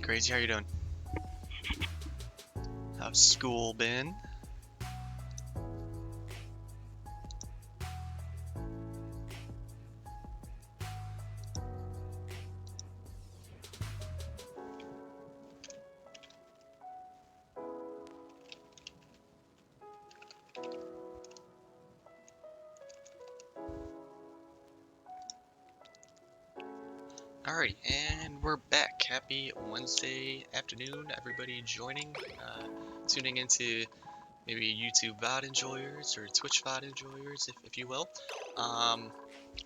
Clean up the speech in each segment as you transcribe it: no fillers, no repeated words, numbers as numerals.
Crazy, how you doing? How's school been? Alright, and we're back. Happy Wednesday afternoon, everybody joining, tuning into maybe YouTube VOD enjoyers or Twitch VOD enjoyers, if you will.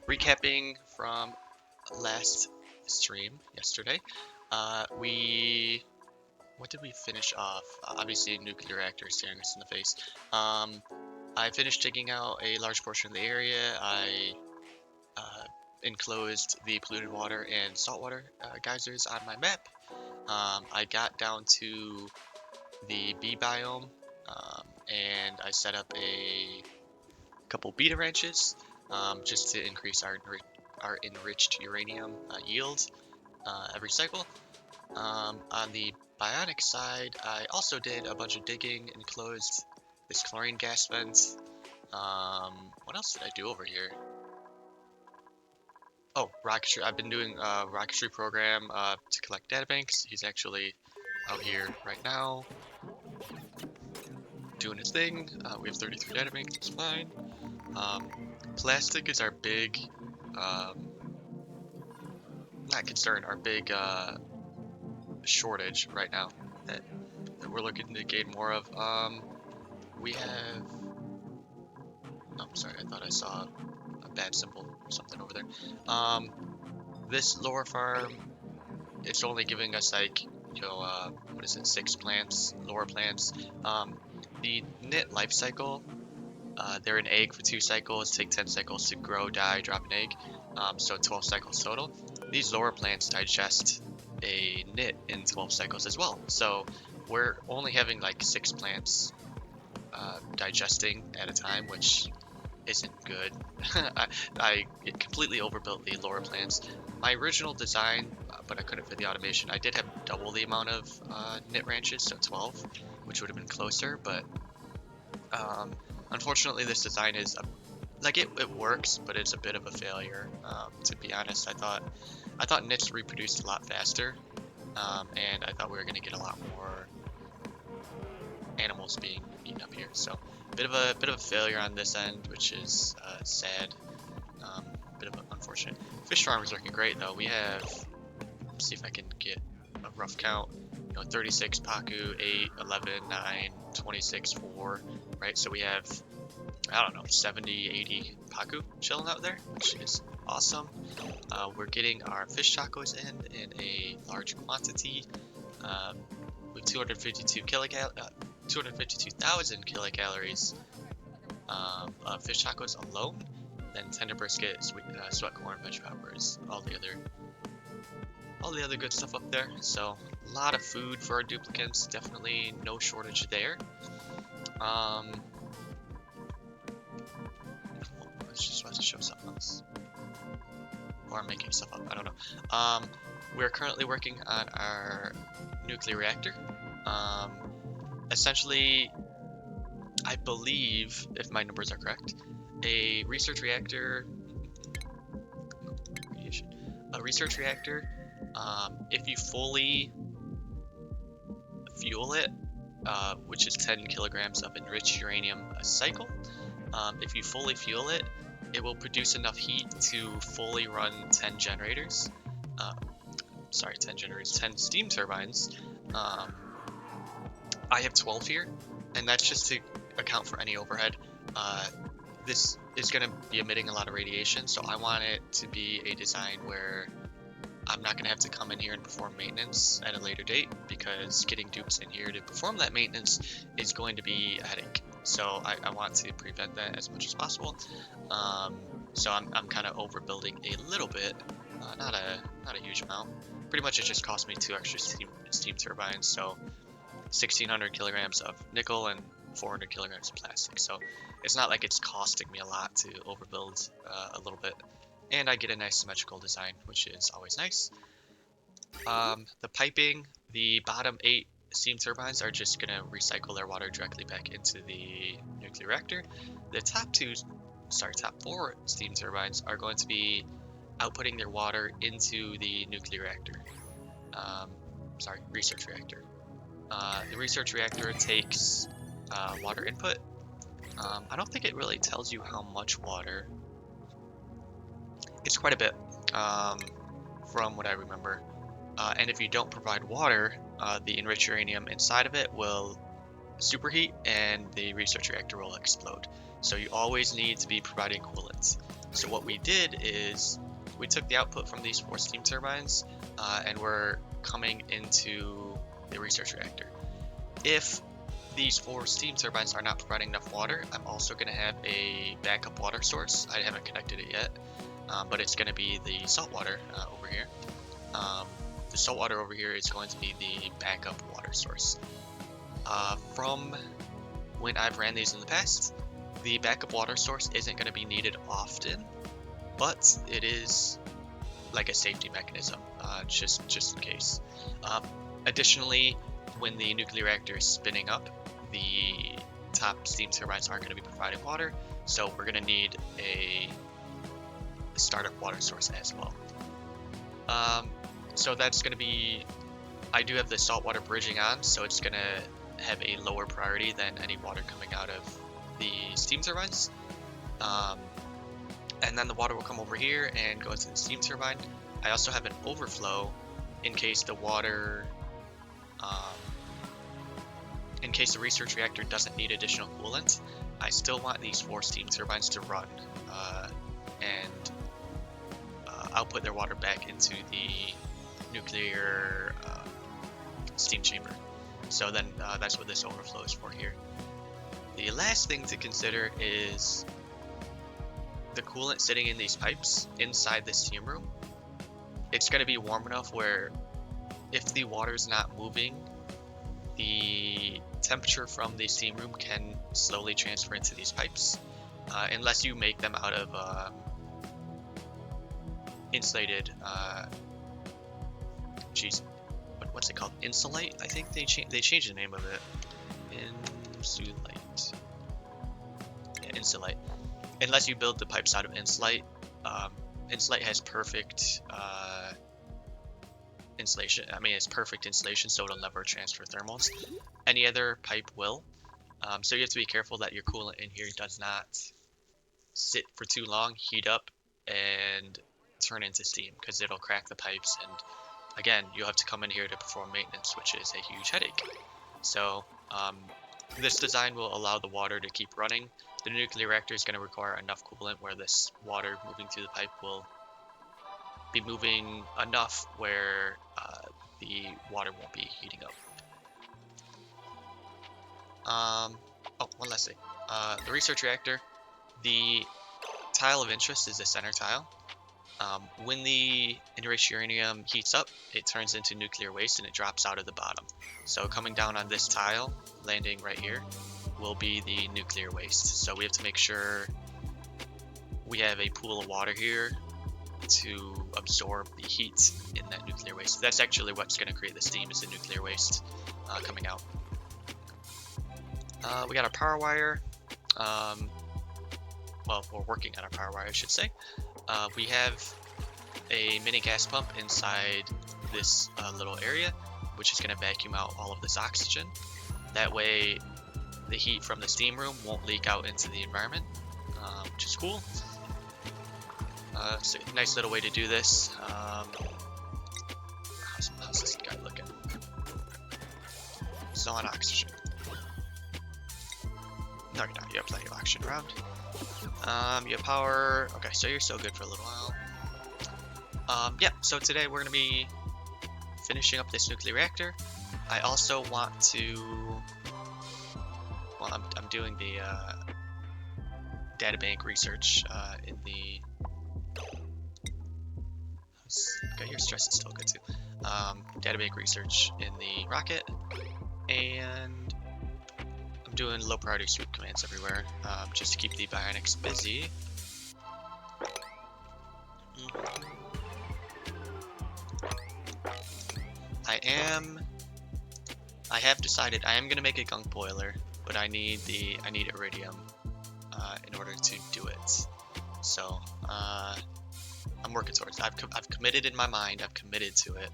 Recapping from last stream yesterday, what did we finish off? Obviously, nuclear reactors staring us in the face. I finished digging out a large portion of the area. I enclosed the polluted water and saltwater geysers on my map. I got down to the bee biome, and I set up a couple beta ranches just to increase our enriched uranium yield every cycle. On the bionic side, I also did a bunch of digging and closed this chlorine gas vent. What else did I do over here? Oh, rocketry. I've been doing a rocketry program to collect databanks. He's actually out here right now doing his thing. We have 33 databanks. It's fine. Plastic is our big, not concern, our big shortage right now that we're looking to gain more of. We have. Oh, sorry. I thought I saw a bad symbol or something over there. This lower farm, it's only giving us like, what is it, 6 plants, lower plants. The knit life cycle, they're an egg for 2 cycles, take 10 cycles to grow, die, drop an egg, so 12 cycles total. These lower plants digest a knit in 12 cycles as well, so we're only having like 6 plants digesting at a time, which isn't good. I completely overbuilt the lower plants. My original design, but I couldn't fit the automation, I did have double the amount of knit ranches, so 12, which would have been closer, but unfortunately this design is, it works, but it's a bit of a failure, to be honest. I thought knits reproduced a lot faster, and I thought we were going to get a lot more animals being eaten up here, so bit of a failure on this end, which is sad. Bit of unfortunate. Fish farm is looking great though. We have, let's see if I can get a rough count. 36 Paku, 8, 11, 9, 26, 4, right? So we have, I don't know, 70, 80 Paku chilling out there, which is awesome. We're getting our fish tacos in a large quantity. With 252,000 kilocalories of fish tacos alone, then tender brisket, sweat corn, veg poppers, all the other good stuff up there. So a lot of food for our duplicants, definitely no shortage there. I was just about to show something else, or I'm making stuff up, I don't know. We're currently working on our nuclear reactor. Essentially, I believe, if my numbers are correct, a research reactor, if you fully fuel it, which is 10 kilograms of enriched uranium a cycle, if you fully fuel it, it will produce enough heat to fully run 10 generators. 10 steam turbines. I have 12 here, and that's just to account for any overhead. This is going to be emitting a lot of radiation, so I want it to be a design where I'm not going to have to come in here and perform maintenance at a later date, because getting dupes in here to perform that maintenance is going to be a headache. So I want to prevent that as much as possible. So I'm kind of overbuilding a little bit, not a huge amount. Pretty much it just cost me 2 extra steam turbines, so 1,600 kilograms of nickel and 400 kilograms of plastic. So it's not like it's costing me a lot to overbuild a little bit. And I get a nice symmetrical design, which is always nice. The piping, the bottom 8 steam turbines are just going to recycle their water directly back into the nuclear reactor. The top 4 steam turbines are going to be outputting their water into the nuclear reactor. Research reactor. The research reactor takes water input. I don't think it really tells you how much water. It's quite a bit, from what I remember. And if you don't provide water, the enriched uranium inside of it will superheat and the research reactor will explode. So you always need to be providing coolant. So what we did is we took the output from these 4 steam turbines and we're coming into the research reactor. If these 4 steam turbines are not providing enough water, I'm also going to have a backup water source. I haven't connected it yet, but it's going to be the salt water over here. The salt water over here is going to be the backup water source. From when I've ran these in the past, the backup water source isn't going to be needed often, but it is like a safety mechanism, just in case. Additionally, when the nuclear reactor is spinning up, the top steam turbines aren't going to be providing water, so we're going to need a startup water source as well. So that's going to be, I do have the saltwater bridging on, so it's going to have a lower priority than any water coming out of the steam turbines. And then the water will come over here and go into the steam turbine. I also have an overflow in case the water, in case the research reactor doesn't need additional coolant. I still want these 4 steam turbines to run and output their water back into the nuclear steam chamber. So then that's what this overflow is for here. The last thing to consider is the coolant sitting in these pipes inside the steam room. It's going to be warm enough where if the water's not moving, the temperature from the steam room can slowly transfer into these pipes, unless you make them out of insulated, what's it called? Insulate? I think they changed the name of it. Insulate. Yeah, insulate. Unless you build the pipes out of insulate. Insulate has perfect insulation. I mean, it's perfect insulation, so it'll never transfer thermals. Any other pipe will. So you have to be careful that your coolant in here does not sit for too long, heat up, and turn into steam, because it'll crack the pipes, and again, you'll have to come in here to perform maintenance, which is a huge headache. So this design will allow the water to keep running. The nuclear reactor is going to require enough coolant where this water moving through the pipe will be moving enough where the water won't be heating up. One last thing. The research reactor, the tile of interest is the center tile. When the enriched uranium heats up, it turns into nuclear waste and it drops out of the bottom. So coming down on this tile, landing right here, will be the nuclear waste. So we have to make sure we have a pool of water here to absorb the heat in that nuclear waste. That's actually what's going to create the steam, is the nuclear waste coming out. We got our power wire. Well, we're working on our power wire, I should say. We have a mini gas pump inside this little area, which is going to vacuum out all of this oxygen. That way the heat from the steam room won't leak out into the environment, which is cool. It's a nice little way to do this. How's this guy looking? It's on oxygen. No, you're not. You have plenty of oxygen around. You have power. Okay, so you're still good for a little while. Yeah, so today we're going to be finishing up this nuclear reactor. I also want to... Well, I'm doing the databank research in the... Okay, your stress is still good too. Databank research in the rocket, and I'm doing low priority sweep commands everywhere, just to keep the bionics busy. I have decided I am gonna make a gunk boiler, but I need iridium in order to do it. So I'm working towards it. I've committed in my mind. I've committed to it.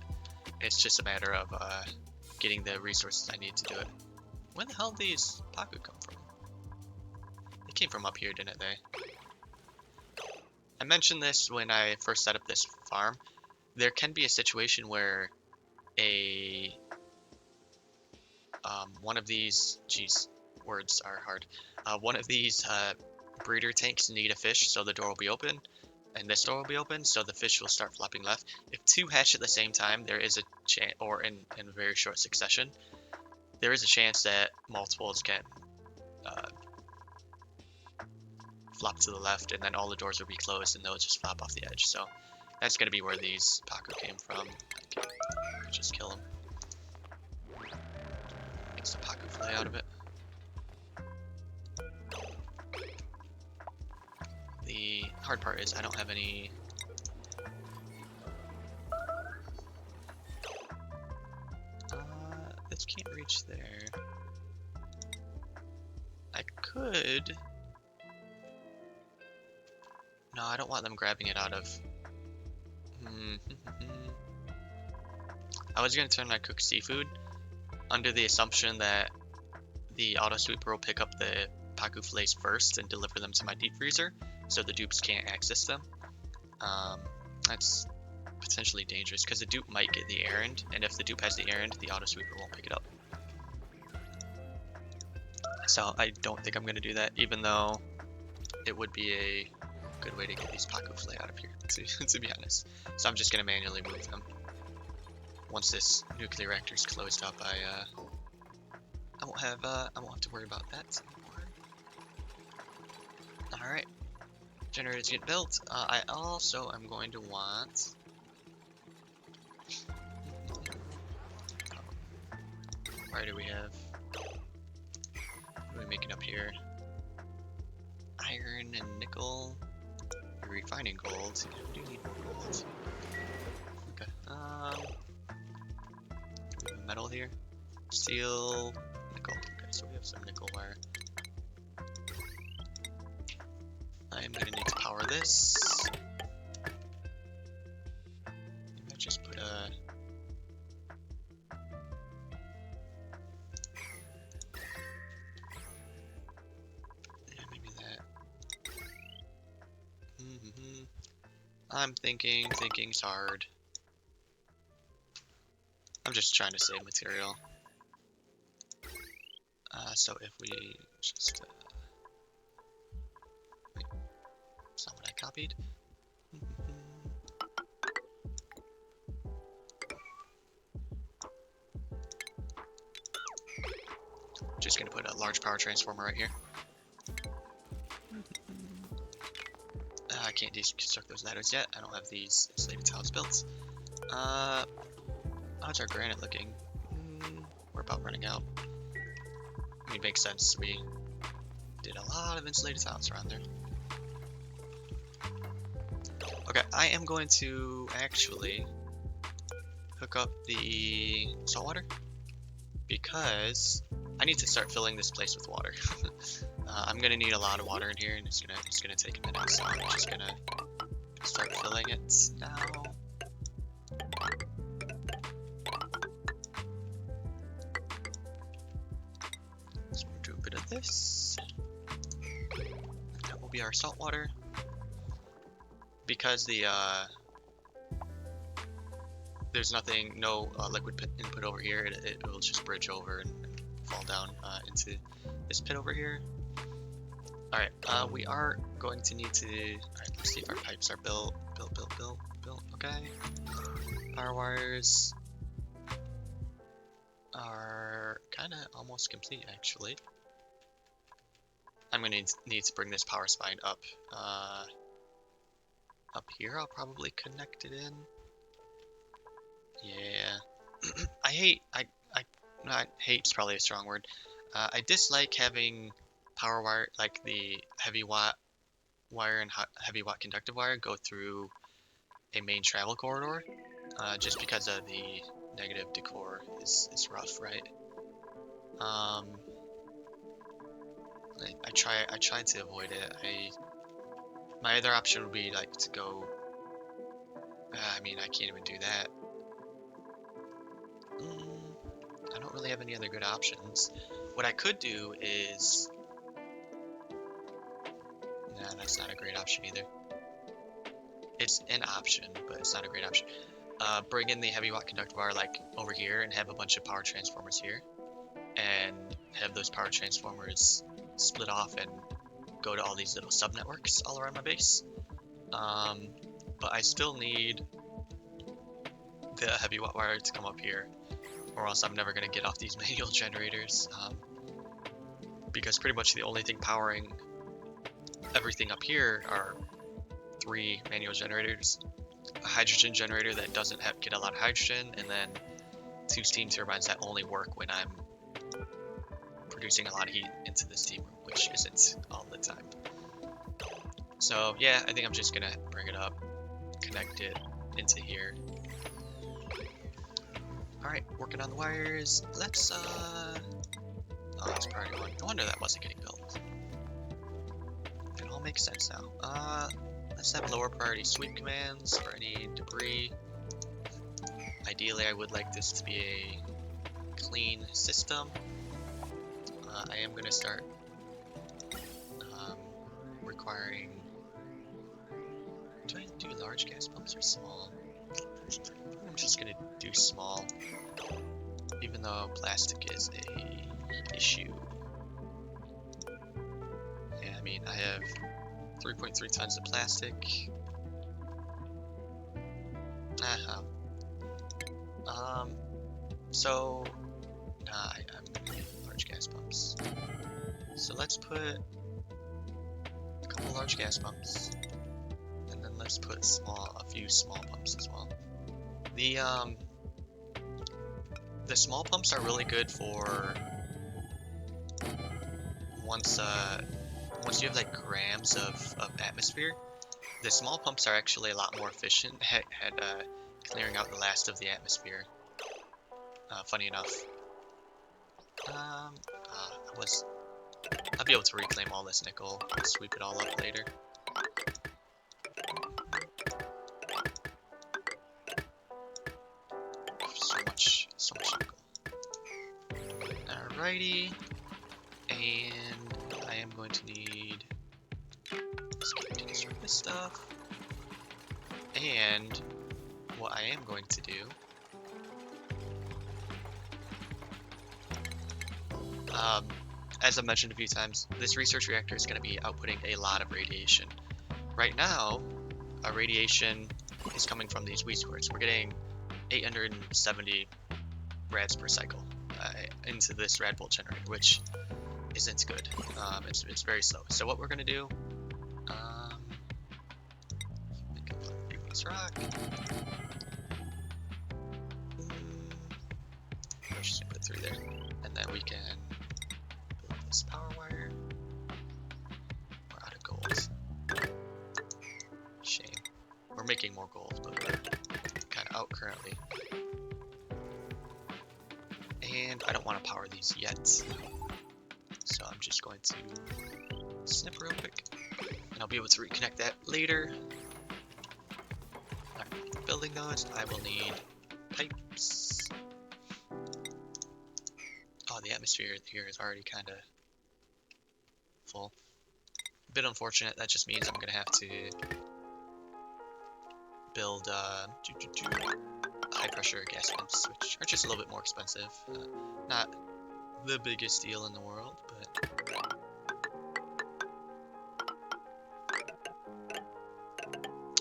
It's just a matter of getting the resources I need to do it. Where the hell did these Paku come from? They came from up here, didn't they? I mentioned this when I first set up this farm. There can be a situation where one of these, geez, words are hard. One of these breeder tanks need a fish, so the door will be open, and this door will be open, so the fish will start flopping left. If two hatch at the same time, there is a chance, or in very short succession, there is a chance that multiples can flop to the left, and then all the doors will be closed, and they'll just flop off the edge. So that's going to be where these Paku came from. I can just kill them. Makes the Paku fly out of it. The hard part is I don't have any... this can't reach there. I could... No, I don't want them grabbing it out of... I was going to turn my cooked seafood under the assumption that the auto sweeper will pick up the Paku fillets first and deliver them to my deep freezer, so the dupes can't access them. That's potentially dangerous because the dupe might get the errand, and if the dupe has the errand, the auto sweeper won't pick it up. So I don't think I'm going to do that, even though it would be a good way to get these Paku fillet out of here, to be honest. So I'm just going to manually move them. Once this nuclear reactor is closed up, I won't have to worry about that anymore. All right, generators get built. I also am going to want. Where do we have? What are we making up here? Iron and nickel. We're refining gold. We do need more gold. Okay. Do we have metal here? Steel, nickel. Okay, so we have some nickel wire. I am gonna need to power this. Maybe I just put a. Yeah, maybe that. I'm thinking's hard. I'm just trying to save material. So if we just wait, that's not what I copied. Just gonna put a large power transformer right here. I can't deconstruct those ladders yet. I don't have these insulated tiles built. How's our granite looking? We're about running out. I mean, makes sense. We did a lot of insulated tiles around there. Okay, I am going to actually hook up the saltwater because I need to start filling this place with water. I'm gonna need a lot of water in here, and it's gonna take a minute. So I'm just gonna start filling it now. So we'll do a bit of this. That will be our salt water. Because the there's no liquid input over here, it will just bridge over and fall down into this pit over here. Alright, we are going to need to... Alright, let's see if our pipes are built. Built. Okay. Power wires are kind of almost complete, actually. I'm going to need to bring this power spine up. Up here, I'll probably connect it in. Yeah. Not hate's probably a strong word. I dislike having power wire, like the heavy watt wire and heavy watt conductive wire, go through a main travel corridor, just because of the negative decor is rough, right? I tried to avoid it. My other option would be like to go. I mean, I can't even do that. I don't really have any other good options. What I could do is. Nah, that's not a great option either. It's an option, but it's not a great option. Bring in the heavy watt conductor bar like over here and have a bunch of power transformers here. And have those power transformers split off and go to all these little sub-networks all around my base. But I still need the heavy watt wire to come up here, or else I'm never going to get off these manual generators. Because pretty much the only thing powering everything up here are 3 manual generators, a hydrogen generator that doesn't get a lot of hydrogen, and then 2 steam turbines that only work when I'm producing a lot of heat into the steam room, which isn't all the time. So yeah, I think I'm just gonna bring it up, connect it into here. Alright, working on the wires. Let's oh, that's priority 1. No wonder that wasn't getting built. It all makes sense now. Let's have lower priority sweep commands for any debris. Ideally, I would like this to be a clean system. I am gonna start requiring. Do I do large gas pumps or small? I'm just gonna do small, even though plastic is a issue. Yeah, I mean, I have 3.3 tons of plastic. So, I'm gonna get large gas pumps. So let's put a couple large gas pumps, and then let's put a few small pumps as well. The small pumps are really good for once you have like grams of atmosphere. The small pumps are actually a lot more efficient at clearing out the last of the atmosphere. Funny enough. I'll be able to reclaim all this nickel and sweep it all up later. So much nickel. Alrighty. And I am going to need to destroy this stuff. And what I am going to do as I've mentioned a few times, this research reactor is going to be outputting a lot of radiation. Right now, our radiation is coming from these wheat squirts. We're getting 870 rads per cycle into this rad bolt generator, which isn't good. It's very slow. So what we're going to do, make a previous rock. I'm just going to put 3 there, and then we can build this power wire. We're out of gold. Shame. We're making more gold, but we're kind of out currently. And I don't want to power these yet, so I'm just going to snip real quick, and I'll be able to reconnect that later. Alright, building those, I will need pipes. Oh, the atmosphere here is already kind of full. A bit unfortunate. That just means I'm gonna have to build high pressure gas pumps, which are just a little bit more expensive. Not the biggest deal in the world, but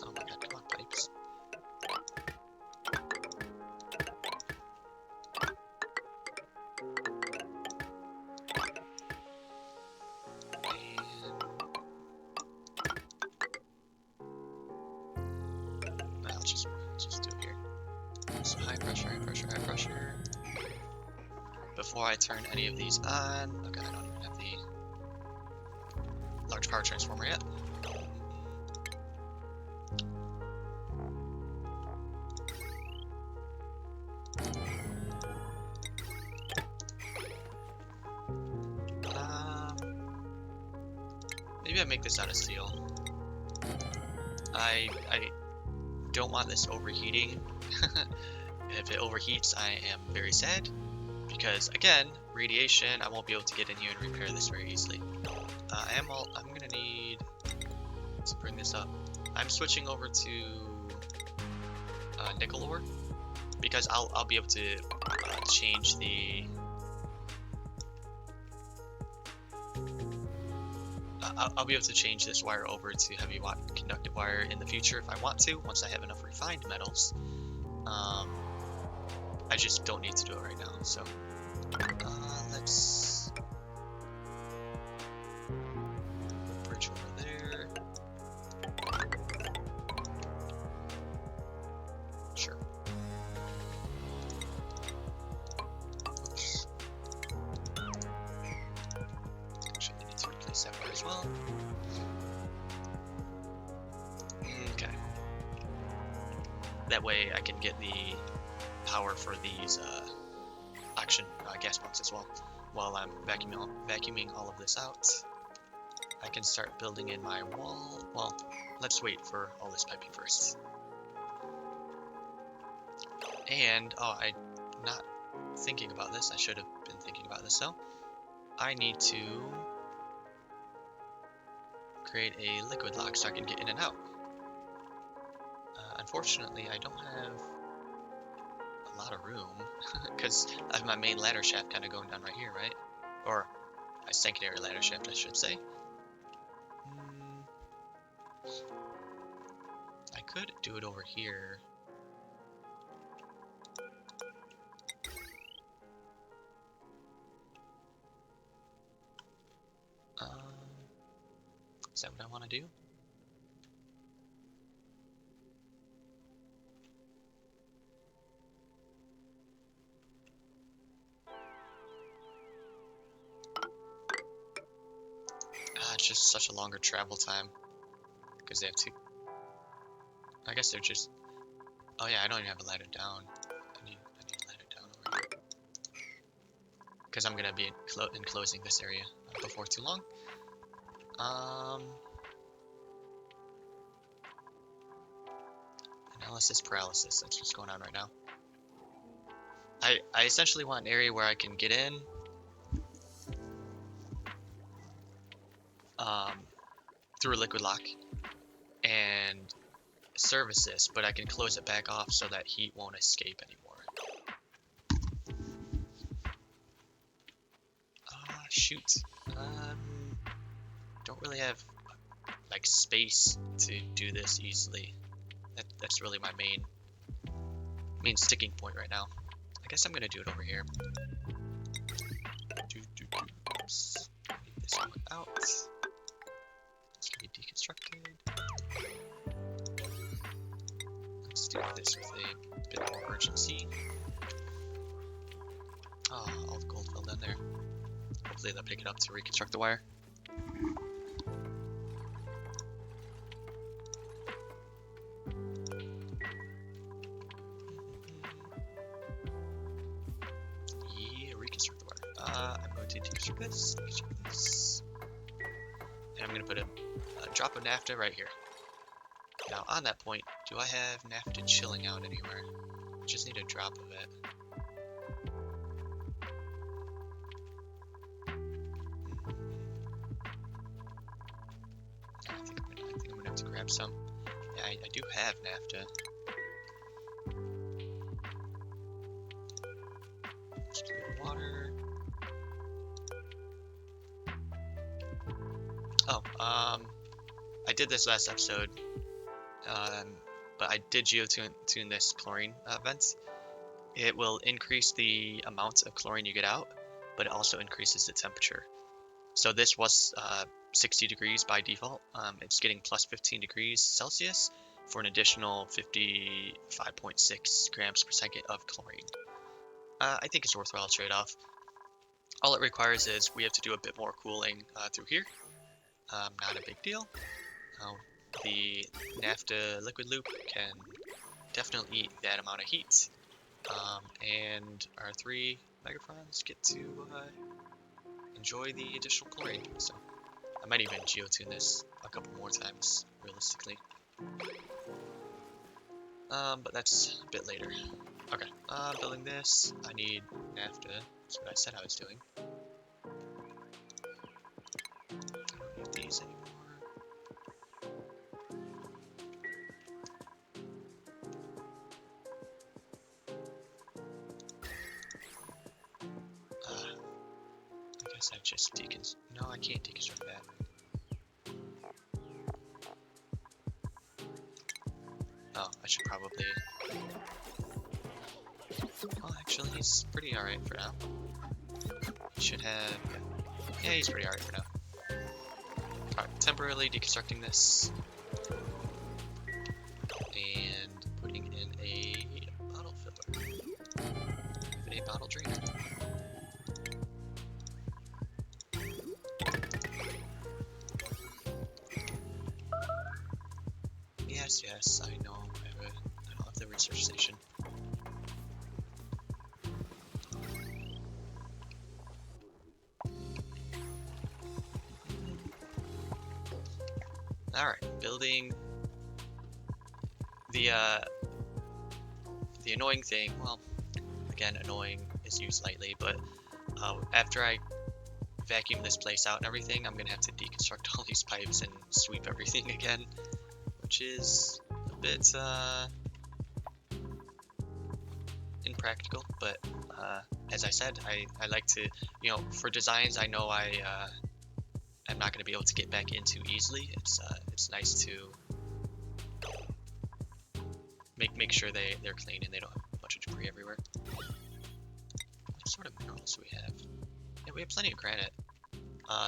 oh my god, come on, pipes. And I'll just do it here. So high pressure, high pressure, high pressure. Before I turn any of these on, okay, I don't even have the large power transformer yet. maybe I make this out of steel. I don't want this overheating. If it overheats, I am very sad. Because, again, radiation, I won't be able to get in here and repair this very easily. I'm gonna need to bring this up. I'm switching over to nickel ore. Because I'll be able to change the... I'll be able to change this wire over to heavy conductive wire in the future if I want to, once I have enough refined metals. I just don't need to do it right now, so let's bridge over there. Sure. Oops. Actually, I need to replace that wire as well. Okay. That way I can get the power for these gas pumps as well. While I'm vacuuming all of this out, I can start building in my wall. Well, let's wait for all this piping first. And, I'm not thinking about this. I should have been thinking about this, though. I need to create a liquid lock so I can get in and out. Unfortunately, I don't have a lot of room, because I have my main ladder shaft kind of going down right here, right? Or my secondary ladder shaft, I should say. I could do it over here. Is that what I want to do? It's just such a longer travel time because they have to. I guess they're just. Oh yeah, I don't even have a ladder down. I need a ladder down over here because I'm gonna be enclosing this area before too long. Analysis paralysis. That's what's going on right now. I essentially want an area where I can get in. Through a liquid lock and service this, but I can close it back off so that heat won't escape anymore. Shoot. Don't really have like space to do this easily. That's really my main sticking point right now. I guess I'm gonna do it over here. Oops. Leave this one out. It's gonna be deconstructed. Let's do this with a bit more urgency. Oh, all the gold fell down there. Hopefully they'll pick it up to reconstruct the wire. Yeah, reconstruct the wire. I'm going to deconstruct this. And I'm going to put a drop of naphtha right here. Now, on that point, do I have naphtha chilling out anywhere? Just need a drop of it. I think I'm gonna have to grab some. Yeah, I do have naphtha. Just do water. Oh, I did this last episode, but I did geotune this chlorine vent. It will increase the amount of chlorine you get out, but it also increases the temperature. So this was 60 degrees by default. It's getting plus 15 degrees Celsius for an additional 55.6 grams per second of chlorine. I think it's a worthwhile trade-off. All it requires is we have to do a bit more cooling through here. Not a big deal. The naphtha liquid loop can definitely eat that amount of heat. And our 3 megaprons get to enjoy the additional chlorine. So I might even geotune this a couple more times, realistically. But that's a bit later. Okay, building this, I need NAFTA. That's what I said I was doing. I don't need these anymore. I guess I just deconstruct. No, I can't deconstruct that. Oh, I should probably. Well, actually, he's pretty alright for now. He should have. Yeah, he's pretty alright for now. Alright, temporarily deconstructing this. And putting in a bottle filler. With a bottle drainer. Yes, I know. I don't have the research station. Alright, building the annoying thing. Well, again, annoying is used lightly, but after I vacuum this place out and everything, I'm gonna have to deconstruct all these pipes and sweep everything again, which is a bit impractical, but as I said, I like to, you know, for designs I know I'm not going to be able to get back into easily. It's nice to make sure they're clean and they don't have a bunch of debris everywhere. What sort of minerals do we have? Yeah, we have plenty of granite.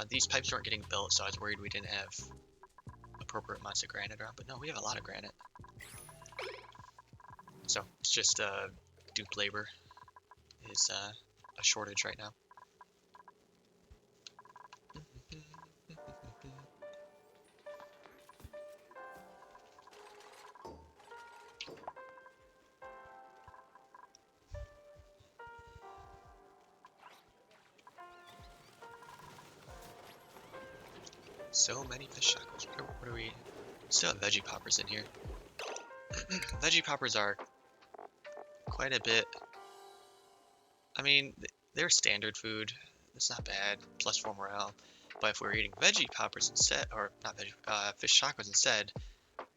These pipes weren't getting built, so I was worried we didn't have appropriate amounts of granite around, but no, we have a lot of granite. So it's just dupe labor is a shortage right now. So many fish shackles. What are we? Still have veggie poppers in here. Veggie poppers are quite a bit. I mean, they're standard food. It's not bad. +4 morale. But if we're eating veggie poppers instead, or not veggie, fish tacos instead,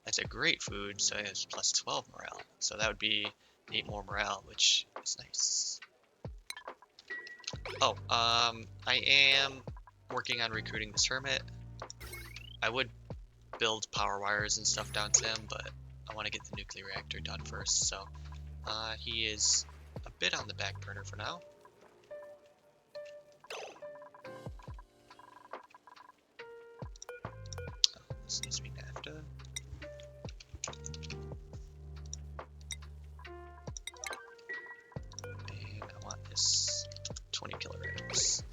that's a great food. So it's +12 morale. So that would be 8 more morale, which is nice. Oh, I am working on recruiting this hermit. I would build power wires and stuff down to him, but I want to get the nuclear reactor done first. So he is a bit on the back burner for now. This needs to be NAFTA. And I want this 20 kilograms.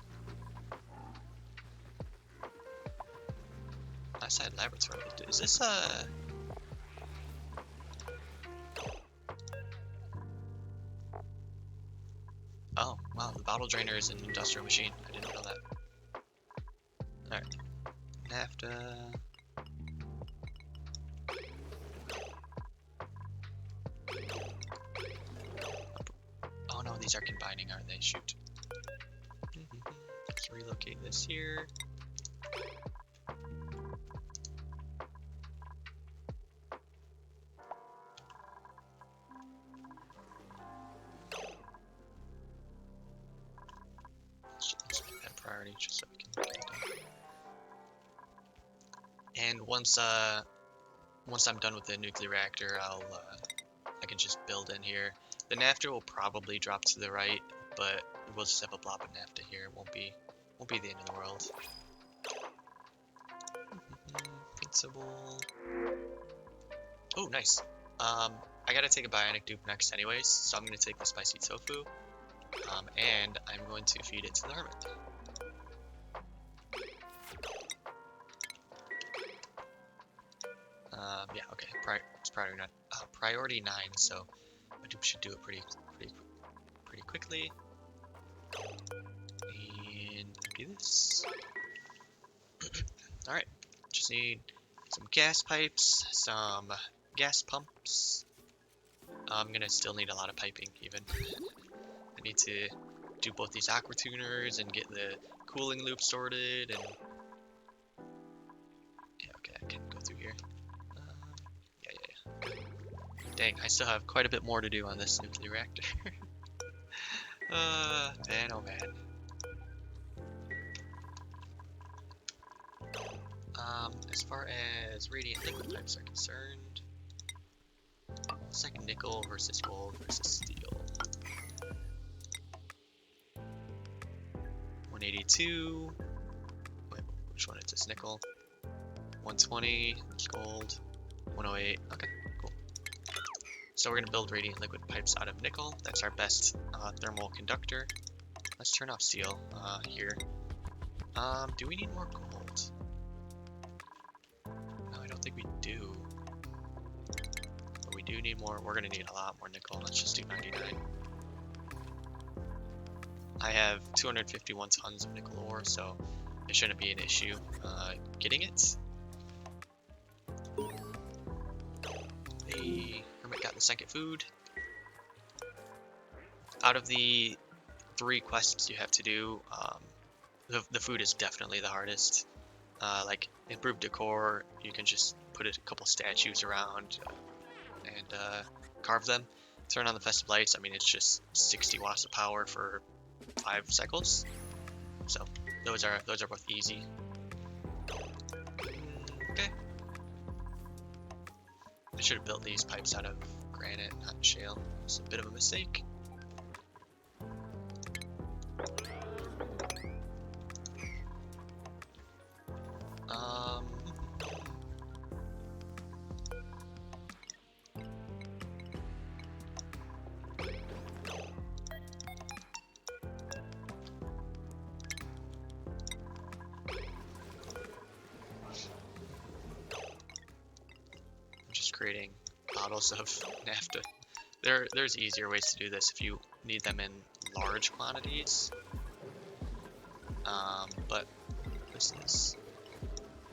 I said laboratory. Is this Oh, wow, the bottle drainer is an industrial machine. I didn't know that. Alright. NAFTA. Oh no, these are combining, aren't they? Shoot. Let's relocate this here. Let's make that priority just so we can get it done. And once I'm done with the nuclear reactor, I can just build in here. The NAFTA will probably drop to the right, but we'll just have a blob of NAFTA here. It won't be the end of the world. Principal. Oh, nice. I gotta take a bionic dupe next anyways, so I'm gonna take the spicy tofu, and I'm going to feed it to the hermit. Yeah, okay. It's priority 9, so my dupe should do it pretty quickly. And do this. Alright, just need some gas pipes, some gas pumps. I'm gonna still need a lot of piping even. I need to do both these aqua tuners and get the cooling loop sorted and... Yeah, okay, I can go through here. Yeah. Dang, I still have quite a bit more to do on this nuclear reactor. Man, oh man. As far as radiant liquid pipes are concerned, it's like nickel versus gold versus steel. 182. Wait, which one is this? Nickel. 120. It's gold. 108. Okay, cool. So we're gonna build radiant liquid pipes out of nickel. That's our best thermal conductor. Let's turn off steel here. Do we need more gold? No, I don't think we do. But we do need more. We're gonna need a lot more nickel. Let's just do 99. I have 251 tons of nickel ore, so it shouldn't be an issue getting it. The hermit got the second food. Out of the 3 quests you have to do, the food is definitely the hardest. Like improved decor, you can just put a couple statues around and carve them. Turn on the festive lights. I mean, it's just 60 watts of power for 5 cycles. So those are both easy. Okay. I should have built these pipes out of granite, not shale. It's a bit of a mistake. Creating bottles of naphtha. There's easier ways to do this if you need them in large quantities. But this is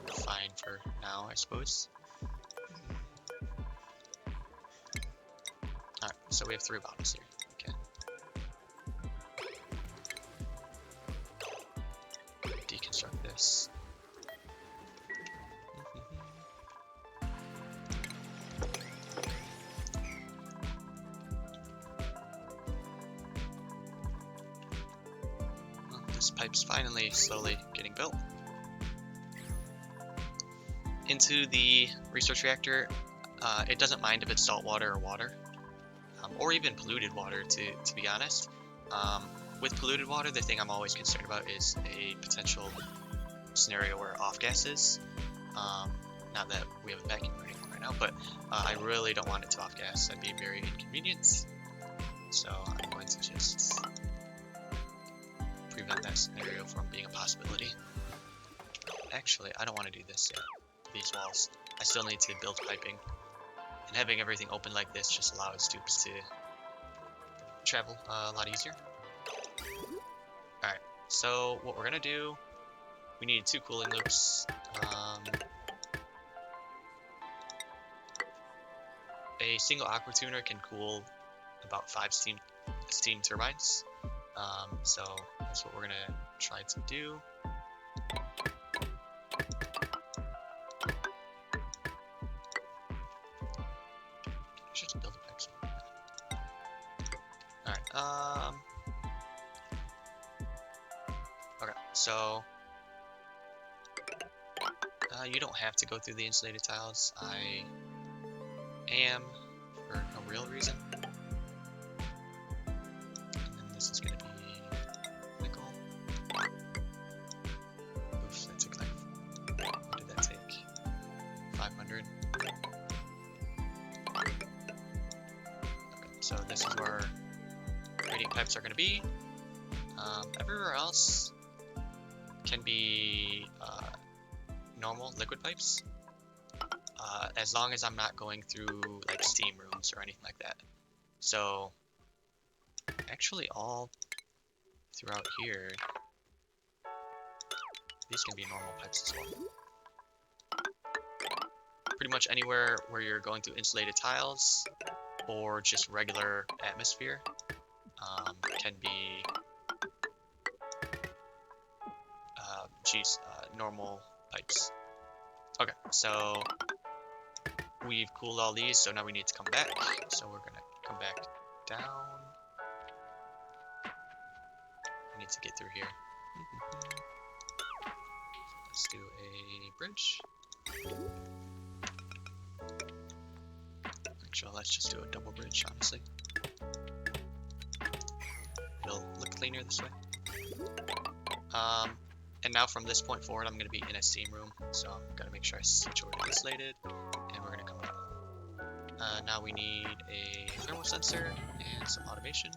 fine for now, I suppose. Alright, so we have 3 bottles here. Okay. Deconstruct this. This pipe's finally slowly getting built. Into the research reactor, it doesn't mind if it's salt water or water, or even polluted water, to be honest. With polluted water, the thing I'm always concerned about is a potential scenario where off gases. Not that we have a vacuum or anything right now, but I really don't want it to off gas. That'd be very inconvenient. So I'm going to just prevent that scenario from being a possibility. Actually, I don't want to do this yet. These walls. I still need to build piping. And having everything open like this just allows tubes to travel a lot easier. Alright, so what we're gonna do, we need 2 cooling loops. A single aqua tuner can cool about 5 steam turbines. So that's what we're gonna try to do. Just build the pipes. Alright, okay, so you don't have to go through the insulated tiles. I am for no real reason. And then this is gonna be nickel. Oof, that took like, what did that take? 500. Okay, so this is where radiant pipes are gonna be. Everywhere else can be normal liquid pipes, as long as I'm not going through like steam rooms or anything like that. So actually all throughout here, these can be normal pipes as well. pretty much anywhere where you're going through insulated tiles or just regular atmosphere can be normal pipes. Okay, so we've cooled all these, so now we need to come back. So we're gonna come back down. I need to get through here. Let's do a bridge. Actually, let's just do a double bridge, honestly. It'll look cleaner this way. And now from this point forward, I'm going to be in a steam room, so I'm going to make sure I switch over to insulated, and we're going to come down. Now we need a thermal sensor and some automation.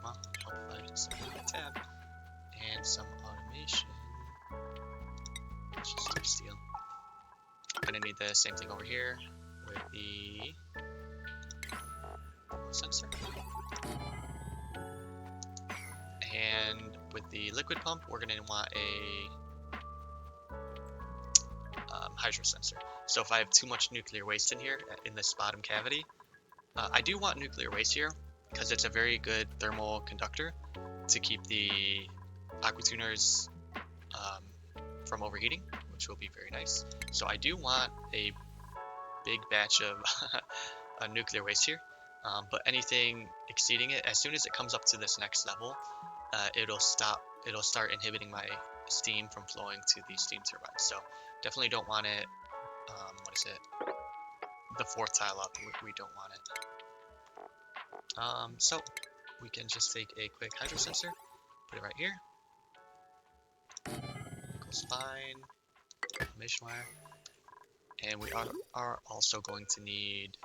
Well, help if I just select the tab. And some automation. Let's just do steel. I'm going to need the same thing over here with the thermal sensor. And with the liquid pump, we're going to want a hydro sensor. So if I have too much nuclear waste in here, in this bottom cavity, I do want nuclear waste here because it's a very good thermal conductor to keep the aquatuners from overheating, which will be very nice. So I do want a big batch of nuclear waste here, but anything exceeding it, as soon as it comes up to this next level, it'll start inhibiting my steam from flowing to the steam turbines. So definitely don't want it, the fourth tile up, we don't want it. So we can just take a quick hydro sensor, put it right here, goes fine, automation wire, and we are also going to need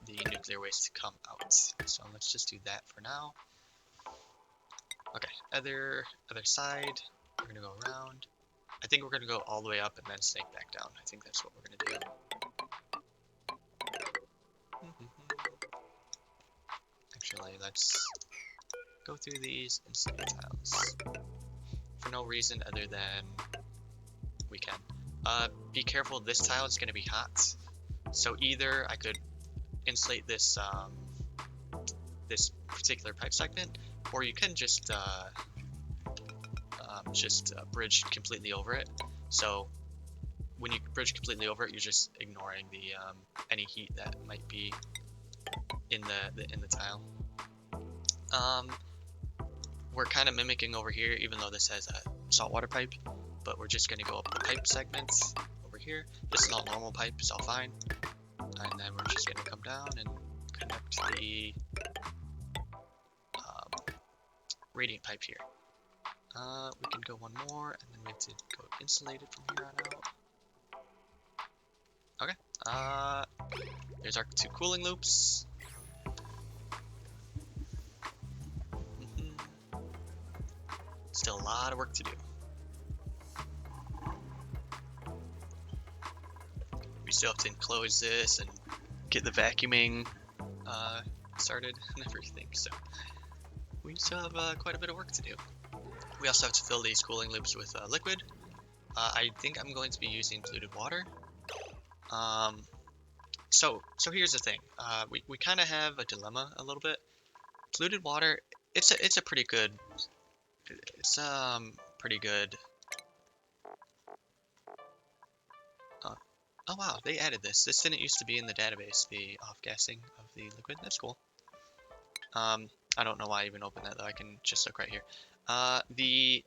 the nuclear waste to come out. So let's just do that for now. Okay, other side, we're gonna go around. I think we're gonna go all the way up and then snake back down. I think that's what we're gonna do. Actually, let's go through these insulated tiles for no reason other than we can. Be careful, this tile is gonna be hot. So either I could insulate this this particular pipe segment, or you can just bridge completely over it. So when you bridge completely over it, you're just ignoring the any heat that might be in the tile. We're kind of mimicking over here, even though this has a saltwater pipe, but we're just going to go up the pipe segments over here. This is all normal pipe, it's all fine. And then we're just going to come down and connect the radiant pipe here. We can go one more, and then we have to go insulated from here on out. Okay, there's our 2 cooling loops. Still a lot of work to do. We still have to enclose this and get the vacuuming started and everything, so we still have quite a bit of work to do. We also have to fill these cooling loops with liquid. I think I'm going to be using polluted water. So here's the thing. We kind of have a dilemma a little bit. Polluted water, it's a pretty good. It's pretty good. Oh wow, they added this. This didn't used to be in the database, the off-gassing of the liquid. That's cool. I don't know why I even opened that though. I can just look right here. The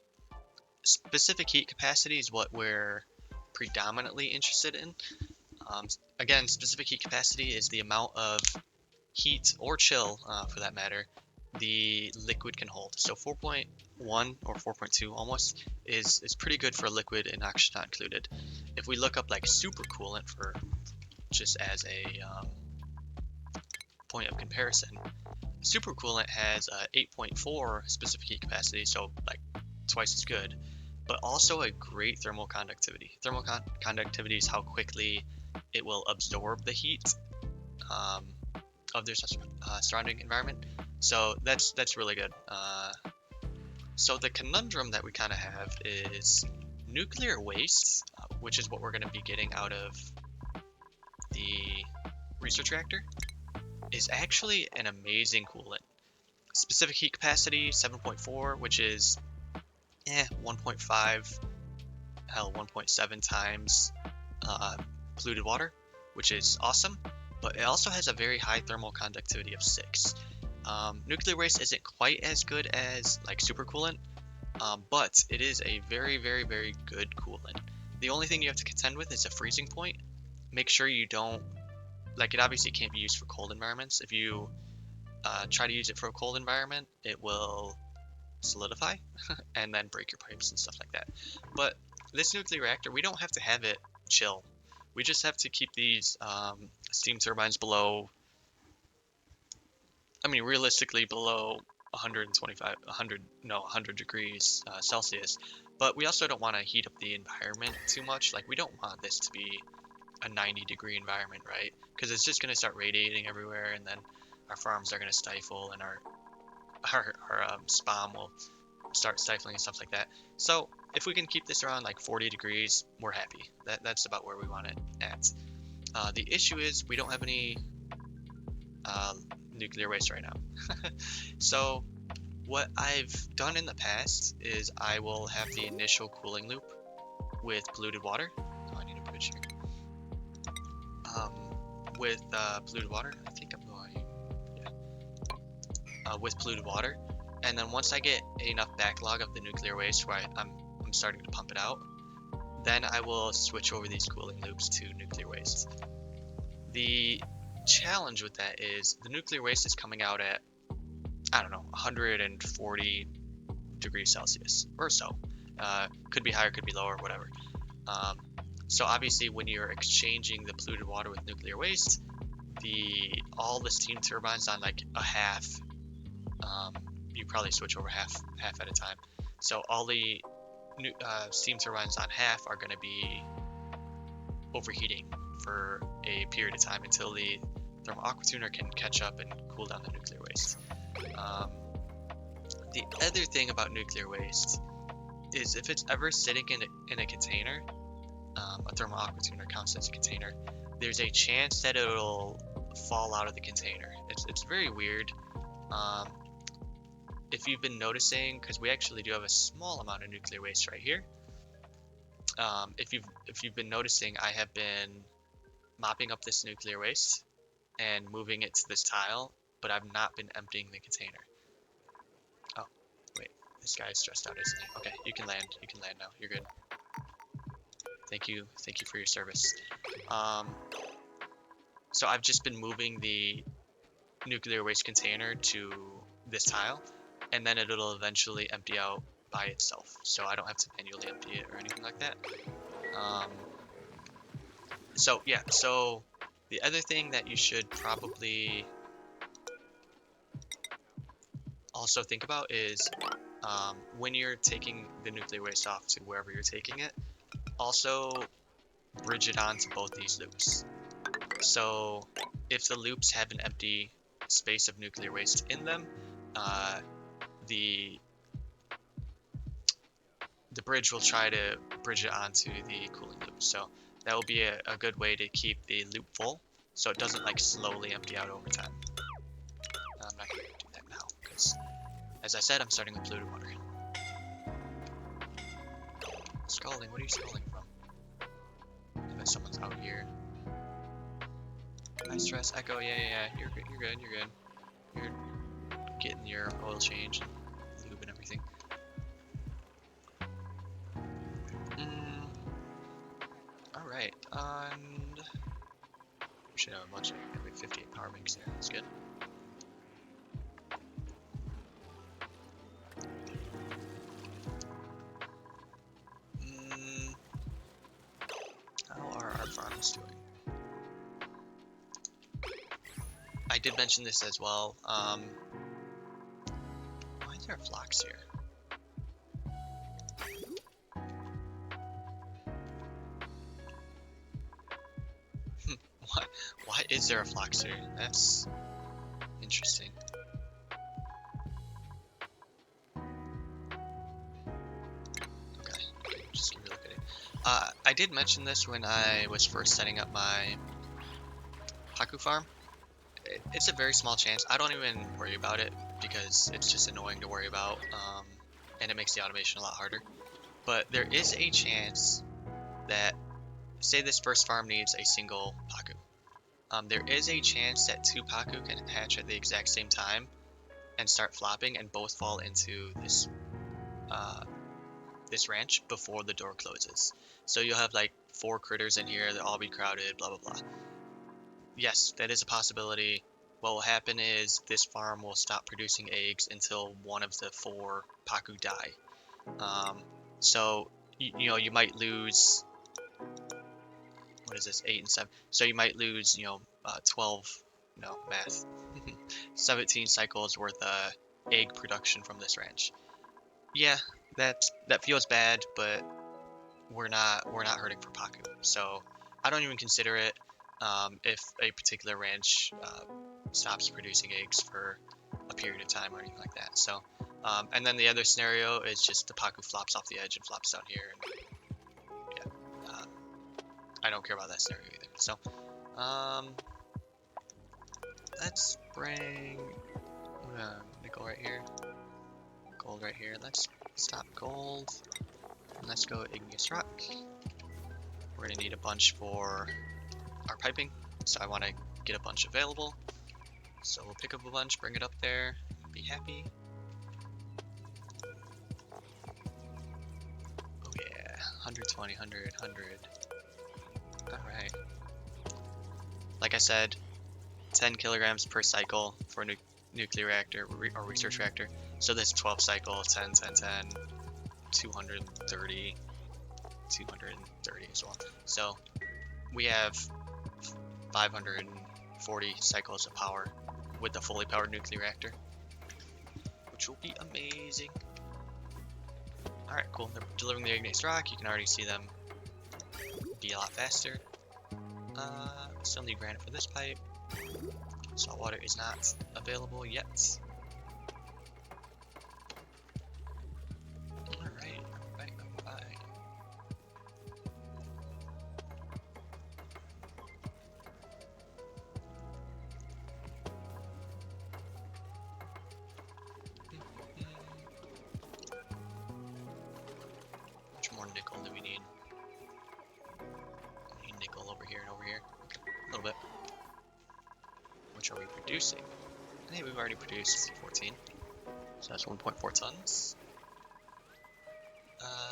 specific heat capacity is what we're predominantly interested in. Again, specific heat capacity is the amount of heat or chill, for that matter, the liquid can hold. So 4.1 or 4.2 almost is pretty good for a liquid and oxygen not included. If we look up like supercoolant for just as a point of comparison, supercoolant has 8.4 specific heat capacity, so like twice as good, but also a great thermal conductivity. Thermal conductivity is how quickly it will absorb the heat of their surrounding environment. So that's really good. So the conundrum that we kind of have is nuclear waste, which is what we're going to be getting out of the research reactor, is actually an amazing coolant. Specific heat capacity 7.4, which is 1.5, hell 1.7 times polluted water, which is awesome, but it also has a very high thermal conductivity of 6. Nuclear waste isn't quite as good as like supercoolant, but it is a very, very, very good coolant. The only thing you have to contend with is a freezing point. Make sure you don't, like, it obviously can't be used for cold environments. If you try to use it for a cold environment, it will solidify and then break your pipes and stuff like that. But this nuclear reactor, we don't have to have it chill. We just have to keep these steam turbines below, I mean, realistically below 100 degrees Celsius. But we also don't want to heat up the environment too much. Like, we don't want this to be a 90-degree environment, right? Because it's just going to start radiating everywhere, and then our farms are going to stifle, and our spawn will start stifling and stuff like that. So if we can keep this around like 40 degrees, we're happy. That's about where we want it at. The issue is we don't have any nuclear waste right now. So what I've done in the past is I will have the initial cooling loop with polluted water. Oh, I need a bridge here. With polluted water, I think I'm going, yeah. With polluted water, and then once I get enough backlog of the nuclear waste where I'm starting to pump it out, then I will switch over these cooling loops to nuclear waste. The challenge with that is the nuclear waste is coming out at, I don't know, 140 degrees Celsius or so. Could be higher, could be lower, whatever. So obviously when you're exchanging the polluted water with nuclear waste, all the steam turbines on like a half, you probably switch over half at a time. So all the steam turbines on half are going to be overheating for a period of time until the thermal aqua tuner can catch up and cool down the nuclear waste. The other thing about nuclear waste is if it's ever sitting in a container, a thermal aqua tuner counts as a container, there's a chance that it'll fall out of the container. It's very weird. If you've been noticing, because we actually do have a small amount of nuclear waste right here. If you've been noticing, I have been mopping up this nuclear waste and moving it to this tile, but I've not been emptying the container. Oh, wait, this guy is stressed out, isn't he? Okay, you can land now, you're good. Thank you for your service. So I've just been moving the nuclear waste container to this tile, and then it'll eventually empty out by itself. So I don't have to manually empty it or anything like that. So yeah, so the other thing that you should probably also think about is when you're taking the nuclear waste off to wherever you're taking it, also bridge it onto both these loops. So if the loops have an empty space of nuclear waste in them, the bridge will try to bridge it onto the cooling loop. So that will be a good way to keep the loop full, so it doesn't like slowly empty out over time. I'm not going to do that now, because as I said, I'm starting with polluted water. Scalding, what are you scalding from? I bet someone's out here. High stress, echo, yeah, you're good. You're getting your oil change and lube and everything. Alright, and we should have a bunch of 58 power banks there, that's good. How are our farms doing? I did mention this as well. Why is there a flocks here? Why is there a flocks here? That's interesting. Okay, just give me like I did mention this when I was first setting up my Paku farm. It's a very small chance. I don't even worry about it because it's just annoying to worry about, and it makes the automation a lot harder. But there is a chance that, say this first farm needs a single Paku. There is a chance that 2 Paku can hatch at the exact same time and start flopping and both fall into uh, this ranch before the door closes. So you'll have like 4 critters in here, they'll all be crowded, blah blah blah. Yes, that is a possibility. What will happen is this farm will stop producing eggs until one of the 4 Paku die. So you know, you might lose, what is this, 8 and 7. So you might lose, 12, no, math, 17 cycles worth of egg production from this ranch. Yeah, that feels bad, but we're not hurting for Paku. So I don't even consider it if a particular ranch stops producing eggs for a period of time or anything like that. So and then the other scenario is just the Paku flops off the edge and flops down here. And yeah, I don't care about that scenario either. So let's bring nickel right here, gold right here. Let's stop gold. And let's go igneous rock. We're gonna need a bunch for our piping, so I want to get a bunch available. So we'll pick up a bunch, bring it up there, be happy. Oh yeah, 120, 100, 100. Alright. Like I said, 10 kilograms per cycle for a nuclear reactor or research reactor. So this 12 cycles, 10, 10, 10, 230, 230 as well. So we have 540 cycles of power with the fully powered nuclear reactor, which will be amazing. Alright, cool. They're delivering the igneous rock. You can already see them be a lot faster. Still need granite for this pipe. Salt water is not available yet. Alright, alright. Much more nickel than we need. We need nickel over here and over here. A little bit. Which are we producing? I think we've already produced 14. So that's 1.4 tons.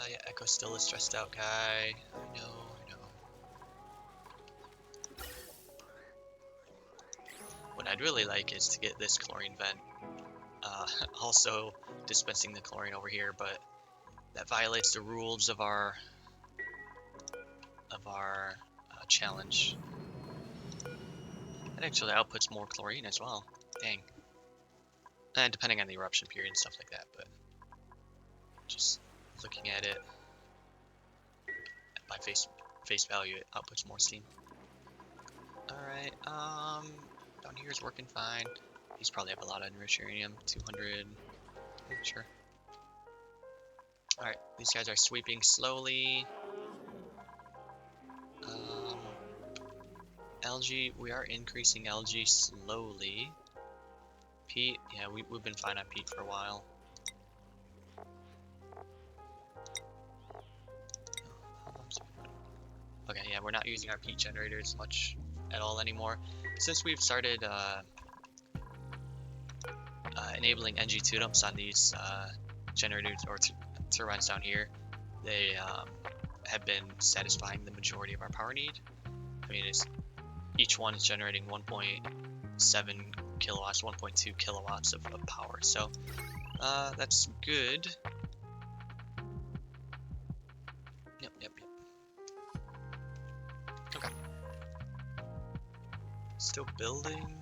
Yeah, Echo's still a stressed out guy. I know. What I'd really like is to get this chlorine vent. Also dispensing the chlorine over here, but that violates the rules of our challenge. It actually outputs more chlorine as well. Dang. And depending on the eruption period and stuff like that, but just looking at it by face value, it outputs more steam. Alright, down here is working fine. These probably have a lot of enriched uranium, 200, sure. Alright, these guys are sweeping slowly. Algae, we are increasing algae slowly. Peat, yeah, we've been fine on peat for a while. Okay, yeah, we're not using our peat generators much at all anymore. Since we've started enabling NG tune ups on these generators or turbines down here, they have been satisfying the majority of our power need. I mean, each one is generating 1.7 kilowatts, 1.2 kilowatts of power, so that's good. Yep. Okay. Still building.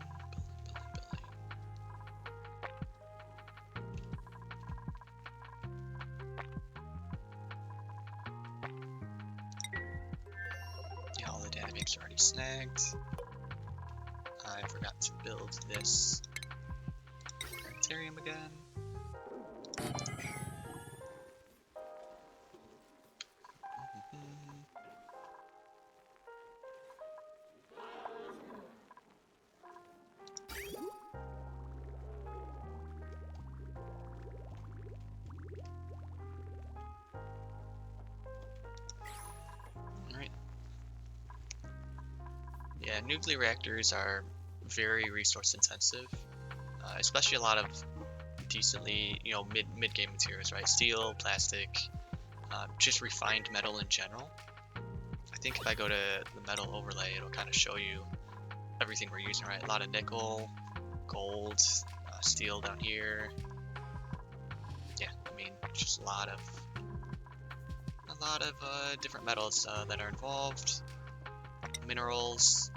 Yeah, all the data banks are already snagged. I forgot to build this planetarium again. Yeah, nuclear reactors are very resource intensive, especially a lot of decently, mid-game materials, right? Steel, plastic, just refined metal in general. I think if I go to the metal overlay, it'll kind of show you everything we're using, right? A lot of nickel, gold, steel down here. Yeah, I mean, just a lot of different metals that are involved. Minerals,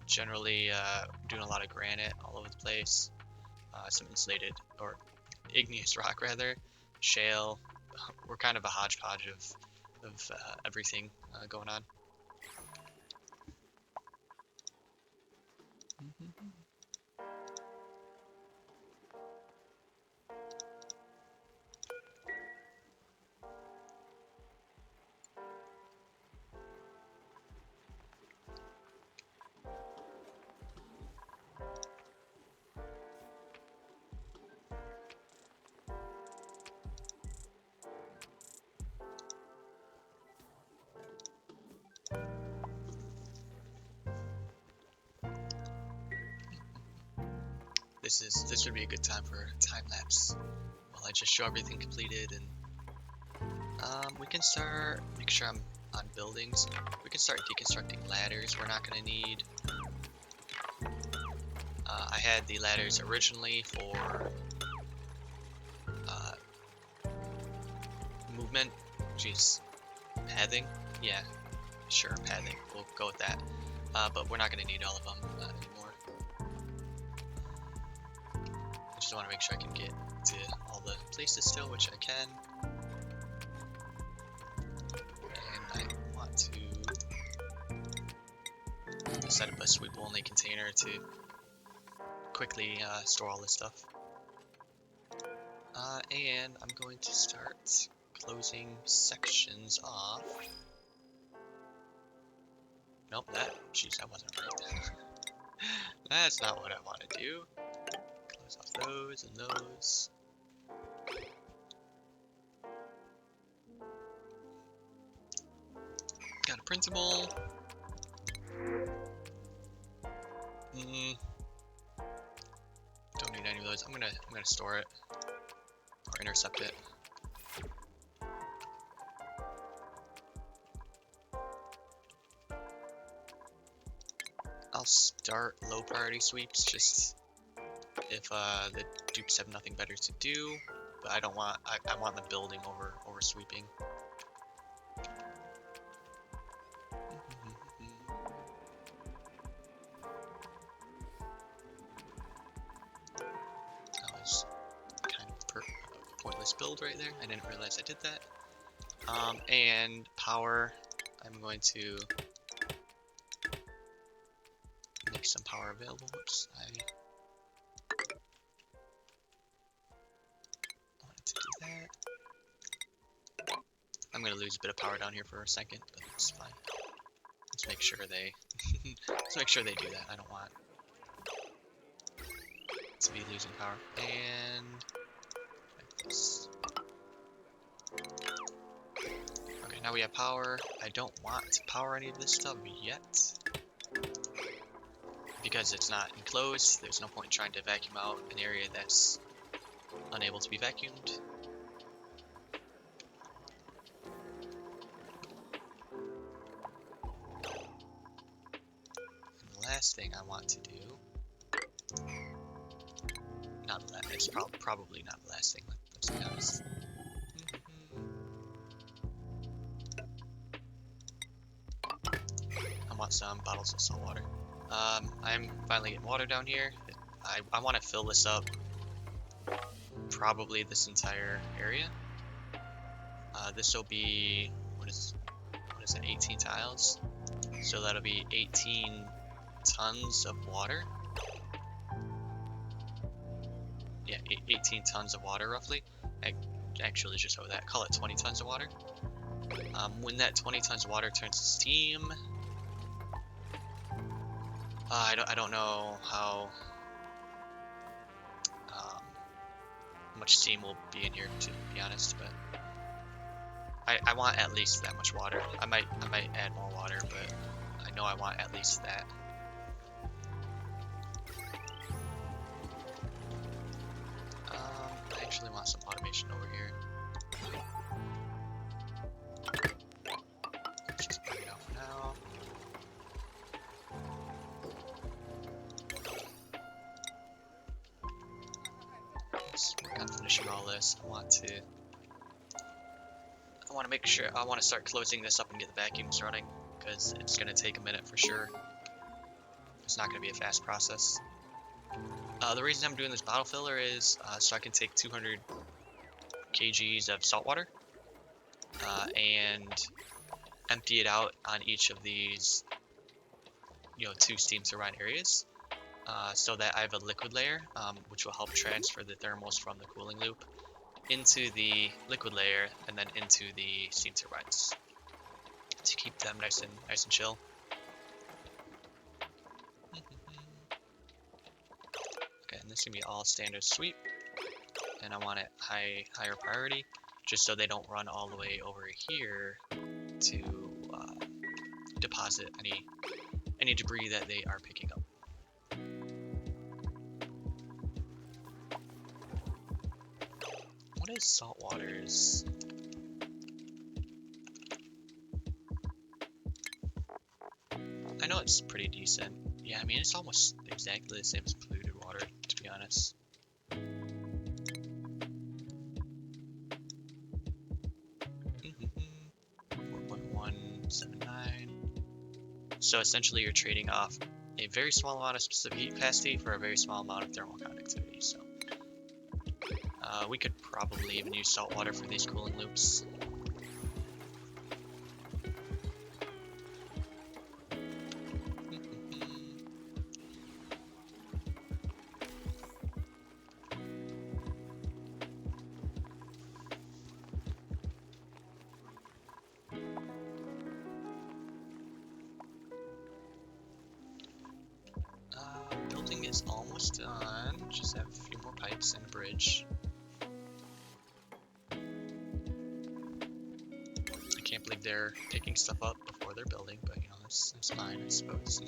generally doing a lot of granite all over the place. Some insulated or igneous rock rather, shale. We're kind of a hodgepodge of everything going on. This would be a good time for a time lapse while I just show everything completed, and we can start. Make sure I'm on buildings. We can start deconstructing ladders. We're not going to need. I had the ladders originally for movement. Jeez, pathing. Yeah, sure, pathing. We'll go with that. But we're not going to need all of them anymore. I just want to make sure I can get to all the places still, which I can. And I want to set up a sweep-only container to quickly store all this stuff. And I'm going to start closing sections off. Nope, jeez, that wasn't right. That's not what I want to do. Close off those and those. Got a printable. Don't need any of those. I'm gonna store it or intercept it. I'll start low priority sweeps just if the dupes have nothing better to do, but I don't want I want the building over sweeping. That was kind of a pointless build right there. I didn't realize I did that. And power, I'm going to make some power available. Whoops, I wanted to do that. I'm going to lose a bit of power down here for a second, but it's fine. Let's make sure they do that. I don't want to be losing power. And like this. Okay, now we have power. I don't want to power any of this stuff yet, because it's not enclosed. There's no point in trying to vacuum out an area that's unable to be vacuumed. And the last thing I want to do, it's probably not the last thing, let's be honest. I want some bottles of salt water. I'm finally getting water down here. I want to fill this up, probably this entire area. This will be, what is it, 18 tiles? So that'll be 18 tons of water. Yeah, 18 tons of water roughly. Actually, just over that, call it 20 tons of water. When that 20 tons of water turns to steam, I don't know how much steam will be in here, to be honest, but I want at least that much water. I might add more water, but I know I want at least that. let's work on finishing all this. I want to make sure, I want to start closing this up and get the vacuums running, because it's going to take a minute for sure. It's not going to be a fast process. The reason I'm doing this bottle filler is so I can take 200 kgs of salt water and empty it out on each of these, 2 steam turbine areas, so that I have a liquid layer, which will help transfer the thermals from the cooling loop into the liquid layer and then into the steam turbines to keep them nice and chill. Okay, and this is gonna be all standard sweep, and I want it higher priority, just so they don't run all the way over here to deposit any debris that they are picking up. What is saltwater's? I know it's pretty decent. Yeah, I mean, it's almost exactly the same as polluted water, to be honest. 4.179. So essentially you're trading off a very small amount of specific heat capacity for a very small amount of thermal conductivity. So we could probably even use salt water for these cooling loops. Building is almost done. Just have a few more pipes and a bridge. I can't believe they're picking stuff up before they're building, but that's fine, I suppose.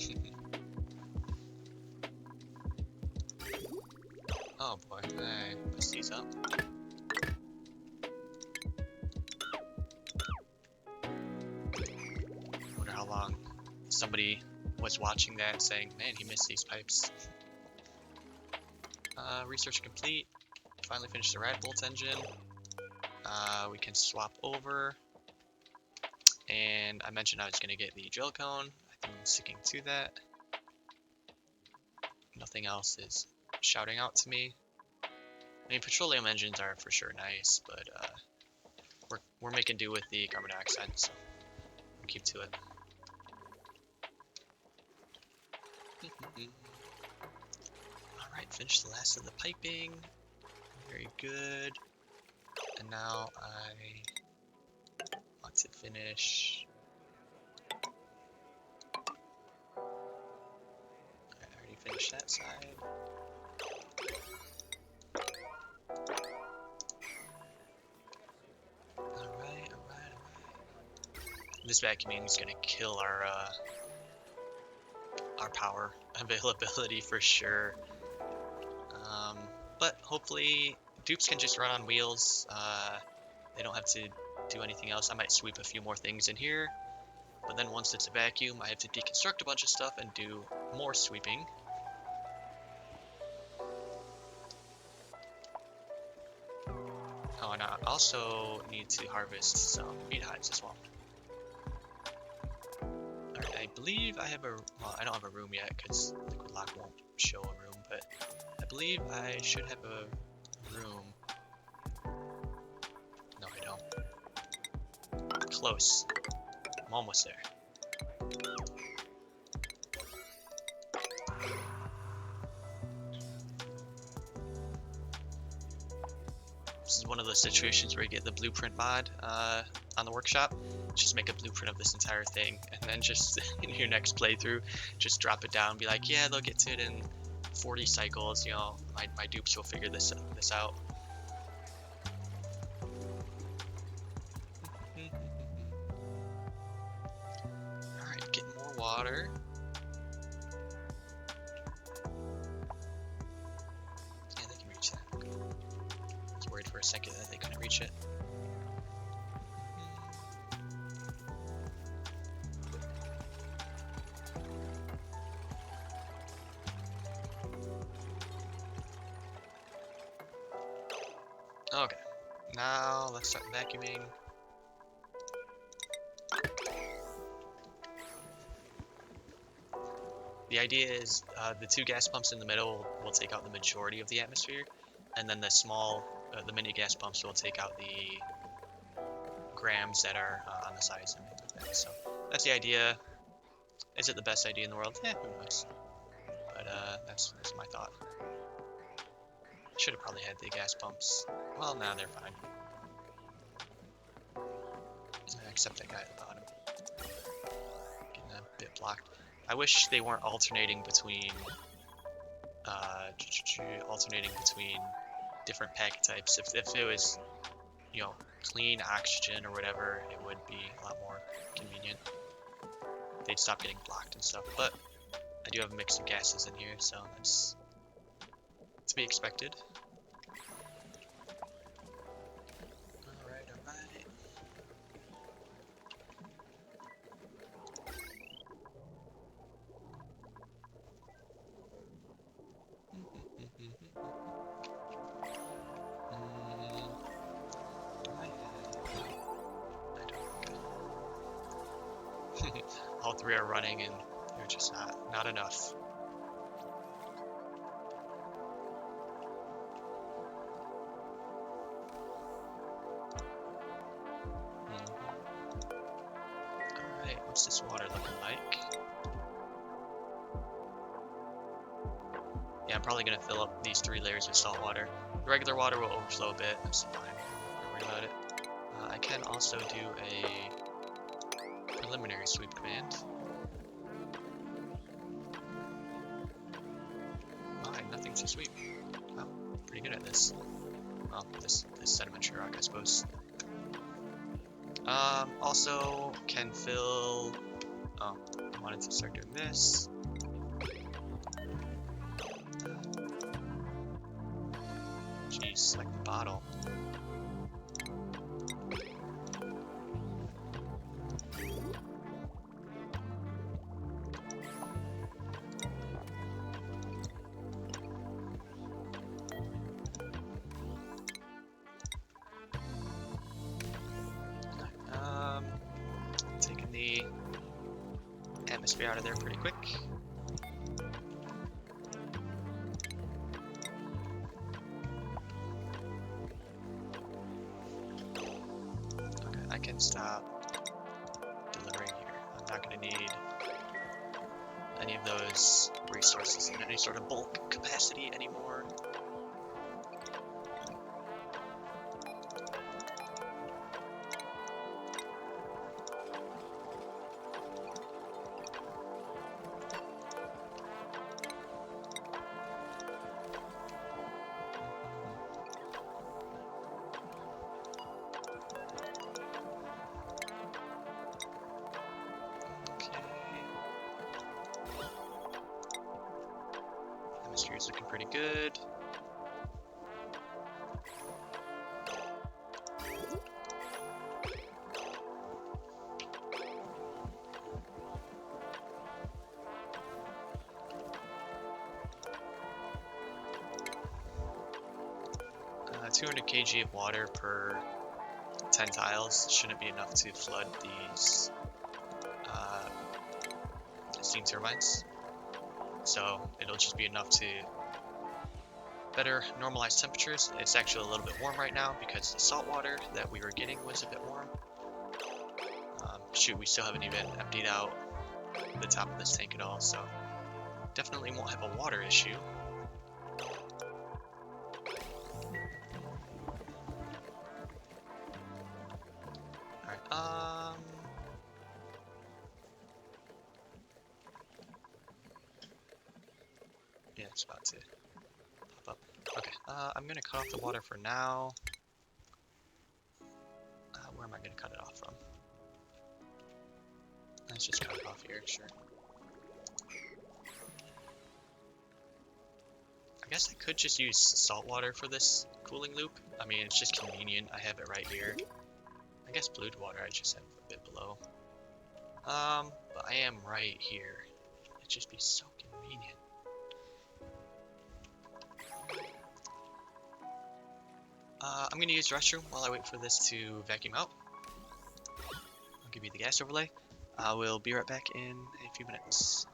Oh boy, I messed these up. Wonder how long somebody was watching that saying, man, he missed these pipes. Research complete. Finally finished the rad bolt engine. We can swap over. And I mentioned I was going to get the drill cone. I think I'm sticking to that. Nothing else is shouting out to me. I mean, petroleum engines are for sure nice, but we're making do with the carbon dioxide, so we'll keep to it. Alright, finished the last of the piping. Very good. And now I want to finish. I already finished that side. Alright. This vacuuming is gonna kill our power availability for sure. But hopefully dupes can just run on wheels. They don't have to do anything else. I might sweep a few more things in here, but then once it's a vacuum, I have to deconstruct a bunch of stuff and do more sweeping. Oh, and I also need to harvest some meat hides as well. Alright, I believe I have well, I don't have a room yet because liquid lock won't show a room, but I believe I should have a room. No, I don't. Close. I'm almost there. This is one of those situations where you get the blueprint mod on the workshop. Just make a blueprint of this entire thing, and then just in your next playthrough, just drop it down and be like, yeah, they'll get to it in 40 cycles. My dupes will figure this out. Alright, get more water. Yeah, they can reach that. I was worried for a second that they couldn't reach it. Okay, now let's start vacuuming. The idea is the two gas pumps in the middle will take out the majority of the atmosphere, and then the mini gas pumps will take out the grams that are on the sides and things like that. So that's the idea. Is it the best idea in the world? Who knows? But that's my thought. Should have probably had the gas pumps. Well, now they're fine. Except that guy at the bottom. Getting a bit blocked. I wish they weren't alternating between different packet types. If it was, you know, clean oxygen or whatever, it would be a lot more convenient. They'd stop getting blocked and stuff. But I do have a mix of gases in here, so that's to be expected. Alright. All three are running and they're just not enough. Alright, what's this water looking like? Yeah, I'm probably gonna fill up these 3 layers with salt water. The regular water will overflow a bit, that's fine. Don't worry about it. I can also do a preliminary sweep command. Alright, nothing to sweep. Wow, pretty good at this. Well, this sedimentary rock, I suppose. Also can fill. Oh, I wanted to start doing this. Jeez, like the bottle. Taking the atmosphere out of there pretty quick. Okay, I can stop delivering here. I'm not going to need any of those resources in any sort of bulk capacity anymore. Atmosphere's looking pretty good. Uh, 200 kg of water per 10 tiles shouldn't be enough to flood these steam turbines. So it'll just be enough to better normalize temperatures. It's actually a little bit warm right now because the salt water that we were getting was a bit warm. Shoot, we still haven't even emptied out the top of this tank at all, so definitely won't have a water issue. Alright, yeah, it's about to pop up. Okay, I'm gonna cut off the water for now. Where am I gonna cut it off from? Let's just cut it off here, sure. I guess I could just use salt water for this cooling loop. I mean, it's just convenient. I have it right here. I guess blue water I just have a bit below. But I am right here. It'd just be so convenient. I'm gonna use the restroom while I wait for this to vacuum out. I'll give you the gas overlay. I will be right back in a few minutes.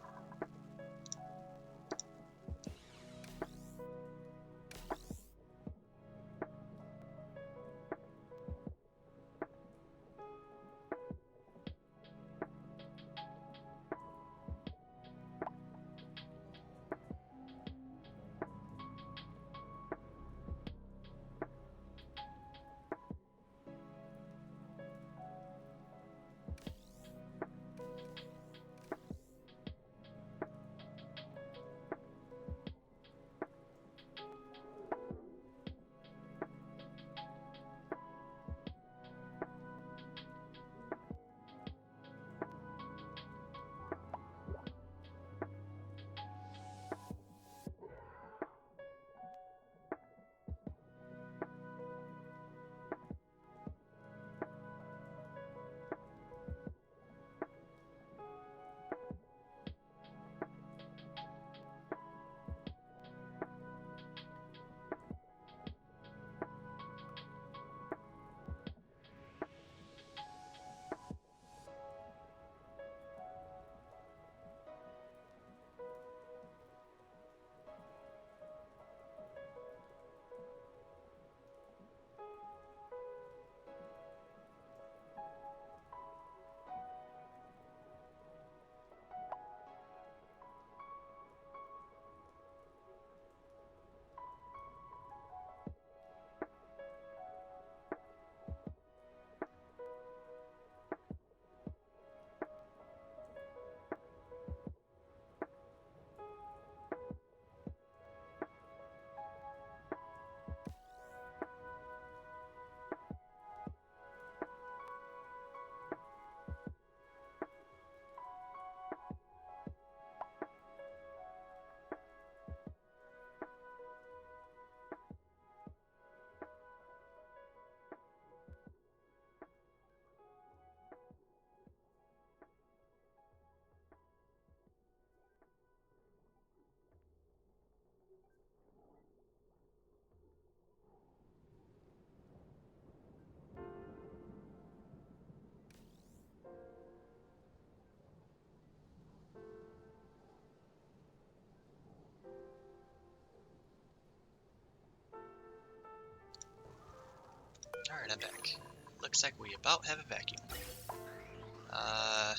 Alright, I'm back. Looks like we about have a vacuum.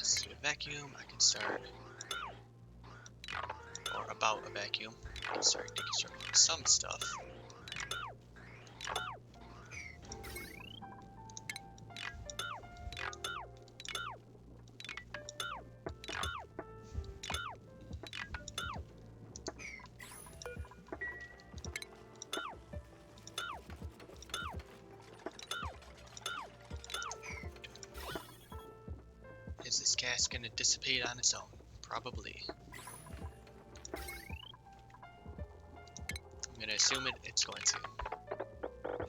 So a vacuum, I can start, or about a vacuum, I can start deconstructing some stuff. Is this gas gonna dissipate on its own? Probably. I'm gonna assume it's going to.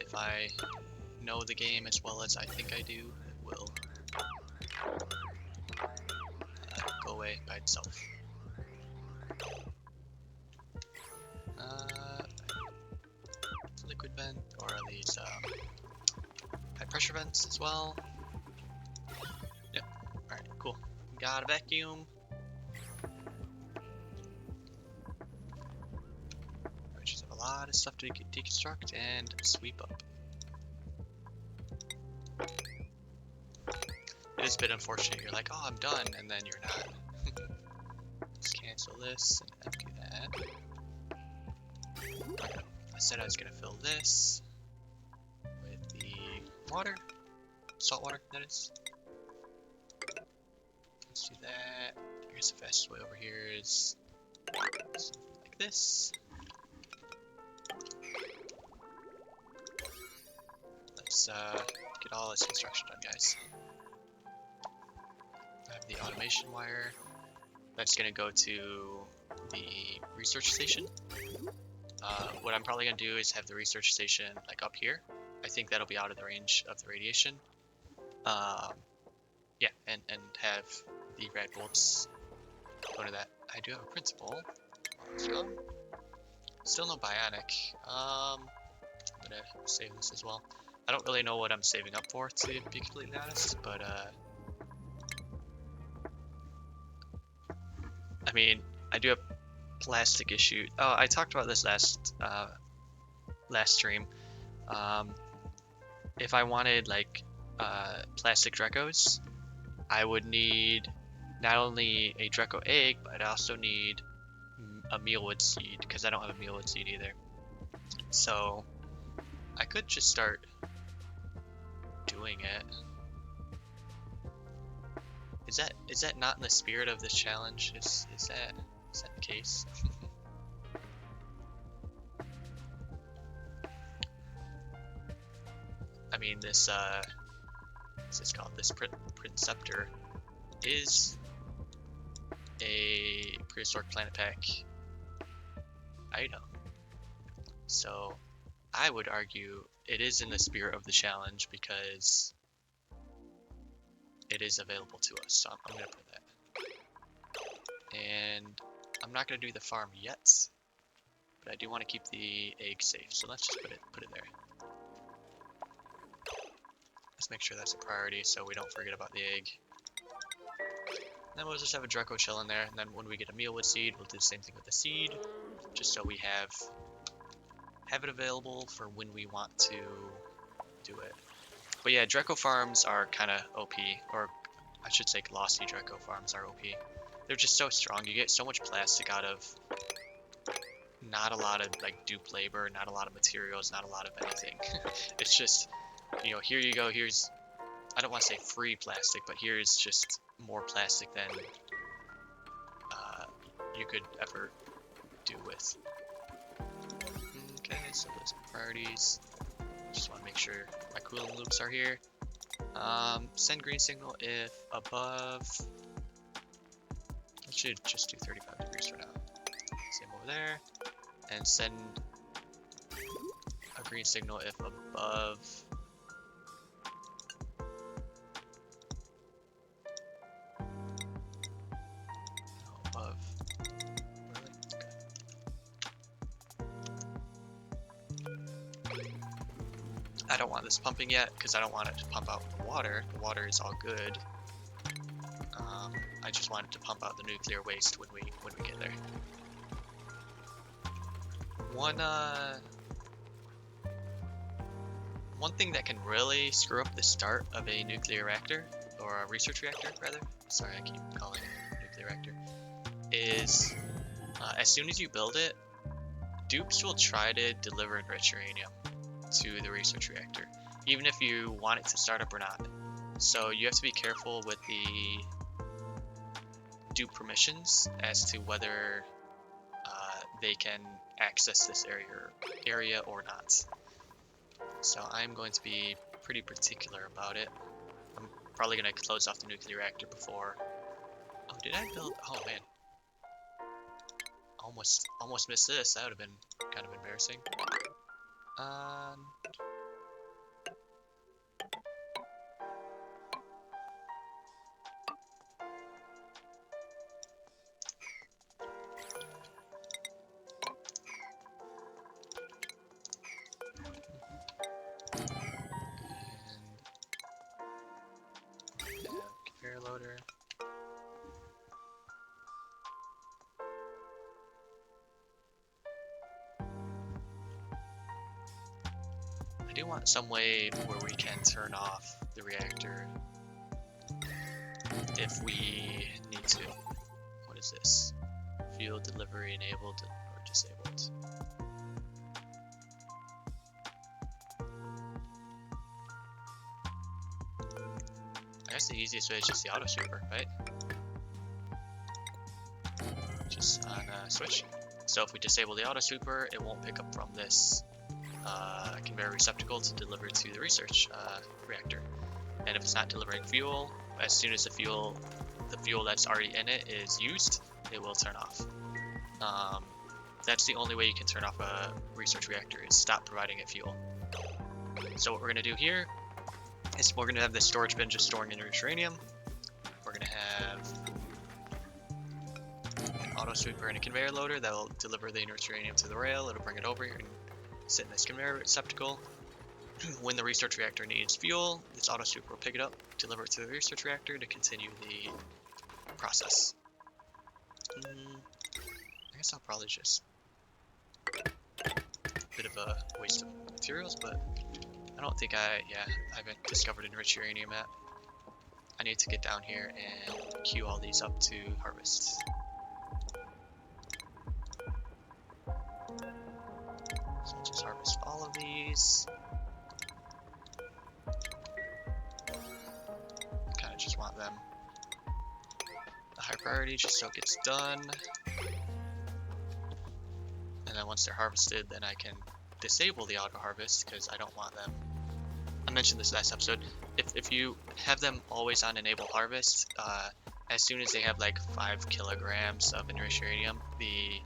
If I know the game as well as I think I do, it will go away by itself. Liquid vent, or are these high pressure vents as well? Yep. Alright, cool. Got a vacuum. We just have a lot of stuff to deconstruct and sweep up. It is a bit unfortunate. You're like, oh, I'm done, and then you're not. Let's cancel this and empty that. Okay. I said I was gonna fill this with the water, salt water, that is. Let's do that. I guess the fastest way over here is something like this. Let's get all this construction done, guys. I have the automation wire. That's gonna go to the research station. What I'm probably gonna do is have the research station like up here. I think that'll be out of the range of the radiation. Yeah, and have the red bolts go to that. I do have a principal. Let's go. Still no bionic. I'm gonna save this as well. I don't really know what I'm saving up for, to be completely honest, but I mean, I do have plastic issue. Oh, I talked about this last stream. If I wanted like plastic Drecos, I would need not only a Dreco egg, but I'd also need a mealwood seed, because I don't have a mealwood seed either. So I could just start doing it. Is that not in the spirit of this challenge? Is that the case? I mean, this what's this called? This Princeptor is a prehistoric planet pack item. So I would argue it is in the spirit of the challenge because it is available to us. So I'm gonna put that. And I'm not gonna do the farm yet, but I do want to keep the egg safe. So let's just put it there. Let's make sure that's a priority so we don't forget about the egg. Then we'll just have a Dreco shell in there, and then when we get a mealwood seed, we'll do the same thing with the seed, just so we have it available for when we want to do it. But yeah, Dreco farms are kind of OP, or I should say glossy Dreco farms are OP. They're just so strong. You get so much plastic out of not a lot of like dupe labor, not a lot of materials, not a lot of anything. It's just, you know, here you go, here's, I don't want to say free plastic, but here's just more plastic than you could ever do with. Okay, so those priorities. Just want to make sure my cooling loops are here. Send green signal if above. I should just do 35 degrees for now. Same over there. And send a green signal if above. Above. Really? Okay. I don't want this pumping yet because I don't want it to pump out the water. The water is all good. I just want it to pump out the nuclear waste when we get there. One thing that can really screw up the start of a nuclear reactor, or a research reactor rather. Sorry, I keep calling it a nuclear reactor. Is as soon as you build it, dupes will try to deliver enriched uranium to the research reactor, even if you want it to start up or not. So you have to be careful with the dupe permissions as to whether they can access this area or not. So I'm going to be pretty particular about it. I'm probably going to close off the nuclear reactor before. Oh, did I build? Oh man, almost missed this. That would have been kind of embarrassing. Conveyor loader. I do want some way where we can turn off the reactor if we need to. What is this? Fuel delivery enabled or disabled? I guess the easiest way is just the auto sweeper, right? Just on a switch. So if we disable the auto sweeper, it won't pick up from this conveyor receptacle to deliver to the research reactor. And if it's not delivering fuel, as soon as the fuel that's already in it is used, it will turn off. That's the only way you can turn off a research reactor, is stop providing it fuel. So what we're going to do here is we're going to have this storage bin just storing enriched uranium. We're going to have an auto sweeper and a conveyor loader that will deliver the enriched uranium to the rail. It'll bring it over here and sit in this conveyor receptacle. When the research reactor needs fuel, this auto sweeper will pick it up, deliver it to the research reactor to continue the process. I guess I'll probably just... bit of a waste of materials, but I don't think I haven't discovered enriched uranium yet. I need to get down here and queue all these up to harvest. So I'll just harvest all of these. Kind of just want them a high priority just so it gets done. And then once they're harvested, then I can disable the auto harvest because I don't want them. I mentioned this last episode. If you have them always on enable harvest, as soon as they have like 5 kilograms of enriched uranium, the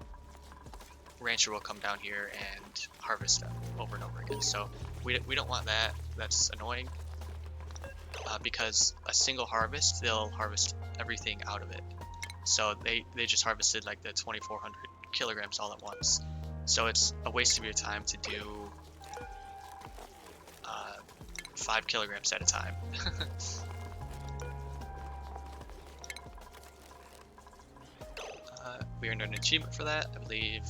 rancher will come down here and harvest them over and over again. So we don't want that. That's annoying. Because a single harvest, they'll harvest everything out of it. So they just harvested like the 2,400 kilograms all at once. So it's a waste of your time to do 5 kilograms at a time. We earned an achievement for that, I believe.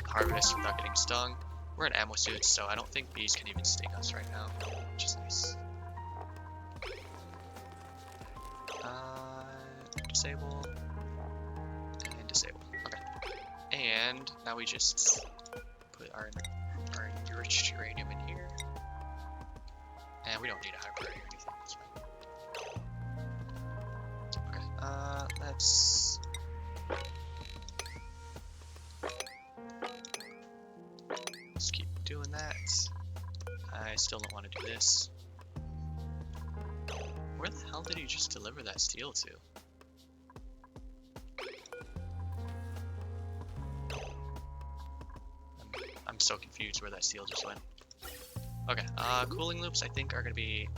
Harvest without getting stung. We're in ammo suits, so I don't think bees can even sting us right now, which is nice. Disable and disable. Okay. And now we just put our enriched uranium in here. And we don't need a high priority or anything. That's fine. Okay. Let's. Let's keep doing that. I still don't want to do this. Where the hell did he just deliver that steel to? I'm so confused where that steel just went. Okay, cooling loops I think are gonna be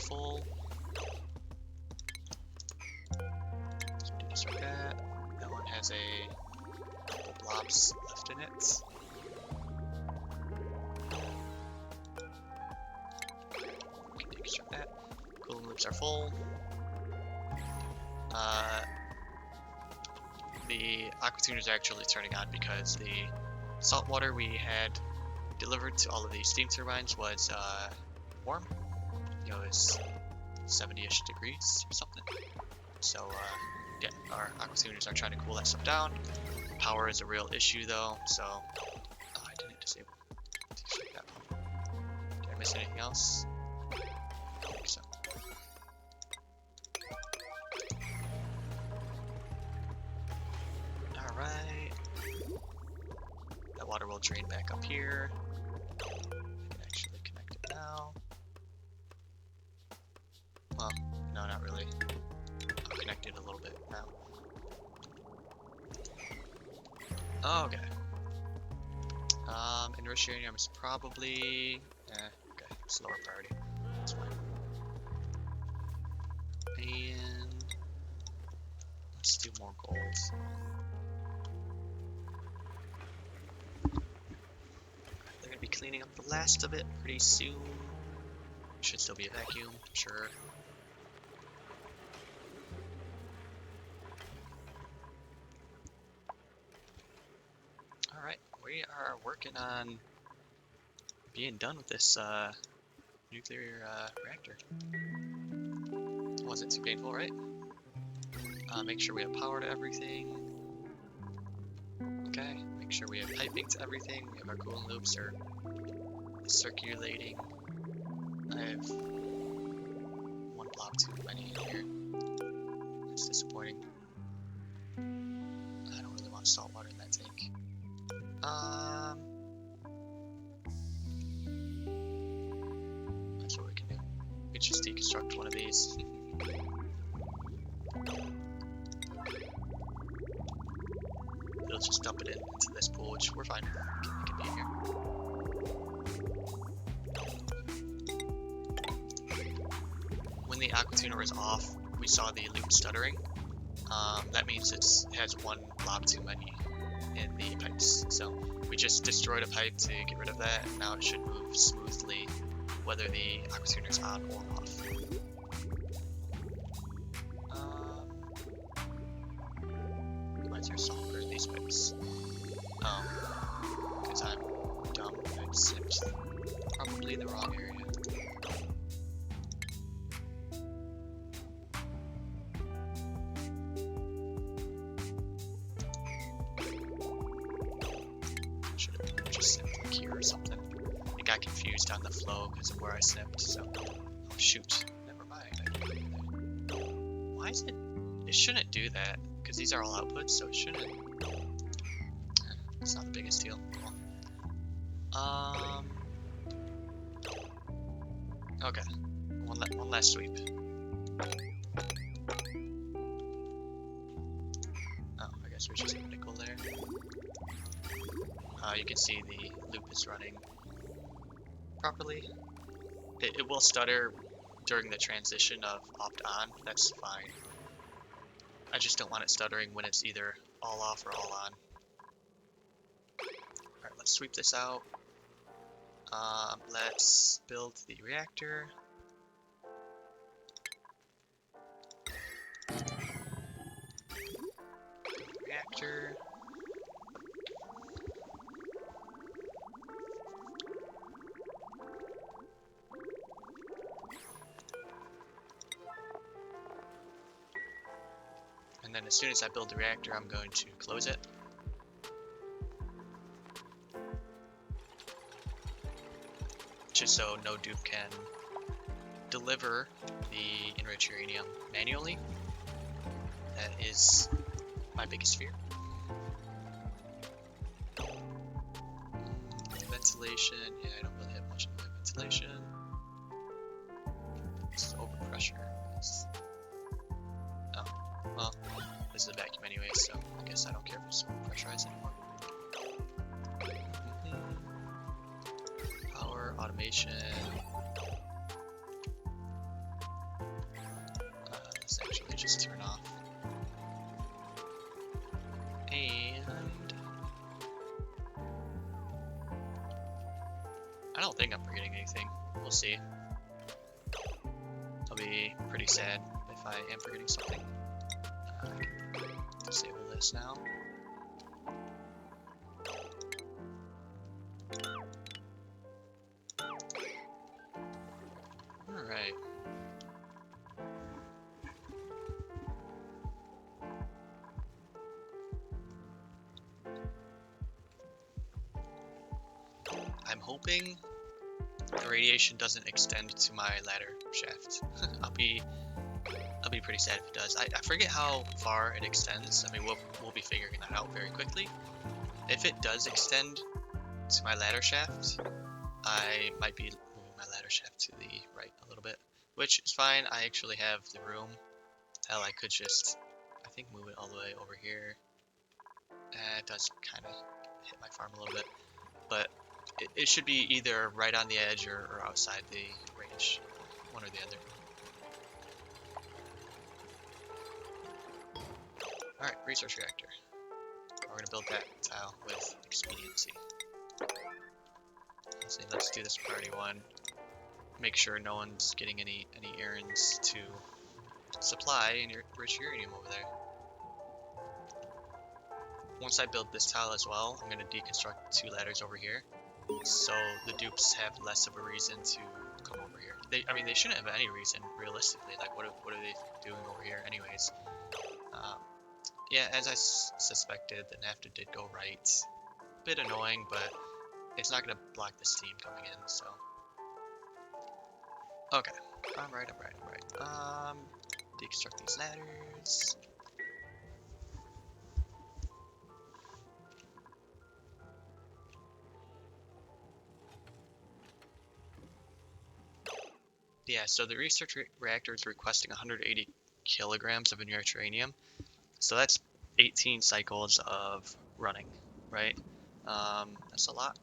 full. So we just start that. That one has a couple blobs left in it. We can deconstruct that. Cooling loops are full. The aqua tuners are actually turning on because the salt water we had delivered to all of the steam turbines was warm. You know, it's 70-ish degrees or something. So yeah, our aqua tuners are trying to cool that stuff down. Power is a real issue though, so I didn't disable that pump. Did I miss anything else? I think so. Alright. That water will drain back up here. I can actually connect it now. Well, no, not really. I'll connect it a little bit now. Oh, okay. Enriched uranium is probably... okay, it's lower priority. That's fine. And... let's do more gold. They're gonna be cleaning up the last of it pretty soon. Should still be a vacuum, I'm sure. Alright, we are working on being done with this nuclear reactor. Wasn't too painful, right? Make sure we have power to everything. Okay, make sure we have piping to everything. We have our cooling loops are circulating. I have one blob too many in here. It's disappointing. I don't really want salt water in that tank. That's what we can do. We can just deconstruct one of these. It'll just dump it into this pool, which we're fine. It can be in here. When the aqua tuner is off, we saw the loop stuttering. That means it has one blob too many in the pipes. So we just destroyed a pipe to get rid of that, and now it should move smoothly, whether the aqua tuner's on or off. Why is there sulfur in these pipes? Oh, because I'm dumb. I sipped probably the wrong area. Should have just sipped like here or something. I got confused on the flow because of where I sipped, so... Oh shoot, never mind. Why is it... It shouldn't do that, because these are all outputs, so it shouldn't... It's not the biggest deal. Okay. One last sweep. Oh, I guess we just have nickel there. You can see the loop is running properly. It will stutter during the transition of opt on. That's fine. I just don't want it stuttering when it's either all off or all on. Alright, let's sweep this out. Let's build the reactor. Reactor. And then as soon as I build the reactor, I'm going to close it. Just so no dupe can deliver the enriched uranium manually. That is my biggest fear. Ventilation, yeah, I don't really have much of my ventilation. It's overpressure. Oh, well, this is a vacuum anyway, so I guess I don't care if it's overpressurized anymore. Power, automation. Let's actually just turn off. And I don't think I'm forgetting anything. We'll see. I'll be pretty sad if I am forgetting something. I can disable this now. Alright. I'm hoping the radiation doesn't extend to my ladder shaft. I'll be pretty sad if it does. I forget how far it extends. I mean, we'll be figuring that out very quickly. If it does extend to my ladder shaft, I might be moving my ladder shaft to the right a little bit, which is fine. I actually have the room. Hell, I could just, I think, move it all the way over here. It does kind of hit my farm a little bit, but it should be either right on the edge or outside the range, one or the other. Alright, resource reactor. We're going to build that tile with expediency. Let's do this priority one. Make sure no one's getting any errands to supply enriched uranium over there. Once I build this tile as well, I'm going to deconstruct 2 ladders over here, so the dupes have less of a reason to come over here. I mean, they shouldn't have any reason, realistically. Like, what are they doing over here anyways? Yeah, as I suspected, the NAFTA did go right. Bit annoying, but it's not going to block the steam coming in, so... Okay, I'm right. Deconstruct these ladders. Yeah, so the research reactor is requesting 180 kilograms of enriched uranium. So that's 18 cycles of running, right? That's a lot.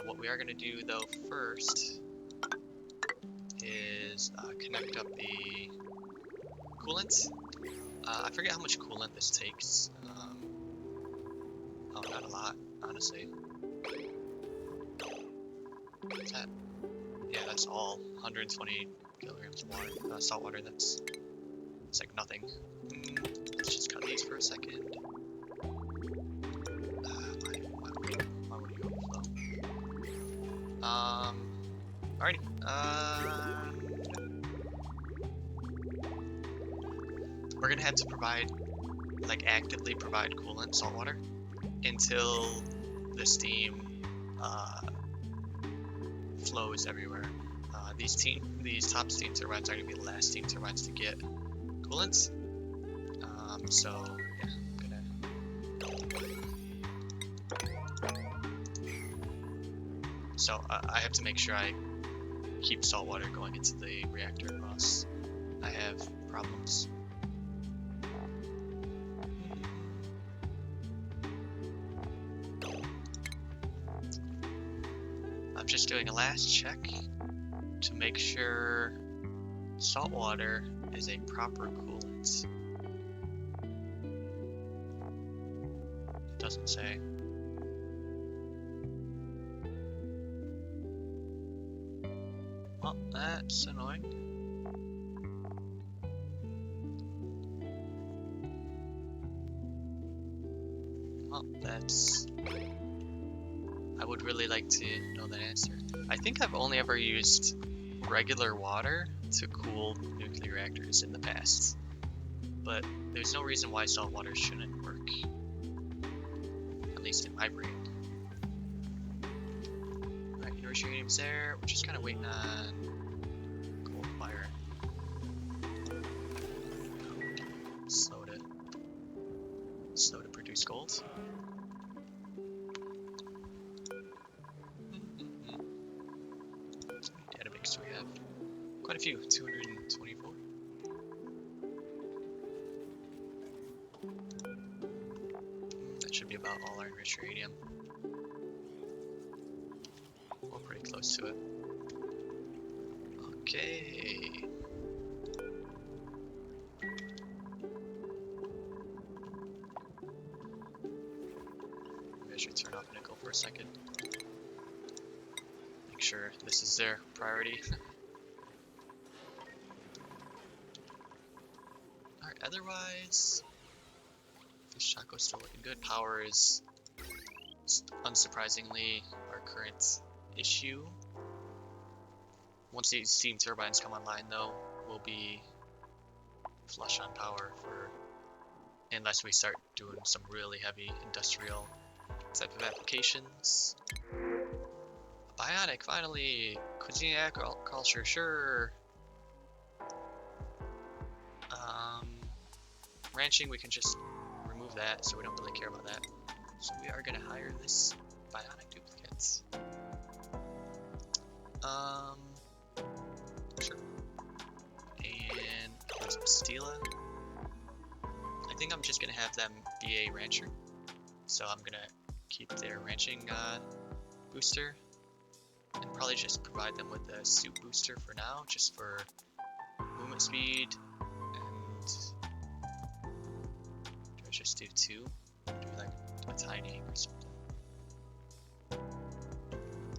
What we are going to do, though, first is connect up the coolant. I forget how much coolant this takes. Oh, not a lot. honestly. What's that? Yeah, that's all. 120 kilograms of water, salt water. It's like nothing. Let's just cut these for a second. Why would you overflow? Alrighty. We're gonna have to provide, like, actively provide coolant, salt water, until the steam flows everywhere. These top steam turbines are gonna be the last steam turbines to get coolant. So yeah, I have to make sure I keep salt water going into the reactor, or else I have problems. I'm just doing a last check to make sure salt water is a proper coolant. It doesn't say. Well, that's annoying. Well, that's... I would really like to know that answer. I think I've only ever used regular water to cool nuclear reactors in the past, but there's no reason why salt water shouldn't work, at least in my brain. Alright, uranium's there. We're just kind of waiting on cold fire. Slow to produce gold. So we have quite a few, 224. That should be about all our enriched uranium. We're pretty close to it. Okay. Maybe I should turn off nickel for a second. Make sure this is their priority. Alright, otherwise, Fish Taco's still looking good. Power is, unsurprisingly, our current issue. Once these steam turbines come online, though, we'll be flush on power unless we start doing some really heavy industrial type of applications. Bionic, finally! Cuisine agriculture, sure! Ranching, we can just remove that, so we don't really care about that. So we are gonna hire this bionic duplicate. Sure. And some Stila. I think I'm just gonna have them be a rancher. So I'm gonna keep their ranching booster, and probably just provide them with a suit booster for now, just for movement speed. And do I just do 2? Do like a tiny or something?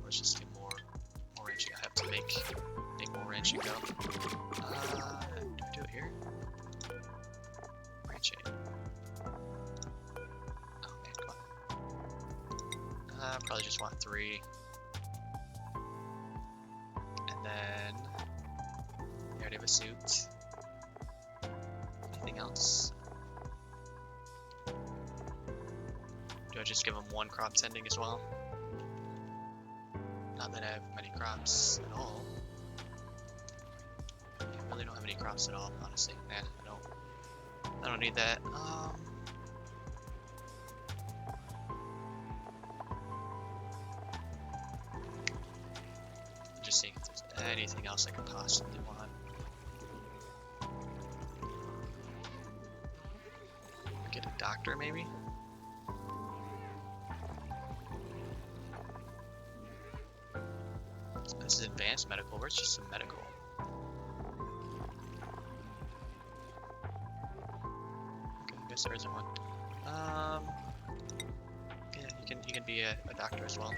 Let's just do more ranching. I have to make more ranching go. Do I do it here? Ranching. Oh man, come on. Probably just want 3. And then we already have a suit. Anything else? Do I just give them 1 crop tending as well? Not that I have many crops at all. I really don't have any crops at all, honestly. I don't need that. Just seeing if there's anything else I could possibly want. Get a doctor, maybe? This is advanced medical. Where's just some medical? Okay, I guess there isn't one. Yeah, you can can be a doctor as well.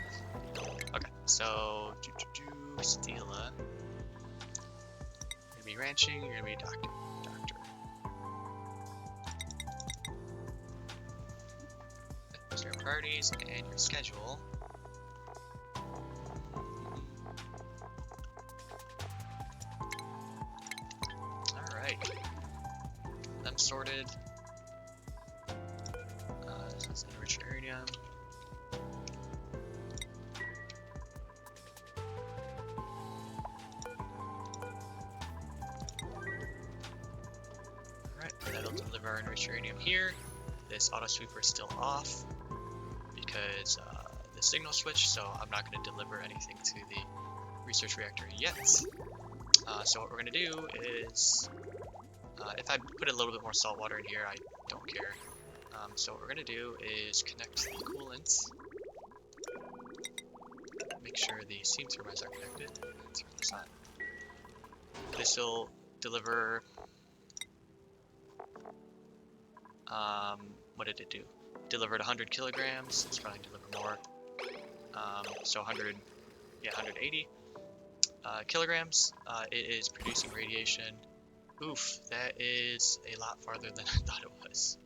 Okay, so Stila. You're gonna be ranching. You're gonna be doctor. Those are your priorities and your schedule. All right, them sorted. This is enriched uranium. Alright, that'll deliver our enriched uranium here. This auto sweeper is still off because the signal switch, so I'm not going to deliver anything to the research reactor yet. So what we're going to do is, if I put a little bit more salt water in here, I don't care. So what we're going to do is connect the coolant. Make sure the steam turbines are connected. Turn this on. This will deliver, what did it do? Delivered 100 kilograms. It's probably deliver more. So 180 kilograms. It is producing radiation. Oof, that is a lot farther than I thought it was.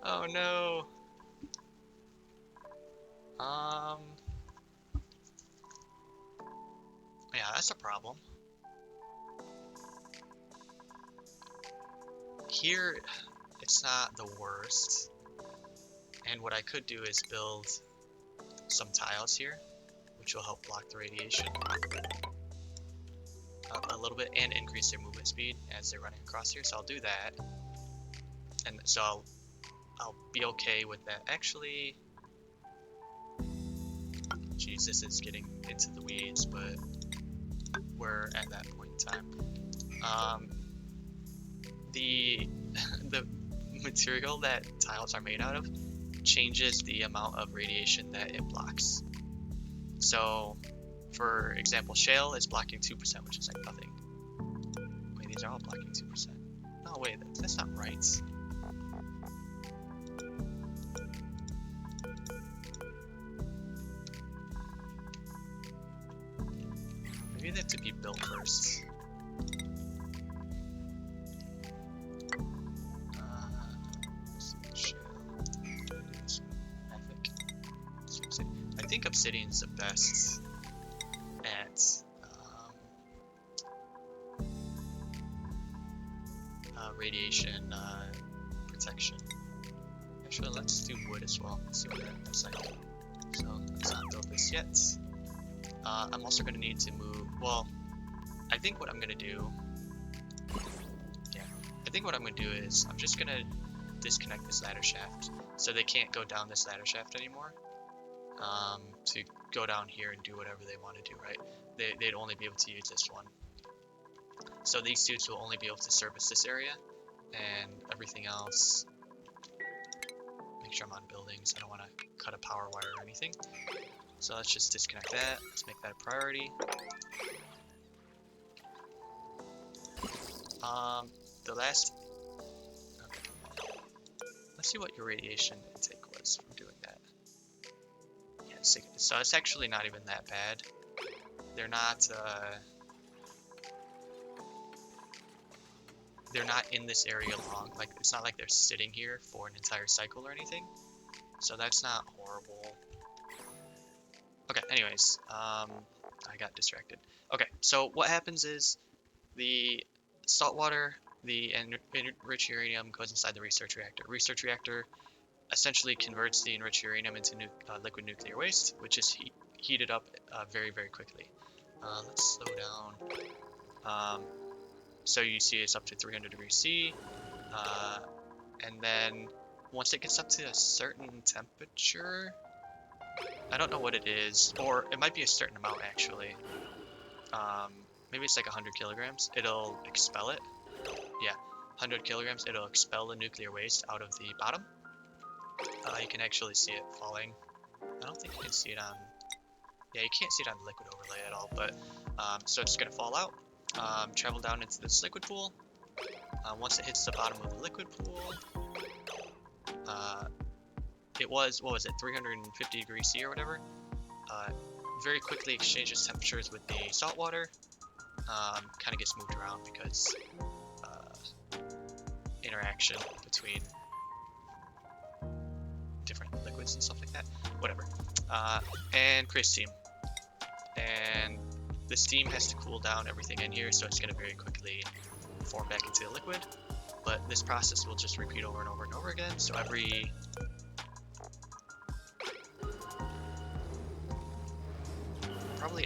Oh no. Yeah, that's a problem. Here, it's not the worst. And what I could do is build some tiles here, which will help block the radiation a little bit and increase their movement speed as they're running across here. So I'll do that. And so I'll be okay with that. Actually, geez, this is getting into the weeds, but we're at that point in time. The material that tiles are made out of changes the amount of radiation that it blocks. So, for example, shale is blocking 2%, which is like nothing. Wait, these are all blocking 2%. No, wait, that's not right. Maybe they have to be built first. I think obsidian's the best at radiation protection. Actually, let's do wood as well. Let's see what that looks like. So let's not build this yet. I'm also going to need to move. Well, I think what I'm going to do. Yeah, I think what I'm going to do is I'm just going to disconnect this ladder shaft so they can't go down this ladder shaft anymore. To go down here and do whatever they want to do, right? They'd only be able to use this one. So these suits will only be able to service this area, and everything else, make sure I'm on buildings. I don't want to cut a power wire or anything. So let's just disconnect that. Let's make that a priority. The last, okay. Let's see what your radiation intake was from doing that. So it's actually not even that bad. They're not in this area long. Like, it's not like they're sitting here for an entire cycle or anything. So that's not horrible. Okay, anyways, I got distracted. Okay, so what happens is the salt water, the enriched uranium goes inside the research reactor. Research reactor essentially converts the enriched uranium into liquid nuclear waste, which is heated up very, very quickly. Let's slow down. So you see it's up to 300 degrees C, and then once it gets up to a certain temperature, I don't know what it is, or it might be a certain amount actually. Maybe it's like 100 kilograms. It'll expel it. Yeah, 100 kilograms. It'll expel the nuclear waste out of the bottom. You can actually see it falling. I don't think you can see it on... Yeah, you can't see it on the liquid overlay at all, but... so it's going to fall out, travel down into this liquid pool. Once it hits the bottom of the liquid pool, it was, what was it, 350 degrees C or whatever, very quickly exchanges temperatures with the salt water. Kind of gets moved around because interaction between different liquids and stuff like that. Whatever. And create steam. And the steam has to cool down everything in here, so it's going to very quickly form back into the liquid. But this process will just repeat over and over and over again. So probably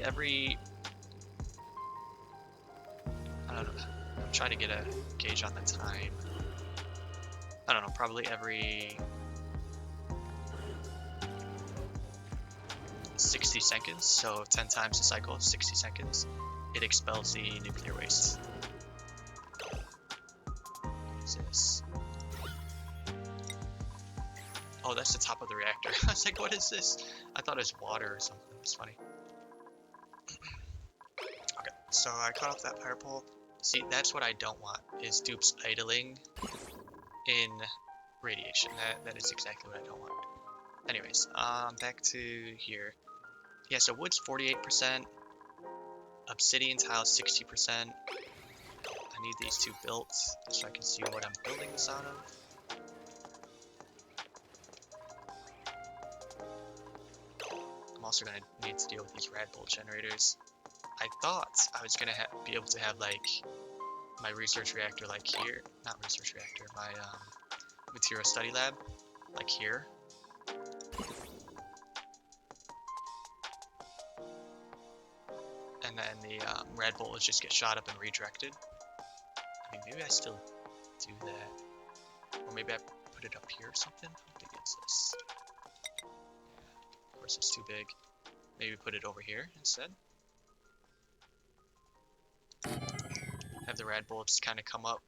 every, I don't know, I'm trying to get a gauge on the time. I don't know, probably every 60 seconds, so 10 times the cycle of 60 seconds, it expels the nuclear waste. What is this? Oh, that's the top of the reactor. I was like, what is this? I thought it was water or something. It's funny. Okay, so I cut off that fire pole. See, that's what I don't want, is dupes idling in radiation. That is exactly what I don't want. Anyways, back to here. Yeah, so wood's 48%, obsidian tile 60%. I need these two built so I can see what I'm building this out of. I'm also going to need to deal with these rad bolt generators. I thought I was going to be able to have like my research reactor like here, not research reactor, my material study lab like here. And then the rad bolt will just get shot up and redirected. I mean, maybe I still do that. Or maybe I put it up here or something. How big is this? Of course it's too big. Maybe put it over here instead. Have the rad bolts kind of come up.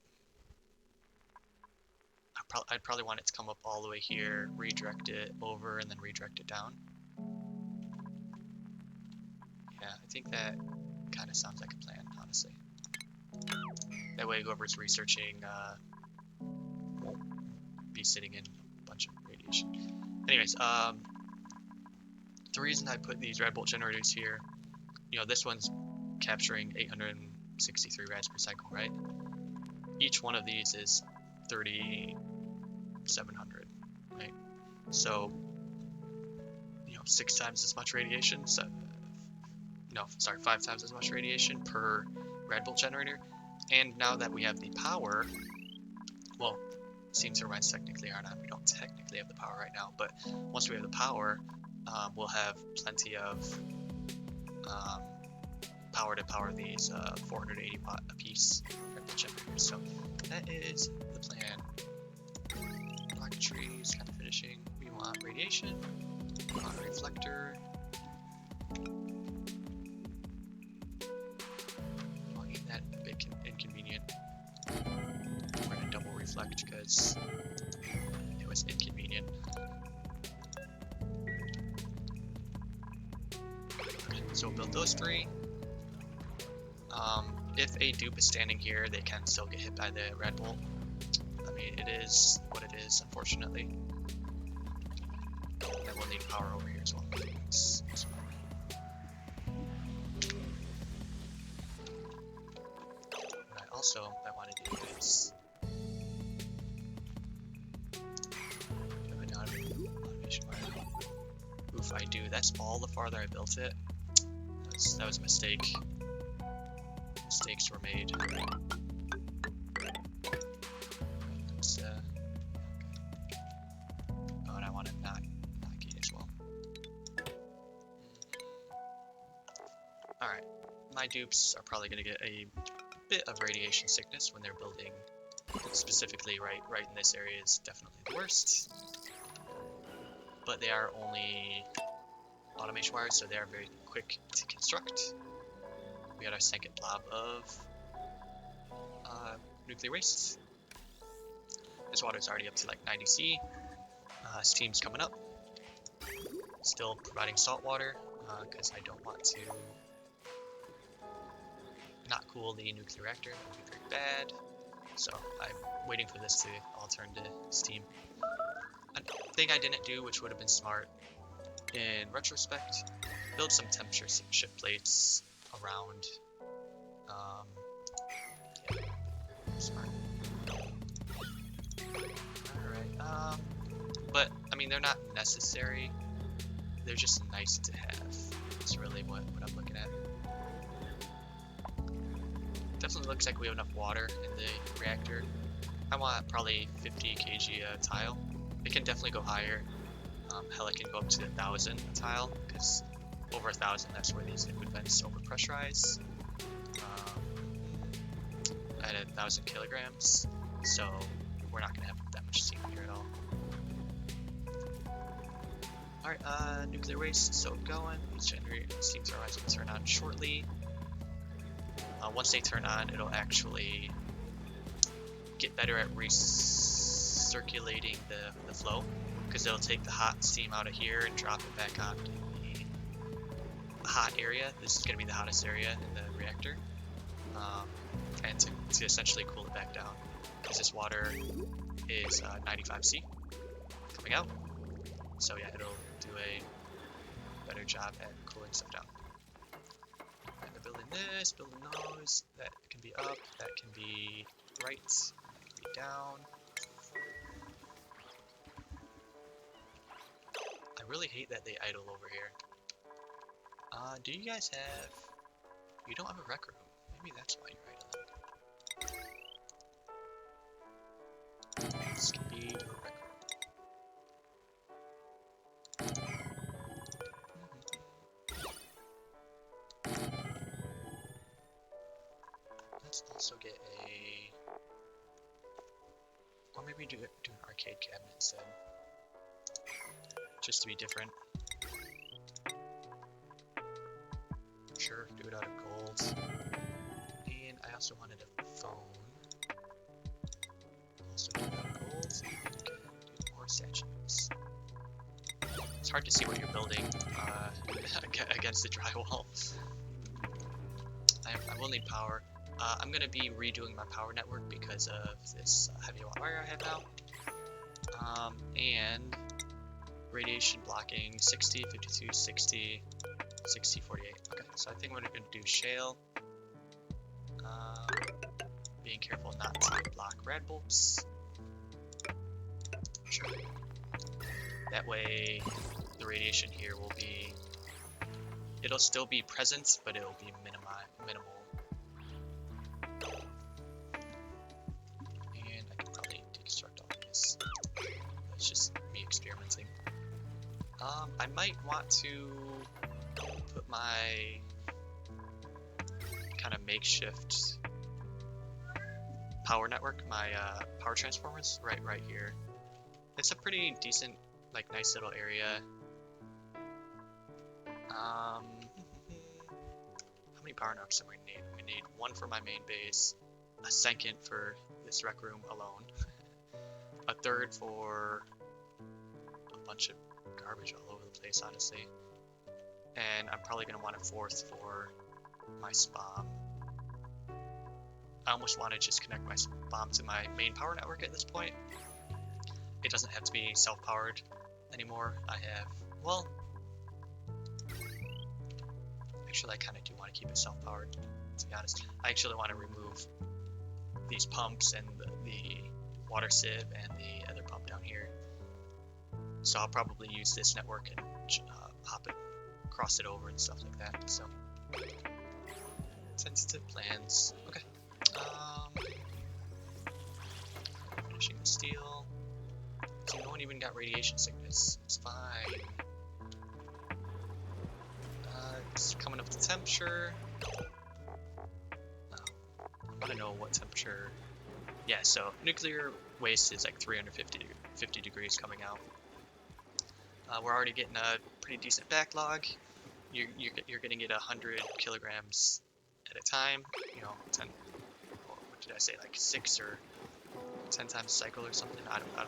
I'd probably want it to come up all the way here, redirect it over, and then redirect it down. Yeah, I think that kind of sounds like a plan, honestly. That way whoever's researching won't be sitting in a bunch of radiation. Anyways, the reason I put these rad bolt generators here, you know, this one's capturing 863 rads per cycle, right? Each one of these is 3,700, right? So, you know, 6 times as much radiation, so, no, sorry, 5 times as much radiation per rad bolt generator. And now that we have the power, well, steam turbines technically aren't on. We don't technically have the power right now, but once we have the power, we'll have plenty of power to power these 480 watt apiece generators. So that is the plan. Rocketry is kind of finishing. We want radiation, we want a reflector. Oh, ain't that a bit inconvenient? We're gonna double reflect because it was inconvenient. Okay, so we'll build those 3. If a dupe is standing here, they can still get hit by the rad bolt. I mean, it is what it is, unfortunately. And we'll need power over here as well. What I also want to do is have an automation wire. Oof, I do. That's all the farther I built it. That was a mistake. Mistakes were made. Oh, and I want to knock it as well. Alright, my dupes are probably going to get a bit of radiation sickness when they're building. Specifically, right in this area is definitely the worst. But they are only automation wires, so they are very quick to construct. We got our second blob of nuclear waste. This water is already up to like 90 C. Steam's coming up. Still providing salt water because I don't want to not cool the nuclear reactor. It would be very bad. So I'm waiting for this to all turn to steam. thing I didn't do, which would have been smart in retrospect, build some temperature shift plates around. Yeah, smart. Alright, but, I mean, they're not necessary. They're just nice to have. That's really what I'm looking at. Definitely looks like we have enough water in the reactor. I want probably 50 kg a tile. It can definitely go higher. Hell, it can go up to 1,000 a tile, because over 1,000, that's where these liquid vents overpressurize. At 1,000 kilograms, so we're not gonna have that much steam here at all. Alright, nuclear waste, so going. These steam turbines will turn on shortly. Once they turn on, it'll actually get better at recirculating the flow, because it'll take the hot steam out of here and drop it back onto the hot area. This is going to be the hottest area in the reactor, and to essentially cool it back down, because this water is 95C coming out. So yeah, it'll do a better job at cooling stuff down. And they're building this, building those. That can be up, that can be right, that can be down. I really hate that they idle over here. Do you guys have... You don't have a rec room. Maybe that's why you're idling. This can be your rec room. Let's also get a... Or maybe do an arcade cabinet instead. Just to be different. Sure, do it out of gold. And I also wanted a phone. Also do it out of gold. And do more statues. It's hard to see what you're building against the drywall. I will need power. I'm going to be redoing my power network because of this heavy wire I have now. And radiation blocking 60, 52, 60, 60, 48. Okay, so I think we're going to do shale. Being careful not to block rad bolts. Sure. That way, the radiation here will be... It'll still be present, but it'll be minimal. And I can probably deconstruct all of this. It's just me experimenting. I might want to put my kind of makeshift power network, my power transformers, right here. It's a pretty decent, like, nice little area. How many power networks do we need? We need one for my main base, a second for this rec room alone, a third for a bunch of garbage all over the place, honestly. And I'm probably going to want a fourth for my SPOM. I almost want to just connect my SPOM to my main power network at this point. It doesn't have to be self-powered anymore. I have, well, actually I kind of do want to keep it self-powered, to be honest. I actually want to remove these pumps and the water sieve and the other pump down here. So I'll probably use this network and hop it, cross it over and stuff like that. So, sensitive plans. Okay. Finishing the steel. So no one even got radiation sickness. It's fine. It's coming up to temperature. I want to know what temperature. Yeah, so nuclear waste is like 350 degrees coming out. We're already getting a pretty decent backlog. You're getting it 100 kilograms at a time. You know, 10. What did I say? Like 6 or 10 times a cycle or something. I don't know.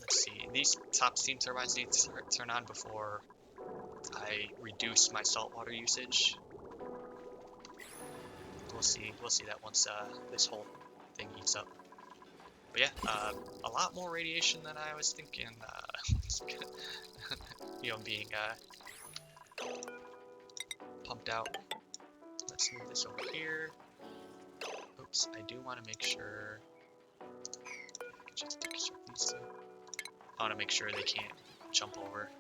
Let's see. These top steam turbines need to turn on before I reduce my saltwater usage. We'll see that once this whole thing heats up. But yeah, a lot more radiation than I was thinking. Being pumped out. Let's move this over here. Oops, I do want to make sure. I can just deconstruct these two. I want to make sure they can't jump over.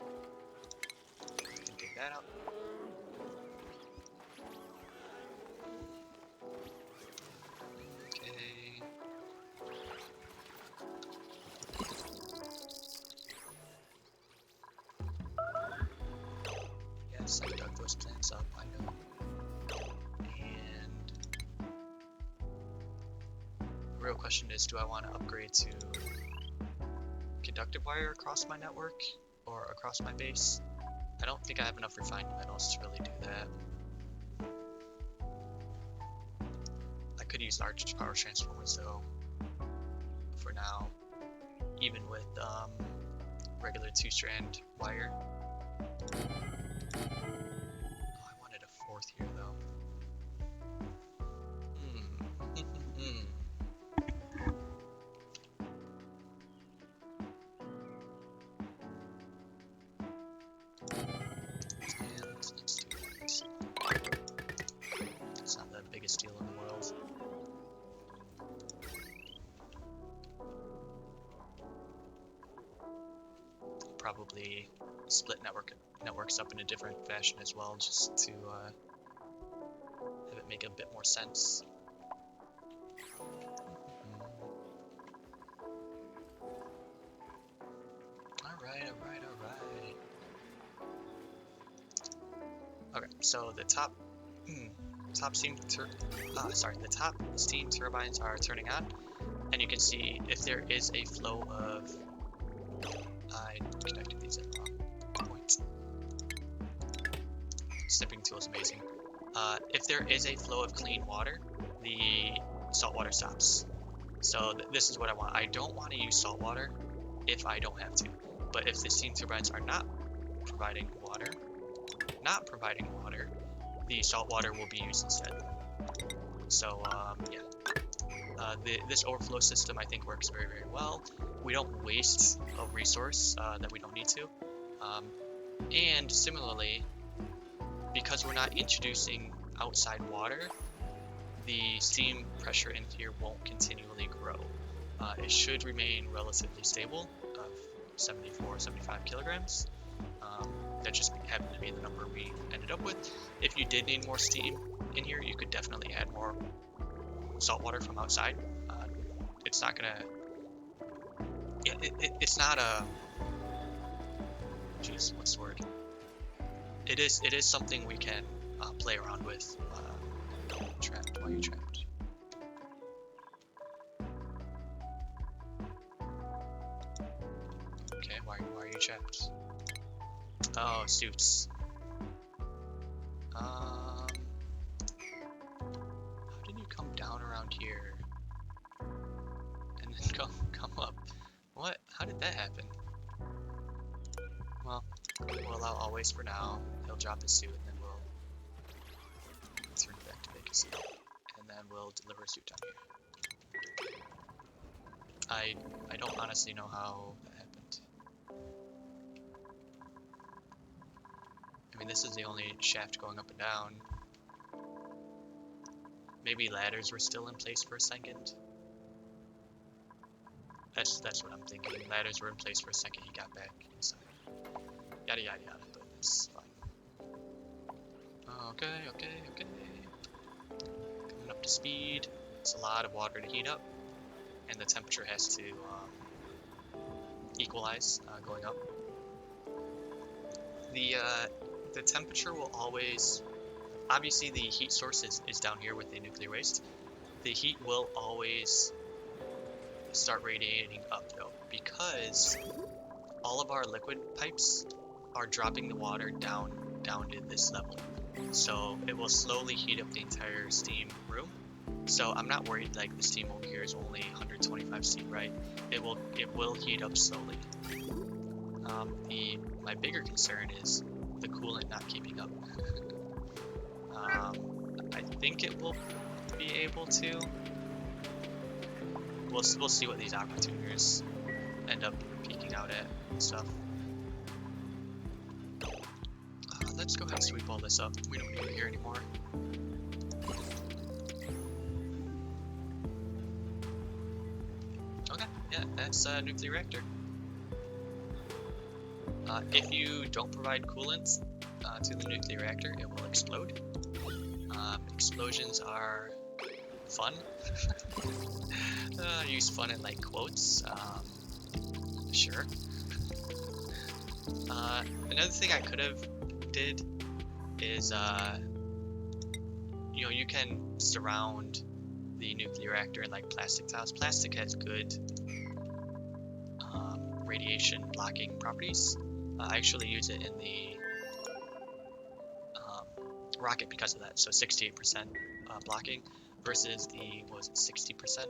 I can take that out. Okay. Yes, I dug those plants up, I know. And the real question is, do I want to upgrade to conductive wire across my network or across my base? I don't think I have enough refined metals to really do that. I could use large power transformers though, for now, even with regular 2-strand wire. Oh, I wanted a fourth here though. And let's do this. It's not the biggest deal in the world. Probably split networks up in a different fashion as well, just to have it make a bit more sense. Alright. Okay, so the top steam turbines are turning on, and you can see if there is a flow of. I connected these at the wrong point. Snipping tool is amazing. If there is a flow of clean water, the salt water stops. So this is what I want. I don't want to use salt water if I don't have to. But if the steam turbines are not providing water, the salt water will be used instead. So yeah, this overflow system I think works very, very well. We don't waste a resource that we don't need to. And similarly, because we're not introducing outside water, the steam pressure in here won't continually grow. It should remain relatively stable of 74, 75 kilograms. That just happened to be the number we ended up with. If you did need more steam in here, you could definitely add more salt water from outside. It's not gonna. Yeah, it's not a. Jeez, what's the word? It is something we can play around with. Trapped? Why are you trapped? Okay, why are you trapped? Oh, suits. How did you come down around here and then come up? What? How did that happen? Well, we'll allow always for now. He'll drop his suit and then we'll turn it back to vacancy. And then we'll deliver a suit down here. I don't honestly know how that happened. I mean, this is the only shaft going up and down. Maybe ladders were still in place for a second. That's what I'm thinking. Ladders were in place for a second. He got back inside. Yada yada yada. But it's fine. Okay. Coming up to speed. It's a lot of water to heat up, and the temperature has to equalize going up. The temperature will always. Obviously, the heat source is down here with the nuclear waste. The heat will always start radiating up though, because all of our liquid pipes are dropping the water down to this level. So it will slowly heat up the entire steam room. So I'm not worried, like the steam over here is only 125 C, right? It will heat up slowly. My bigger concern is the coolant not keeping up. I think it will be able to. we'll see what these aqua tuners end up peeking out at and stuff. Let's go ahead and sweep all this up. We don't need it here anymore. Okay, yeah, that's a nuclear reactor. If you don't provide coolant to the nuclear reactor, it will explode. Explosions are fun. I use fun in like quotes. Sure. Another thing I could have did is, you know, you can surround the nuclear reactor in like plastic tiles. Plastic has good radiation blocking properties. I actually use it in the rocket because of that. So 68% blocking versus the, what was it, 60%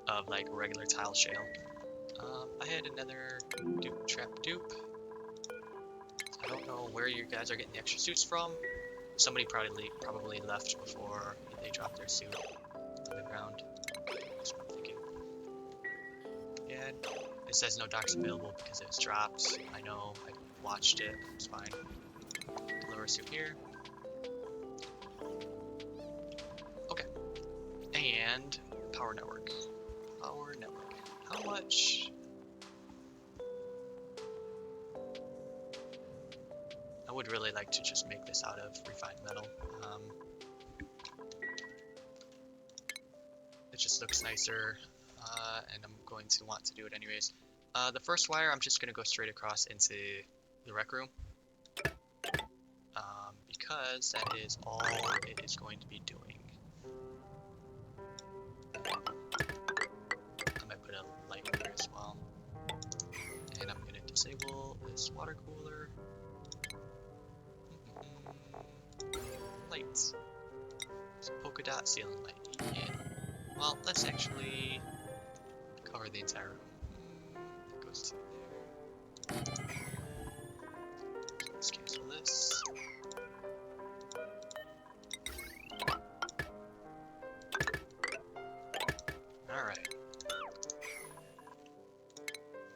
of like regular tile shale. I had another dupe trap dupe. I don't know where you guys are getting the extra suits from. Somebody probably left before they dropped their suit on the ground. That's what I'm thinking. Yeah, it says no docks available because it was dropped. I know, I watched it, it's fine. Lower suit here. Okay. And power network. Power network. How much? I would really like to just make this out of refined metal. It just looks nicer, and I'm going to want to do it anyways. The first wire, I'm just going to go straight across into the rec room, because that is all it is going to be doing. I might put a light here as well. And I'm going to disable this water cooler. Lights. It's a polka dot ceiling light. Yeah. Well, let's actually cover the entire room. That goes to there. So let's cancel this. Alright.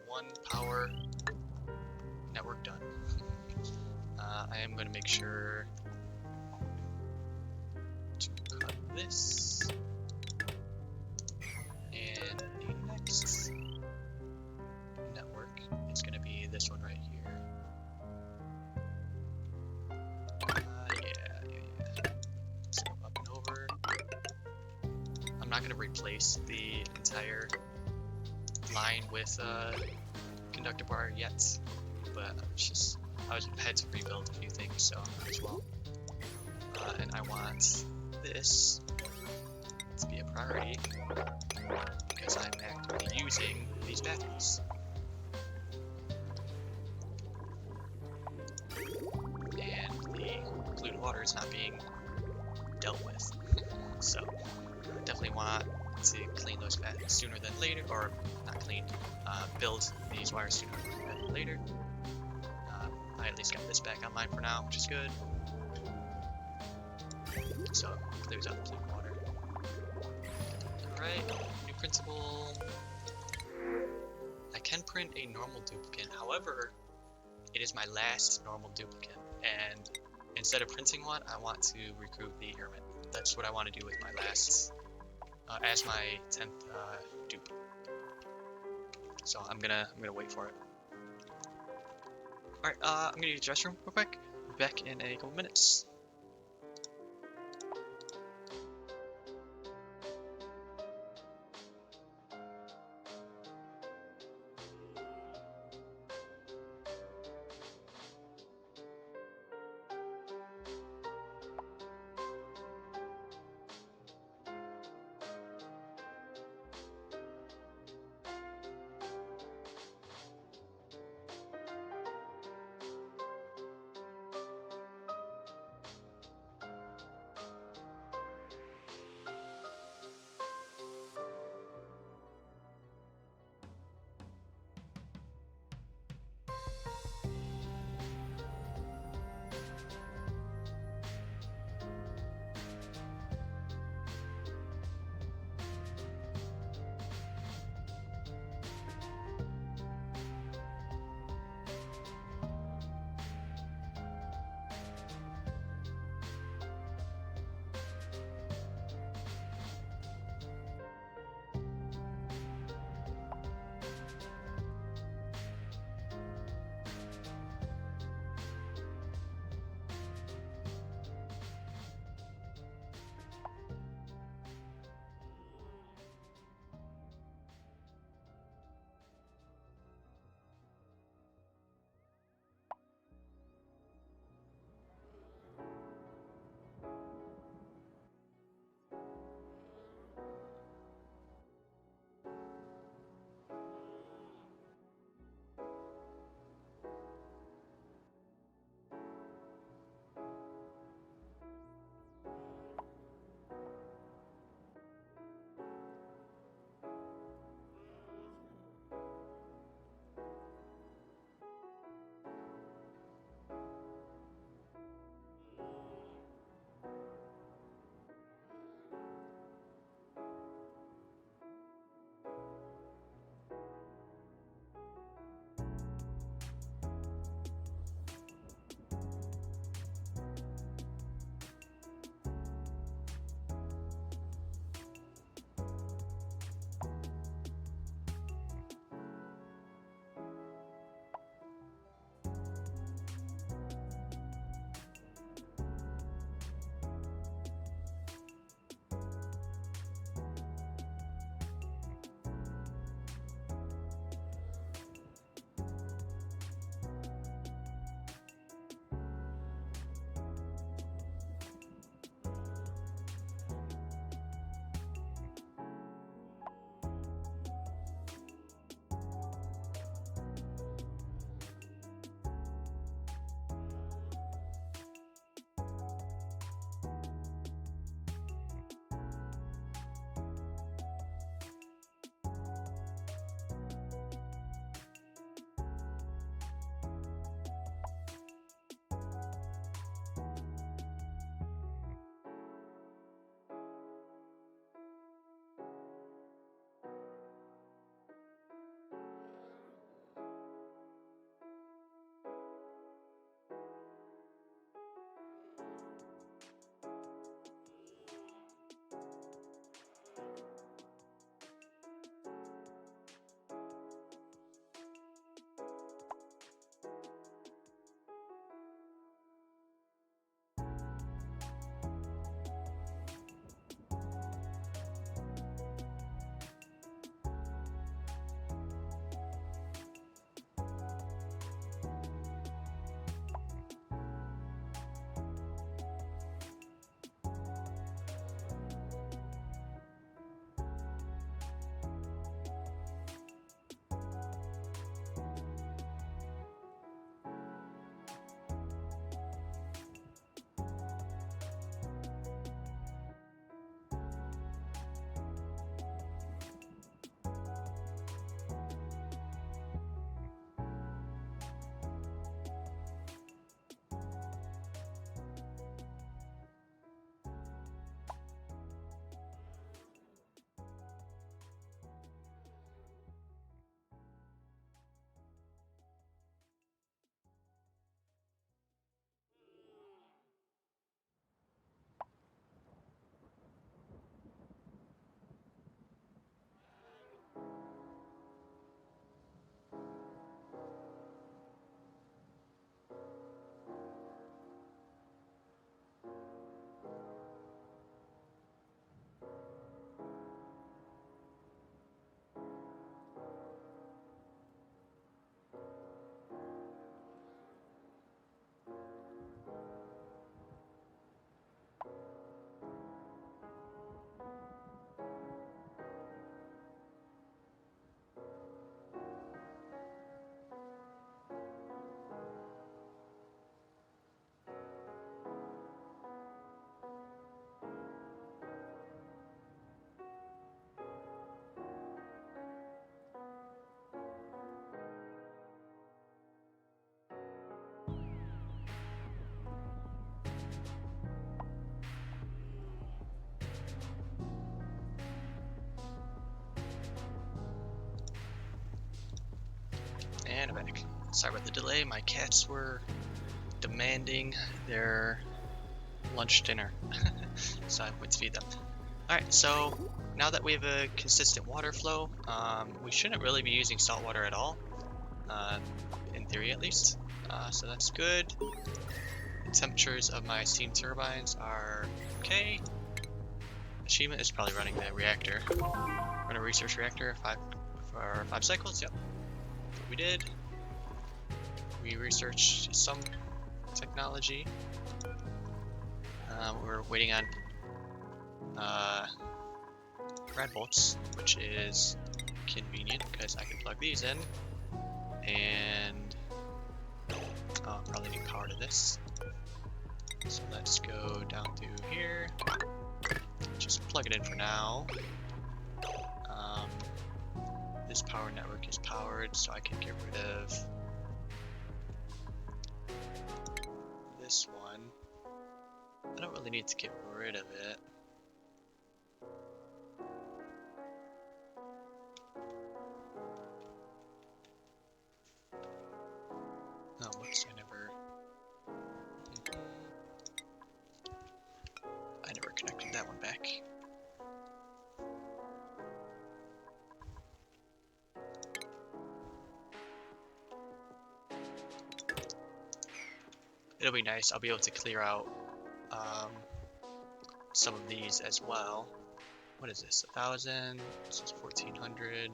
One power network done. I am going to make sure to cut this. And the next network is going to be this one right here. Yeah. So up and over. I'm not going to replace the entire line with conductor bar yet, but I had to rebuild a few things, so might as well. And I want this to be a priority because I'm actively using these batteries. And the polluted water is not being dealt with. So I definitely want to clean those batteries sooner than later, or not clean, build these wires sooner than later. I at least got this back online for now, which is good. So it clears out the polluted water. Alright, new printable. I can print a normal duplicate, however, it is my last normal duplicate, and instead of printing one, I want to recruit the Hermit. That's what I want to do with my last, as my 10th dupe. So I'm gonna wait for it. Alright, I'm gonna use the restroom real quick. Be back in a couple minutes. I'm back. Sorry about the delay. My cats were demanding their lunch dinner, so I went to feed them. Alright, so now that we have a consistent water flow, we shouldn't really be using salt water at all, in theory at least. So that's good. The temperatures of my steam turbines are okay. Achievement is probably running the reactor. Run a research reactor for 5 cycles, yep. We did. We researched some technology. We're waiting on rad bolts, which is convenient because I can plug these in, and probably need power to this. So let's go down through here. Just plug it in for now. This power network is powered, so I can get rid of this one. I don't really need to get rid of it. Oh, whoops, I never connected that one back. It'll be nice. I'll be able to clear out some of these as well. What is this? 1,000. This is 1,400.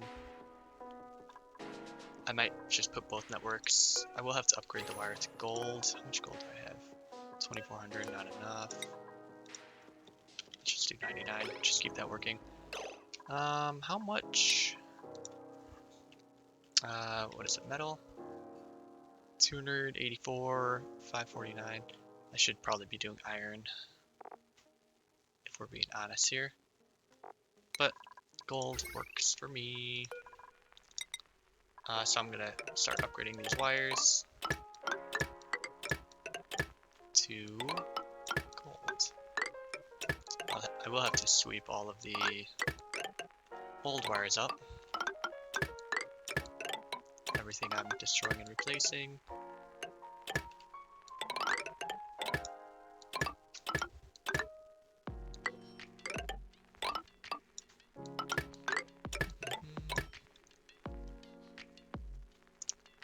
I might just put both networks. I will have to upgrade the wire to gold. How much gold do I have? 2,400. Not enough. Let's just do 99. Just keep that working. How much? What is it? Metal? 284, 549. I should probably be doing iron, if we're being honest here. But gold works for me. So I'm gonna start upgrading these wires to gold. I will have to sweep all of the old wires up. Everything I'm destroying and replacing.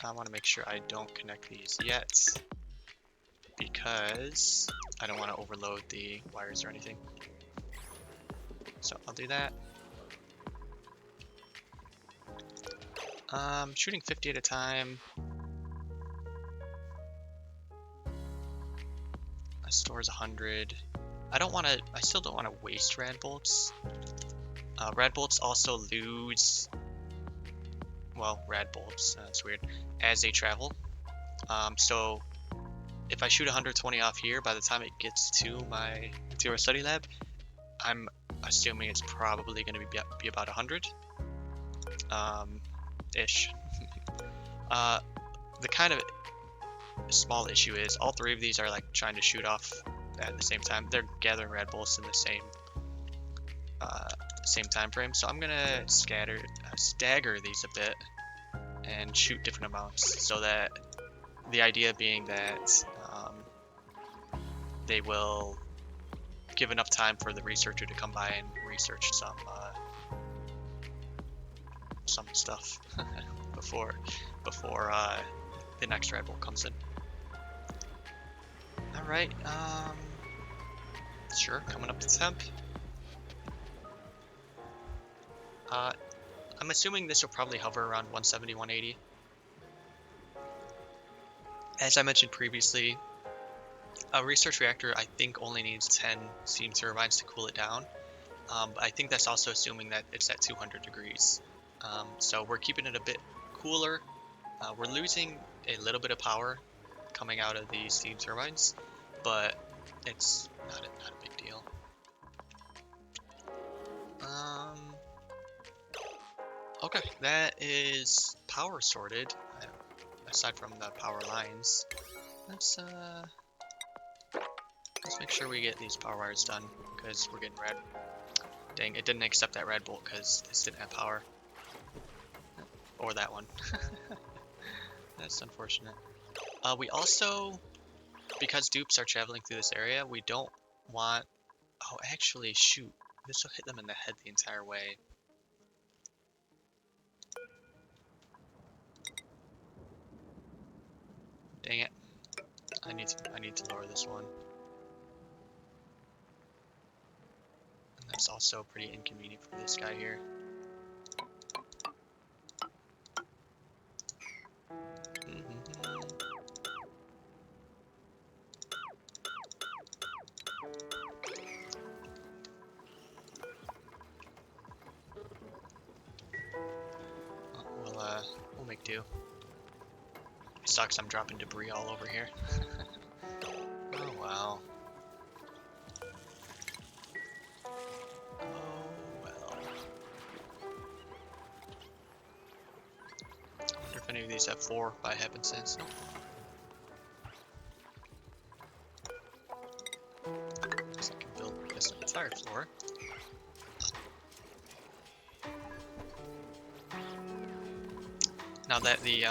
I want to make sure I don't connect these yet, because I don't want to overload the wires or anything. So I'll do that. Shooting 50 at a time. My store's 100. I still don't want to waste rad bolts. Rad bolts also lose, well, rad bolts, that's weird, as they travel. So if I shoot 120 off here, by the time it gets to my material study lab, I'm assuming it's probably going to be about 100. Ish. The kind of small issue is all 3 of these are like trying to shoot off at the same time. They're gathering rad bolts in the same time frame, so I'm gonna stagger these a bit and shoot different amounts, so that the idea being that they will give enough time for the researcher to come by and research some stuff before the next rad bolt comes in. All right, sure, coming up to temp. I'm assuming this will probably hover around 170, 180. As I mentioned previously, a research reactor I think only needs 10 steam turbines to cool it down. But I think that's also assuming that it's at 200 degrees. So we're keeping it a bit cooler. We're losing a little bit of power coming out of the steam turbines, but it's not a big deal. Okay, that is power sorted, aside from the power lines. Let's make sure we get these power wires done, because we're getting red. Dang, it didn't accept that red bolt because this didn't have power. Or that one. That's unfortunate. We also, because dupes are traveling through this area, we don't want... Oh, actually, shoot. This will hit them in the head the entire way. Dang it. I need to lower this one. And that's also pretty inconvenient for this guy here. We'll make do. It sucks I'm dropping debris all over here. Oh well. Oh well. I wonder if any of these have 4 by happenstance. Nope. Guess I can build this entire floor. Now that the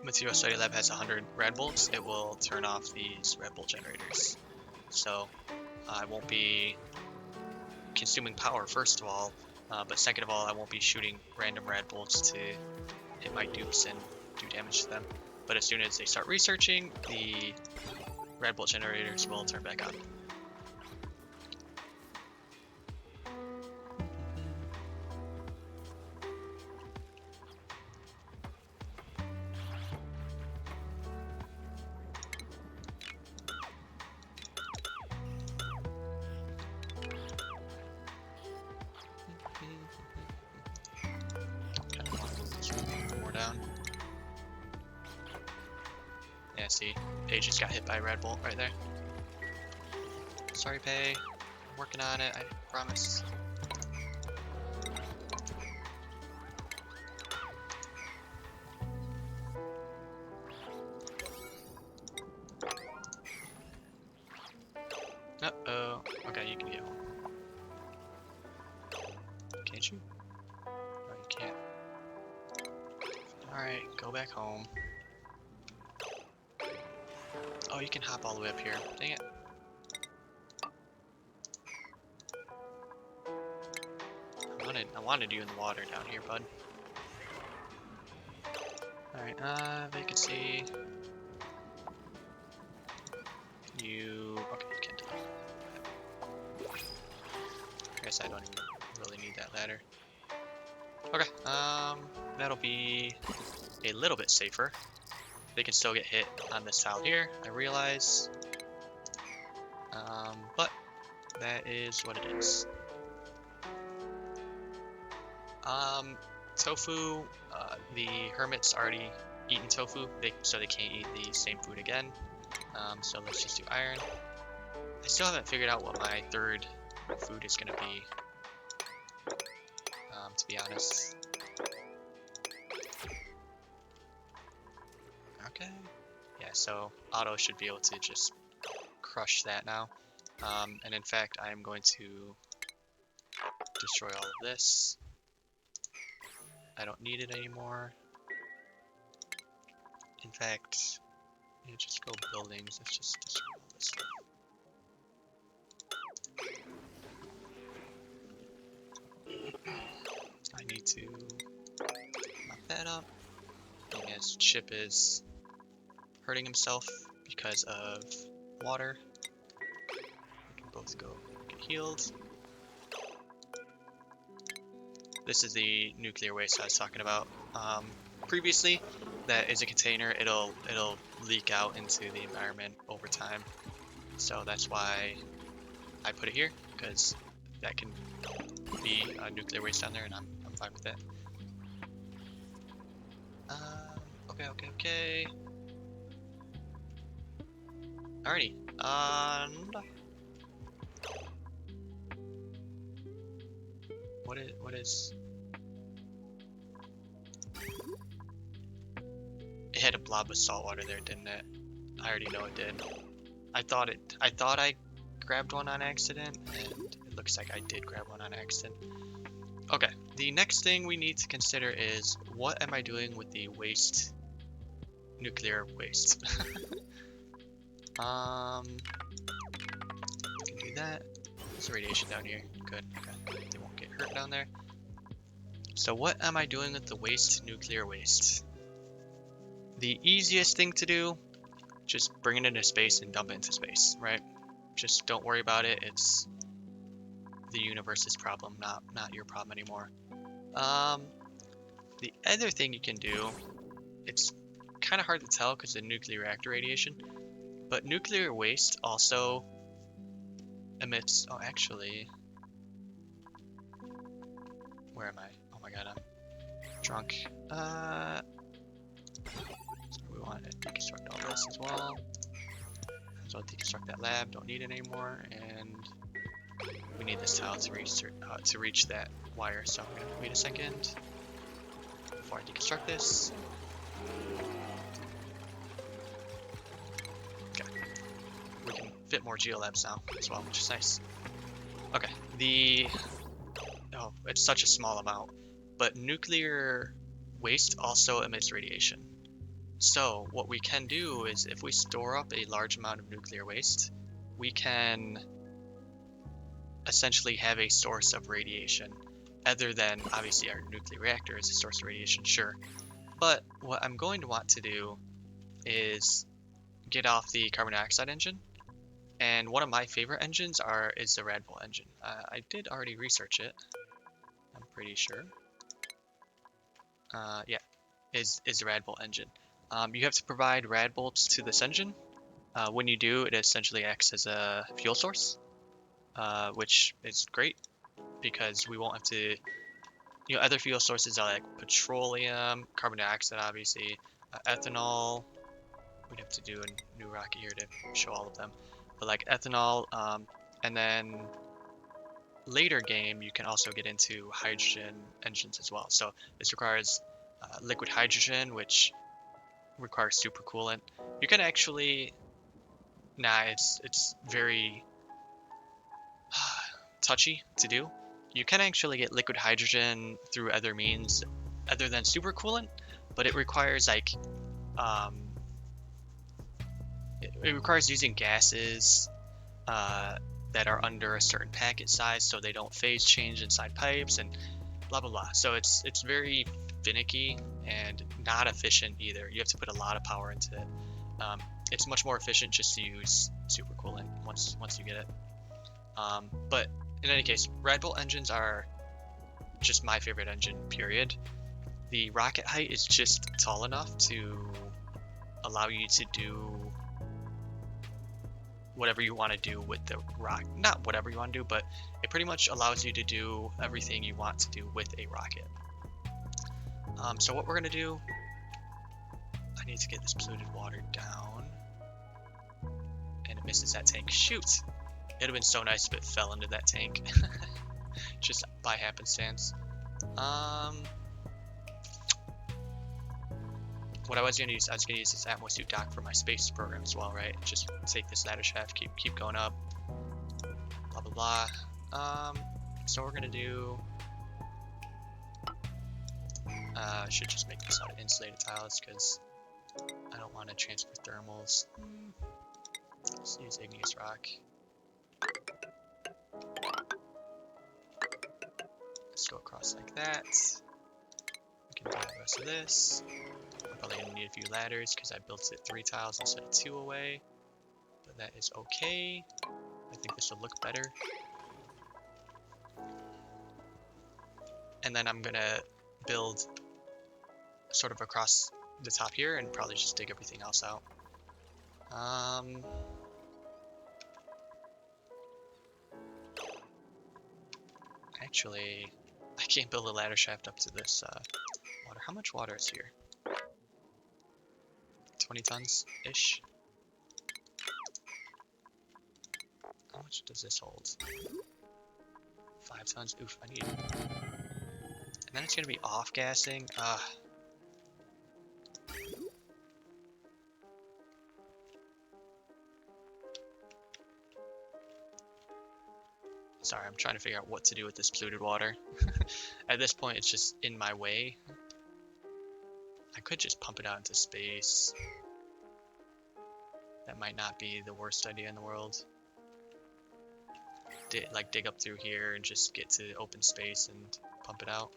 Material Study Lab has 100 rad bolts, it will turn off these rad bolt generators. So I won't be consuming power, first of all, but second of all, I won't be shooting random rad bolts to hit my dupes and do damage to them. But as soon as they start researching, the rad bolt generators will turn back on. More down. Yeah, see, Paige just got hit by a rad bolt right there. Sorry, Pay. I'm working on it, I promise. Uh-oh. Okay, you can get home. Can't you? No, you can't. Alright, go back home. Oh, you can hop all the way up here. Dang it. I wanted you in the water down here, bud. Alright, vacancy. Okay, you can't do that. I guess I don't even really need that ladder. Okay, that'll be a little bit safer. They can still get hit on this tile here, I realize. But that is what it is. Tofu, the hermit's already eaten tofu, so they can't eat the same food again. So let's just do iron. I still haven't figured out what my third food is gonna be, to be honest. Okay. Yeah, so Otto should be able to just crush that now. And in fact, I am going to destroy all of this. I don't need it anymore. In fact, just go buildings. Let's just destroy all this stuff. I need to mop that up. And as Chip is hurting himself because of water, we can both go get healed. This is the nuclear waste I was talking about previously. That is a container. It'll leak out into the environment over time. So that's why I put it here, because that can be nuclear waste down there, and I'm fine with that. Okay. Alrighty. And what is? It had a blob of salt water there, didn't it? I already know it did. I thought I grabbed one on accident, and it looks like I did grab one on accident. Okay, the next thing we need to consider is what am I doing with the waste, nuclear waste? We can do that. There's radiation down here. Good. Okay. They won't get hurt down there. So what am I doing with the waste, nuclear waste? The easiest thing to do, just bring it into space and dump it into space, right? Just don't worry about it. It's the universe's problem, not your problem anymore. The other thing you can do, it's kind of hard to tell because of the nuclear reactor radiation, but nuclear waste also emits. Oh, actually, where am I? Oh my god, I'm drunk. So we want to deconstruct all this as well. As well deconstruct that lab. Don't need it anymore, and we need this tile to reach that wire. So I'm gonna wait a second before I deconstruct this. Okay, we can fit more geolabs now as well, which is nice. Okay, oh, it's such a small amount, but nuclear waste also emits radiation. So what we can do is if we store up a large amount of nuclear waste, we can essentially have a source of radiation other than obviously our nuclear reactor is a source of radiation, sure. But what I'm going to want to do is get off the carbon dioxide engine. And one of my favorite engines is the Radbull engine. I did already research it, I'm pretty sure. Yeah, is the Radbolt engine. You have to provide Radbolts to this engine. When you do, it essentially acts as a fuel source, which is great because we won't have to. Other fuel sources are like petroleum, carbon dioxide, obviously, ethanol. We'd have to do a new rocket here to show all of them, but like ethanol, and then later game you can also get into hydrogen engines as well. So this requires liquid hydrogen, which requires supercoolant. You can actually, it's very touchy to do. You can actually get liquid hydrogen through other means other than supercoolant, but it requires like it requires using gases that are under a certain packet size so they don't phase change inside pipes and blah blah blah. So it's very finicky and not efficient either. You have to put a lot of power into it. It's much more efficient just to use supercoolant once you get it. But in any case, Radbolt engines are just my favorite engine, period. The rocket height is just tall enough to allow you to do whatever you want to do with the rocket. Not whatever you want to do, but it pretty much allows you to do everything you want to do with a rocket. So what we're going to do, I need to get this polluted water down. And it misses that tank. Shoot! It'd have been so nice if it fell into that tank. Just by happenstance. What I was gonna use this Atmosuit dock for my space program as well, right? Just take this ladder shaft, keep going up. Blah blah blah. So we're gonna do. Should just make this out of insulated tiles because I don't want to transfer thermals. Let's use igneous rock. Let's go across like that. We can do the rest of this. I'm probably gonna need a few ladders because I built it 3 tiles instead of 2 away. But that is okay. I think this will look better. And then I'm gonna build sort of across the top here and probably just dig everything else out. Actually, I can't build a ladder shaft up to this water. How much water is here? 20 tons-ish? How much does this hold? 5 tons? Oof, I need... And then it's gonna be off-gassing. Sorry, I'm trying to figure out what to do with this polluted water. At this point, it's just in my way. I could just pump it out into space. That might not be the worst idea in the world. Dig up through here and just get to open space and pump it out.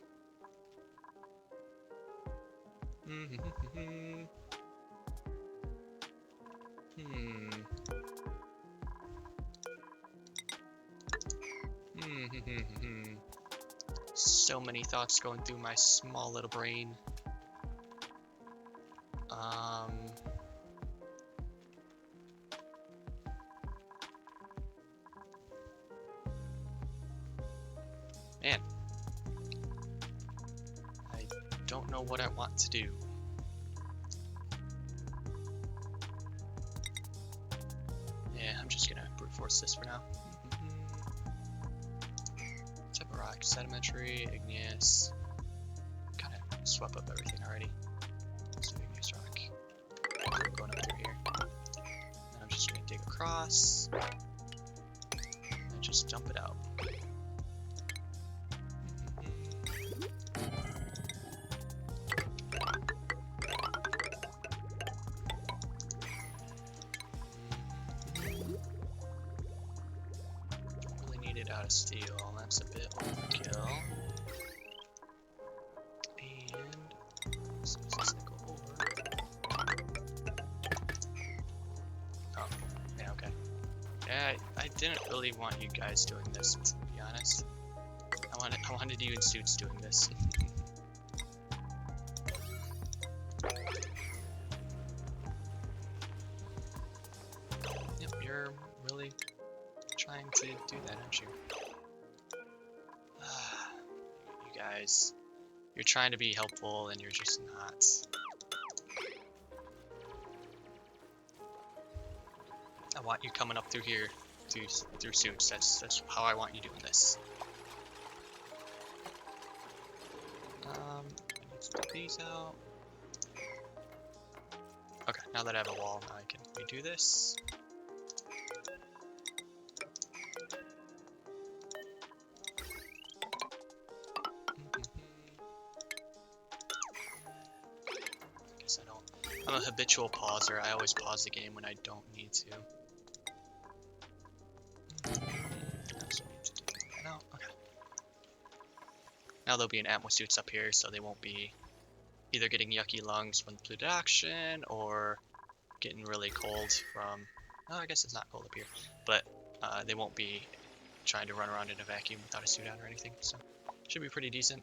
So many thoughts going through my small little brain. Man, I don't know what I want to do. Yeah, I'm just gonna brute force this for now. Type of rock, sedimentary, igneous. Kind of swept up everything already. Let's do igneous rock. I'm going up through here. And I'm just gonna dig across and just dump it out. Out of steel, that's a bit overkill. And so does this go over? Oh, yeah, okay. Yeah, I didn't really want you guys doing this, to be honest. I wanted you in suits doing this. Yep, you're really trying to do that, aren't you? You guys, you're trying to be helpful and you're just not. I want you coming up through here, through suits. That's how I want you doing this. Let's take these out. Okay, now that I have a wall, now I can redo this. I'm a habitual pauser. I always pause the game when I don't need to. Okay. Now there'll be an Atmo suits up here, so they won't be either getting yucky lungs from the polluted oxygen or getting really cold from. Oh, I guess it's not cold up here, but they won't be trying to run around in a vacuum without a suit on or anything. So should be pretty decent.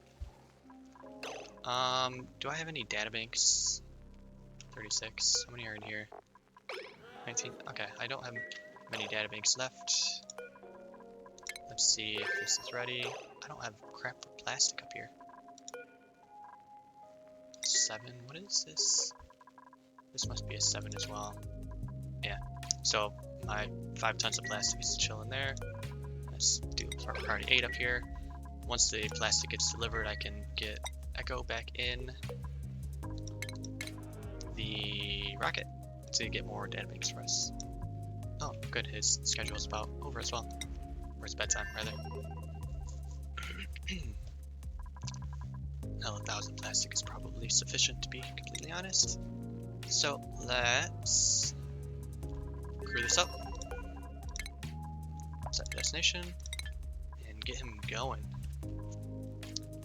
Do I have any databanks? 36. How many are in here? 19. Okay, I don't have many databanks left. Let's see if this is ready. I don't have crap for plastic up here. 7. What is this? This must be a 7 as well. Yeah. So my 5 tons of plastic is chilling there. Let's do priority 8 up here. Once the plastic gets delivered, I can get Echo back in the rocket to get more databanks for us. Oh, good. His schedule is about over as well. Or his bedtime, rather. Hell, 1,000 plastic is probably sufficient, to be completely honest. So let's crew this up. Set the destination and get him going.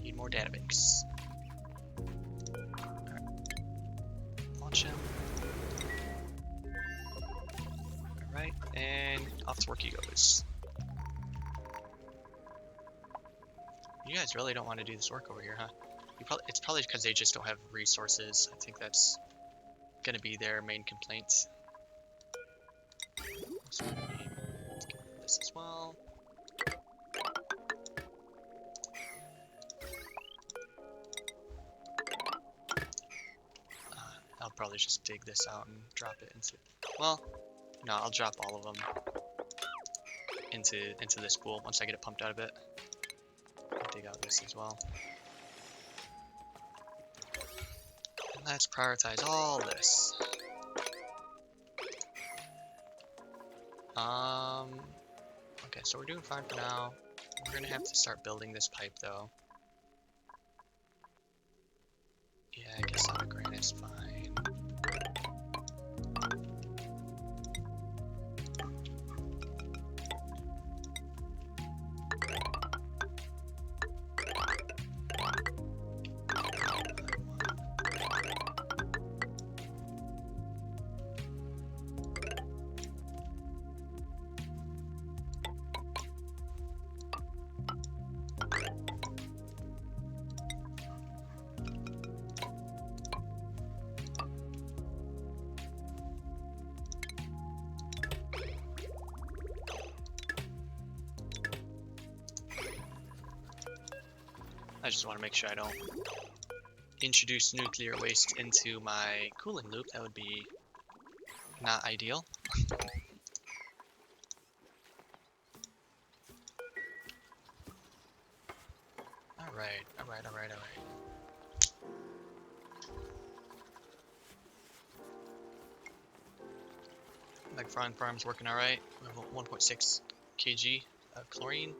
Need more databanks. Launch him. Alright, and off to work he goes. You guys really don't want to do this work over here, huh? It's probably because they just don't have resources. I think that's going to be their main complaint. So we need to get rid of this as well. I'll probably just dig this out and drop it into. Well, no, I'll drop all of them into this pool once I get it pumped out a bit. I'll dig out this as well. And let's prioritize all this. Okay, so we're doing fine for now. We're gonna have to start building this pipe though. Yeah, I guess out of granite's fine. I just want to make sure I don't introduce nuclear waste into my cooling loop. That would be not ideal. Alright. Like farm's working alright. We have 1.6 kg of chlorine.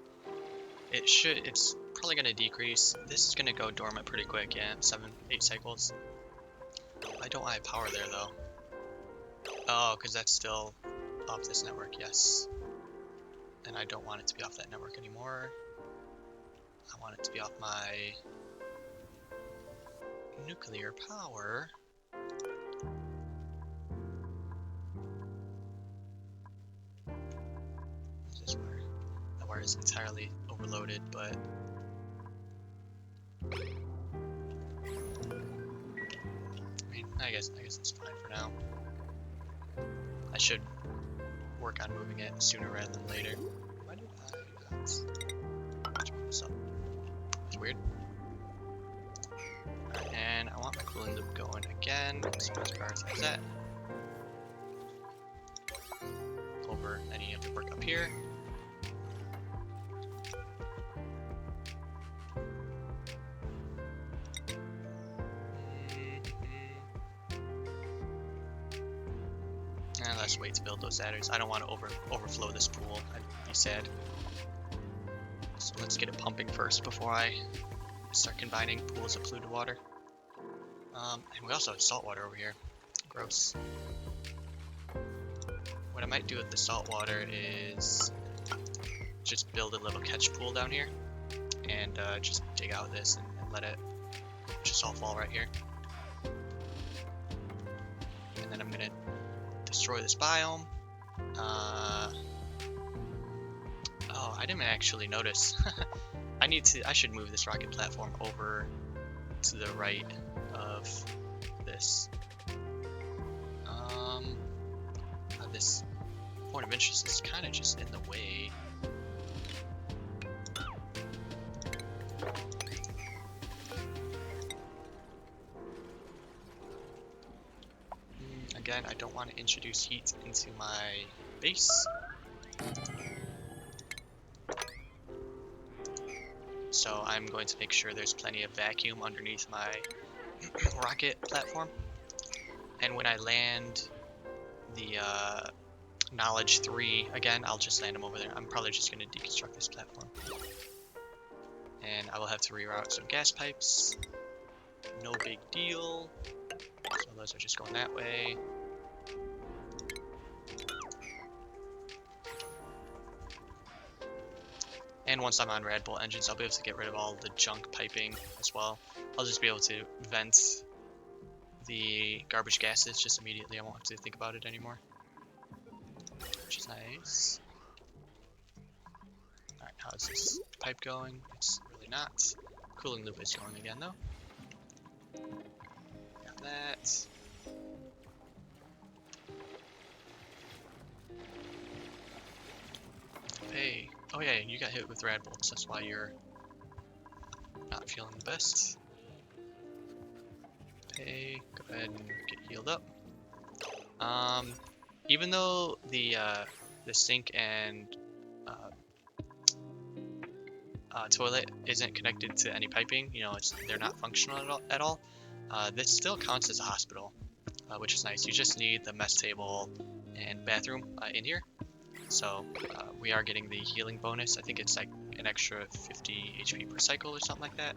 It's probably gonna decrease. This is gonna go dormant pretty quick, yeah, 7-8 cycles. I don't have power there though. Oh, because that's still off this network, yes. And I don't want it to be off that network anymore. I want it to be off my nuclear power. Is this where the wire is entirely overloaded, but I guess it's fine for now. I should work on moving it sooner rather than later. Why did I not turn this up? That's weird. Alright, and I want my cooling loop going again, so let's prioritize that over any of the work up here. And let's wait to build those adders. I don't want to overflow this pool. I'd be sad. So let's get it pumping first before I start combining pools of polluted water. And we also have salt water over here. Gross. What I might do with the salt water is just build a little catch pool down here and just dig out this and let it just all fall right here. And then I'm gonna destroy this biome. Oh, I didn't actually notice. I should move this rocket platform over to the right of this. This point of interest is kind of just in the way. Again, I don't want to introduce heat into my base. So I'm going to make sure there's plenty of vacuum underneath my rocket platform. And when I land the Knowledge 3 again, I'll just land them over there. I'm probably just going to deconstruct this platform. And I will have to reroute some gas pipes. No big deal. So those are just going that way. And once I'm on Red Bull engines, I'll be able to get rid of all the junk piping as well. I'll just be able to vent the garbage gases just immediately. I won't have to think about it anymore. Which is nice. Alright, how is this pipe going? It's really not. Cooling loop is going again though. Got that. Hey. Oh yeah, you got hit with rad bolts. That's why you're not feeling the best. Hey, go ahead and get healed up. Even though the sink and toilet isn't connected to any piping, you know, they're not functional at all. This still counts as a hospital, which is nice. You just need the mess table and bathroom in here. So we are getting the healing bonus. I think it's like an extra 50 HP per cycle or something like that.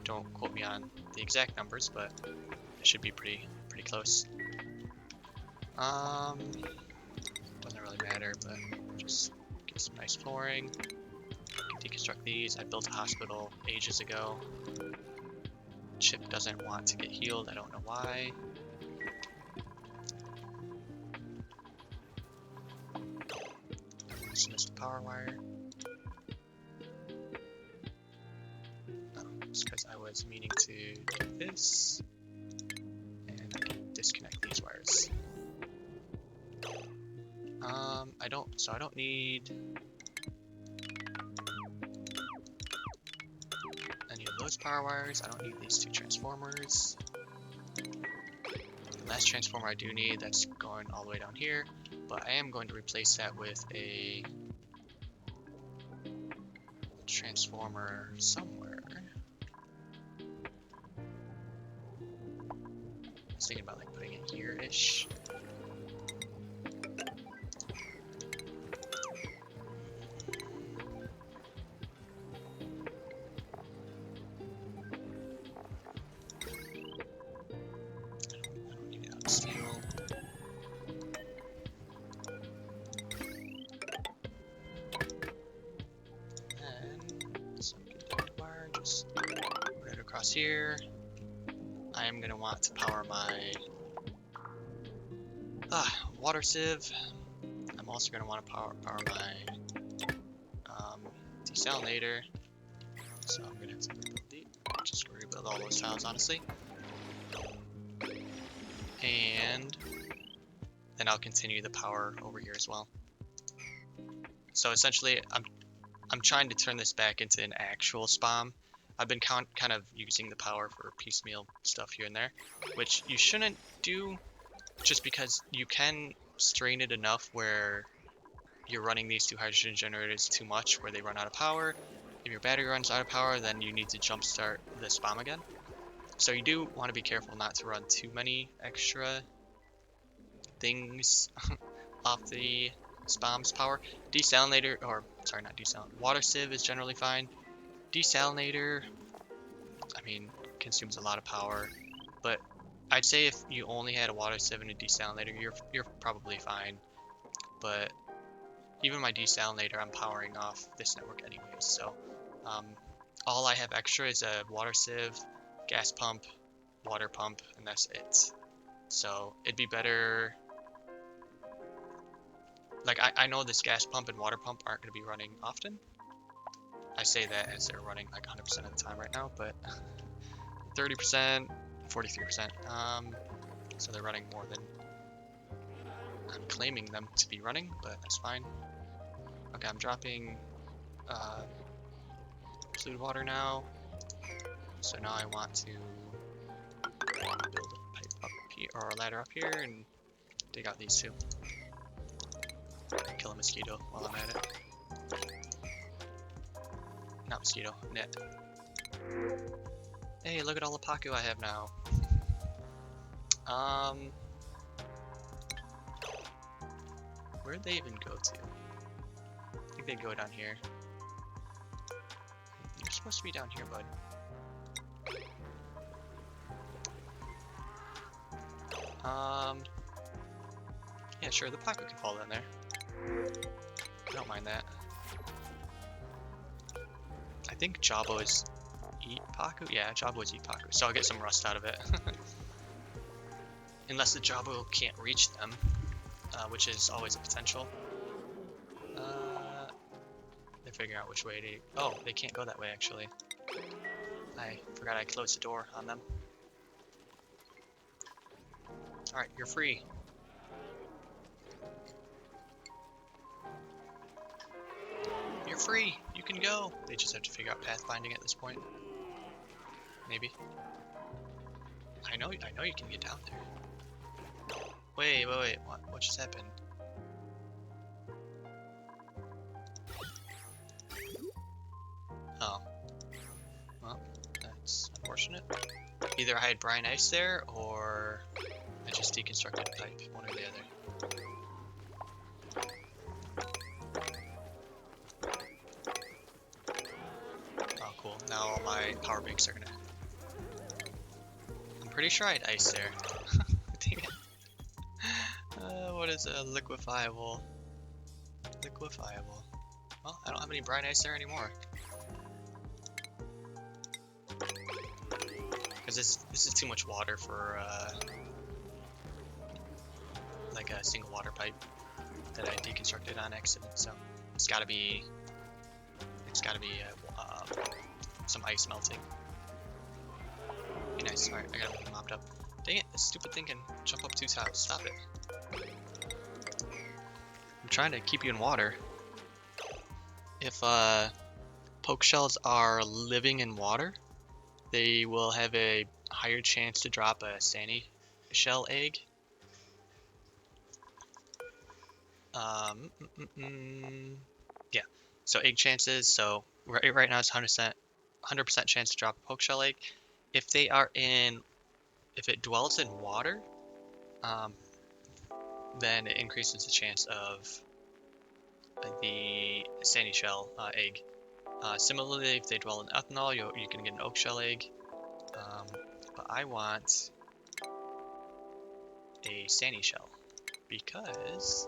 Don't quote me on the exact numbers, but it should be pretty close. Doesn't really matter, but just get some nice flooring. Can deconstruct these. I built a hospital ages ago. Chip doesn't want to get healed. I don't know why. Dismiss the power wire. Oh, it's because I was meaning to do this. And I can disconnect these wires. I don't need any of those power wires. I don't need these 2 transformers. The last transformer I do need, that's going all the way down here, but I am going to replace that with a transformer somewhere. I was thinking about like putting it here-ish. Here, I am going to want to power my water sieve. I'm also going to want to power my desalinator. So I'm going to have to rebuild all those tiles, honestly. And then I'll continue the power over here as well. So essentially, I'm trying to turn this back into an actual spam. I've been kind of using the power for piecemeal stuff here and there, which you shouldn't do just because you can strain it enough where you're running these 2 hydrogen generators too much where they run out of power. If your battery runs out of power, then you need to jumpstart the spam again. So you do want to be careful not to run too many extra things off the spam's power. Desalinator, or sorry, not desalinator, water sieve is generally fine. Desalinator, I mean, consumes a lot of power, but I'd say if you only had a water sieve and a desalinator, you're probably fine. But even my desalinator, I'm powering off this network anyways, so all I have extra is a water sieve, gas pump, water pump, and that's it. So it'd be better. Like I know this gas pump and water pump aren't going to be running often. I say that as they're running like 100% of the time right now, but 30%, 43%. So they're running more than I'm claiming them to be running, but that's fine. Okay, I'm dropping fluid water now. So now I want to build a pipe up here, or a ladder up here, and dig out these 2. Kill a mosquito while I'm at it. Not mosquito, net. Hey, look at all the Paku I have now. Where'd they even go to? I think they'd go down here. You're supposed to be down here, bud. Yeah, sure, the Paku can fall down there. I don't mind that. I think Jabos eat Paku? Yeah, Jabos eat Paku, so I'll get some rust out of it. Unless the Jabo can't reach them, which is always a potential. They're figuring out which way to... Oh, they can't go that way, actually. I forgot I closed the door on them. Alright, you're free. You're free! You can go! They just have to figure out pathfinding at this point. Maybe. I know you can get down there. Wait, what just happened? Oh. Well, that's unfortunate. Either I had brine ice there, or I just deconstructed a pipe, one or the other. power banks are gonna... I'm pretty sure I had ice there. Dang it. What is a liquefiable? Liquefiable. Well, I don't have any brine ice there anymore. Because this is too much water for like a single water pipe that I deconstructed on accident. So it's gotta be some ice melting. Be nice. Alright, I gotta get mopped up. Dang it, this stupid thing can jump up 2 times. Stop it. I'm trying to keep you in water. If poke shells are living in water, they will have a higher chance to drop a sandy shell egg. Yeah, so egg chances. So right now it's 100% chance to drop a poke shell egg. If it dwells in water, then it increases the chance of the sandy shell egg. Similarly, if they dwell in ethanol, you can get an oak shell egg. But I want a sandy shell because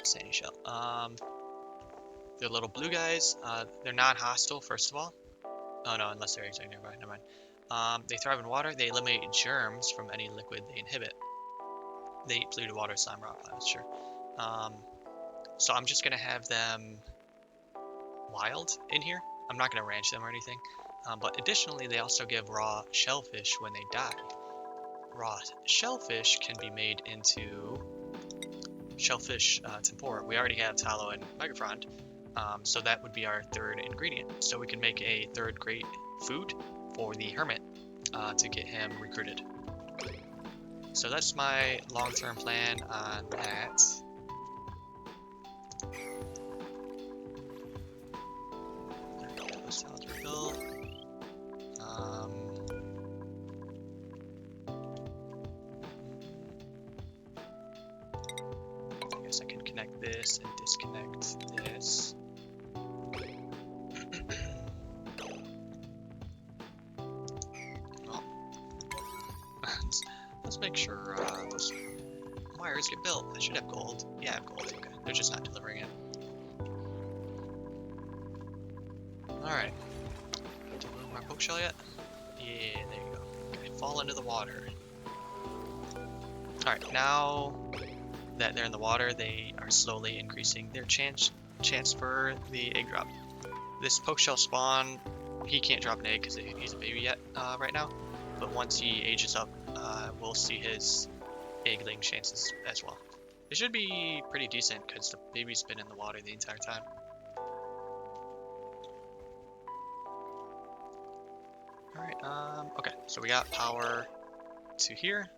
sandy shell. They're little blue guys. They're not hostile, first of all. Oh no, unless they're eggs are nearby. Never mind. They thrive in water. They eliminate germs from any liquid they inhibit. They eat polluted water, slime, rock, clouds, sure. So I'm just gonna have them wild in here. I'm not gonna ranch them or anything. But additionally, they also give raw shellfish when they die. Raw shellfish can be made into shellfish tempura. We already have tallow and microfrond, so that would be our third ingredient. So we can make a third great food for the hermit to get him recruited. So that's my long-term plan on that. Those salads are built. I guess I can connect this and disconnect this. Well, let's make sure those wires get built. I should have gold. Yeah, I have gold. Okay, they're just not delivering it. Alright. Deliver my poke shell yet? Yeah, there you go. Okay, fall into the water. Alright, now that they're in the water, they are slowly increasing their chance for the egg drop. This poke shell spawn, he can't drop an egg because he's a baby yet right now, but once he ages up, we'll see his egg laying chances as well. It should be pretty decent because the baby's been in the water the entire time. Alright, okay, so we got power to here.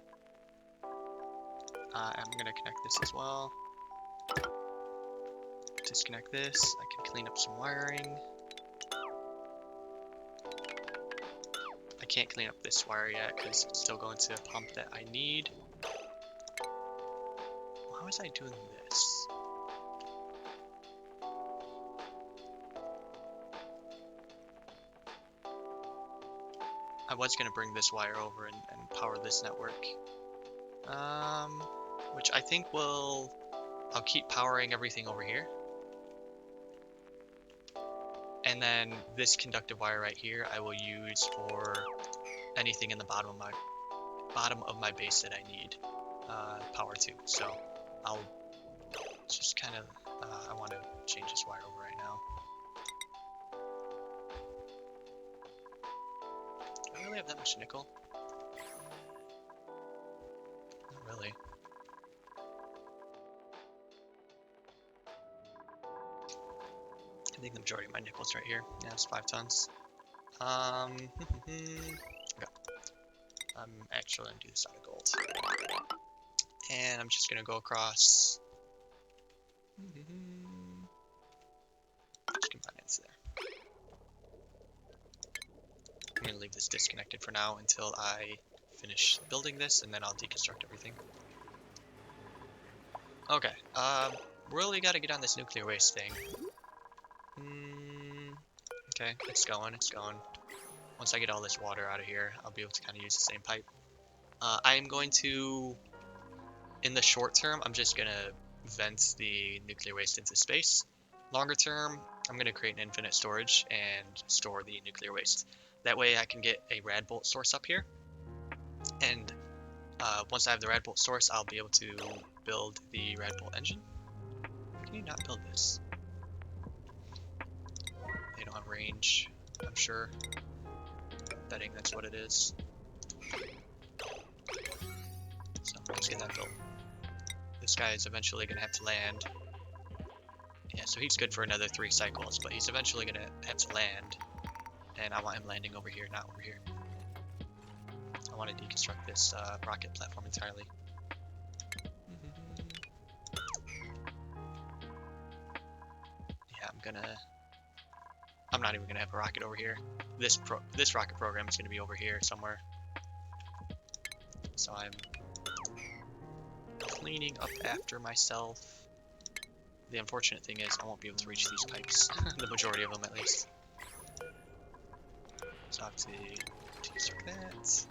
I'm gonna connect this as well. Disconnect this. I can clean up some wiring. I can't clean up this wire yet because it's still going to a pump that I need. How was I doing this? I was gonna bring this wire over and power this network. Which I think I'll keep powering everything over here. And then this conductive wire right here I will use for anything in the bottom of my base that I need power to. So I'll just kind of I want to change this wire over right now. Do I really have that much nickel? Not really. I think the majority of my nickel's right here. Yeah, it's 5 tons. Okay. I'm actually gonna do this out of gold. And I'm just gonna go across. Just combine it there. I'm gonna leave this disconnected for now until I finish building this, and then I'll deconstruct everything. Okay, really gotta get on this nuclear waste thing. Okay, it's going, it's going. Once I get all this water out of here, I'll be able to kind of use the same pipe. I am going to, in the short term, I'm just going to vent the nuclear waste into space. Longer term, I'm going to create an infinite storage and store the nuclear waste. That way I can get a rad bolt source up here. And once I have the rad bolt source, I'll be able to build the rad bolt engine. Why can you not build this? They don't have range, I'm sure. Betting that's what it is. So let's get that built. This guy is eventually going to have to land. Yeah, so he's good for another 3 cycles, but he's eventually going to have to land. And I want him landing over here, not over here. I want to deconstruct this rocket platform entirely. Yeah, I'm not even gonna have a rocket over here. This rocket program is gonna be over here somewhere. So I'm cleaning up after myself. The unfortunate thing is I won't be able to reach these pipes, the majority of them at least. So I have to deconstruct that.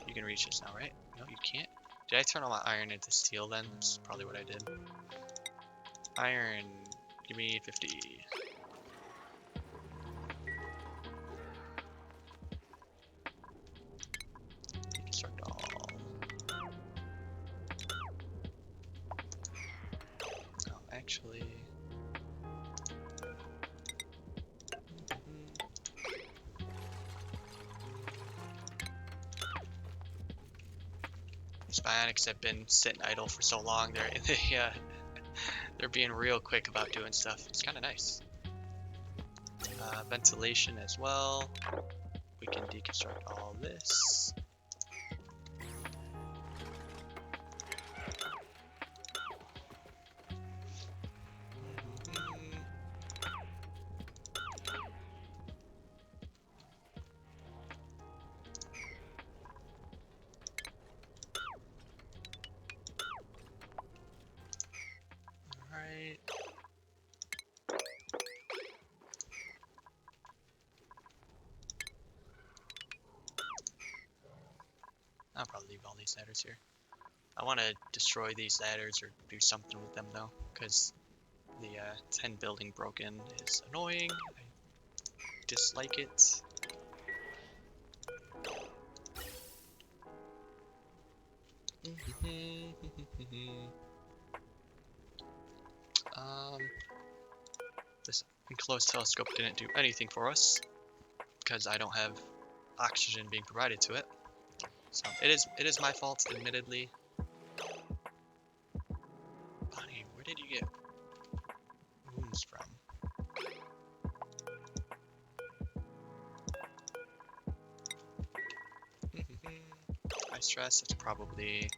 You can reach this now, right? No, you can't. Did I turn all my iron into steel then? That's probably what I did. Iron, give me 50. Deconstruct all. Oh, actually. These bionics have been sitting idle for so long. They're being real quick about doing stuff. It's kind of nice. Ventilation as well. We can deconstruct all this. Alright. I'll probably leave all these ladders here. I want to destroy these ladders or do something with them though, because the 10 building broken is annoying. I dislike it. This enclosed telescope didn't do anything for us because I don't have oxygen being provided to it. So it is my fault, admittedly. Bonnie, where did you get wounds from? High stress, that's probably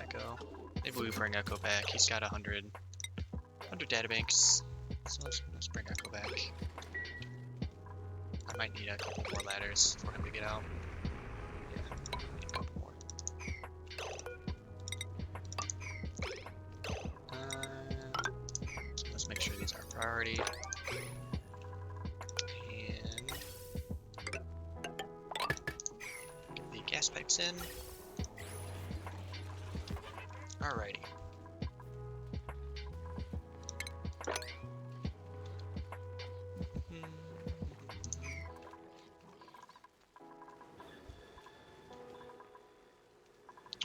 Echo. Maybe we bring Echo back. He's got 100 databanks. So let's bring Echo back. I might need a couple more ladders for him to get out. Yeah, need a couple more. So let's make sure these are a priority. And get the gas pipes in. Alrighty.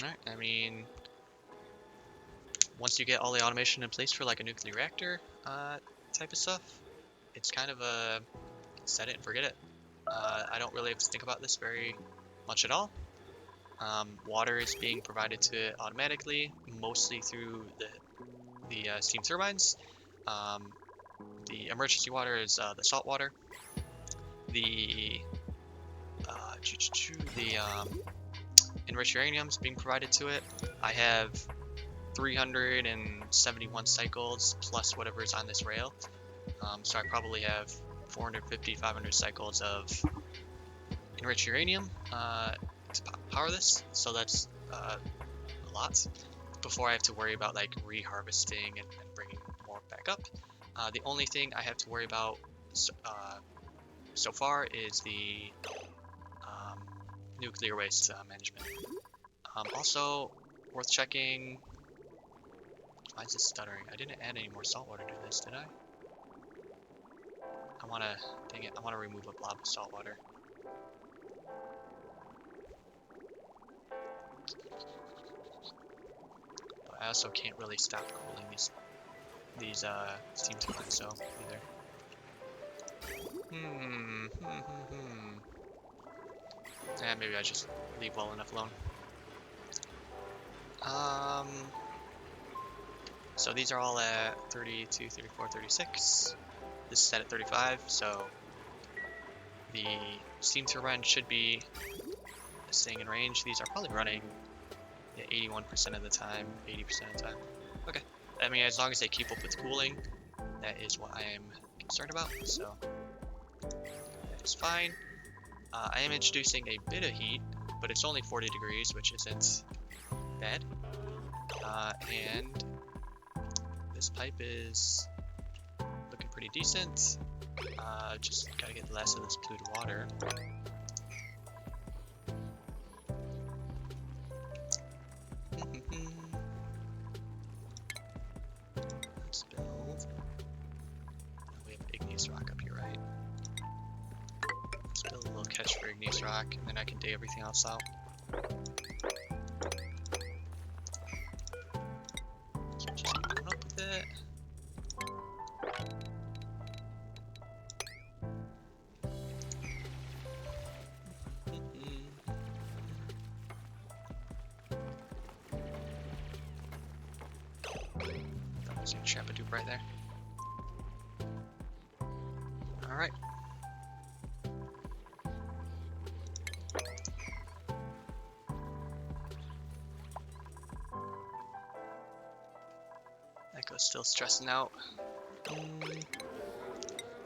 Alright, I mean, once you get all the automation in place for like a nuclear reactor type of stuff, it's kind of a set it and forget it. I don't really have to think about this very much at all. Water is being provided to it automatically, mostly through the steam turbines. The emergency water is the salt water. The enriched uranium is being provided to it. I have 371 cycles plus whatever is on this rail. So I probably have 450, 500 cycles of enriched uranium to power this. So that's a lot before I have to worry about like reharvesting and bringing more back up. The only thing I have to worry about so far is the nuclear waste management. Also, worth checking. Why is this stuttering? I didn't add any more salt water to this, did I? Dang it, I wanna remove a blob of salt water. But I also can't really stop cooling these steam turbines, so either. And maybe I just leave well enough alone. So these are all at 32, 34, 36. This is set at 35, so the steam turbine should be staying in range. These are probably running 81% of the time, 80% of the time. Okay, I mean, as long as they keep up with cooling, that is what I am concerned about, so that is fine. I am introducing a bit of heat, but it's only 40 degrees, which isn't bad. And this pipe is looking pretty decent. Just gotta get less of this polluted water. Let's build. We have igneous rock up here, right? Let's build a little catch for igneous rock, and then I can dig everything else out. So just keep going up with it. There's a Chapadoop right there. Alright. Echo's still stressing out.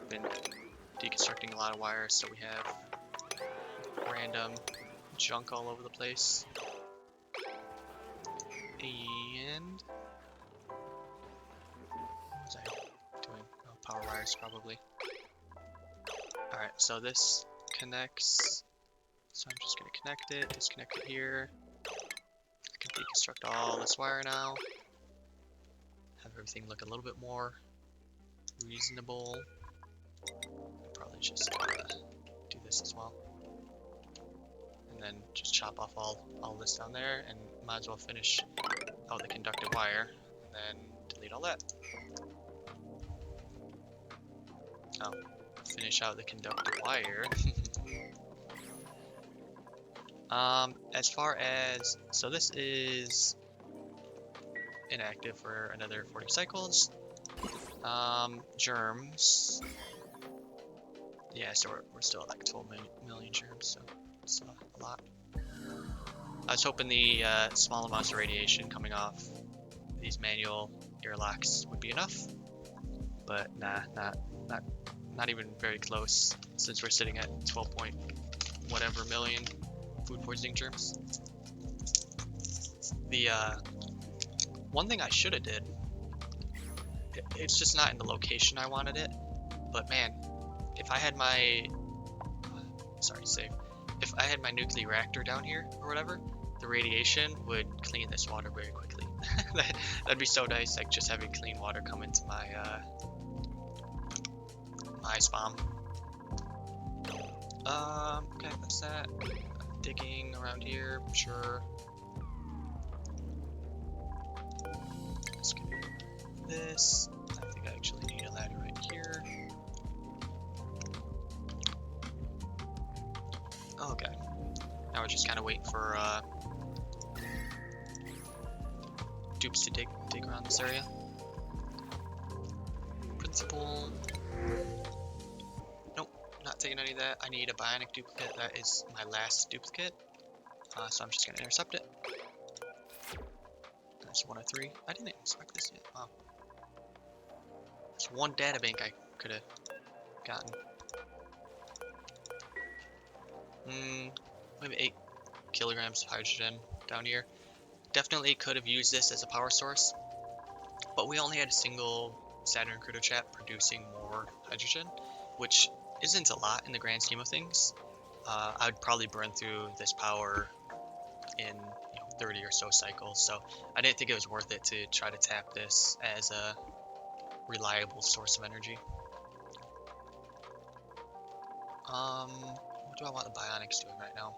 Been deconstructing a lot of wires, so we have random junk all over the place. And what was I doing? Oh, power wires probably. Alright, so this connects. So I'm just gonna connect it, disconnect it here. I can deconstruct all this wire now. Have everything look a little bit more reasonable. Probably just do this as well. And then just chop off all this down there, and might as well finish out the conductive wire, and then delete all that. Oh, finish out the conductive wire. As far as, so this is inactive for another 40 cycles. Germs. Yeah, so we're still at like 12 million germs, so it's a lot. I was hoping the small amounts of radiation coming off these manual airlocks would be enough, but nah, not even very close, since we're sitting at 12 point whatever million food poisoning germs. The one thing I should have did, it's just not in the location I wanted it, but man, if I had my if I had my nuclear reactor down here or whatever, the radiation would clean this water very quickly. That'd be so nice, like just having clean water come into my my spam. Okay, that's that. Digging around here, sure. Let's do this. I think I actually need a ladder right here. Okay. Now we're just kind of waiting for dupes to dig around this area. Principal. Nope, not taking any of that. I need a bionic duplicate. That is my last duplicate. So I'm just gonna intercept it. That's 1 of 3. I didn't inspect this yet. Wow. There's one data bank I could have gotten. Maybe 8 kilograms of hydrogen down here. Definitely could have used this as a power source, but we only had a single Saturn critter trap producing more hydrogen, which isn't a lot in the grand scheme of things. I would probably burn through this power in 30 or so cycles, so I didn't think it was worth it to try to tap this as a reliable source of energy. What do I want the bionics doing right now?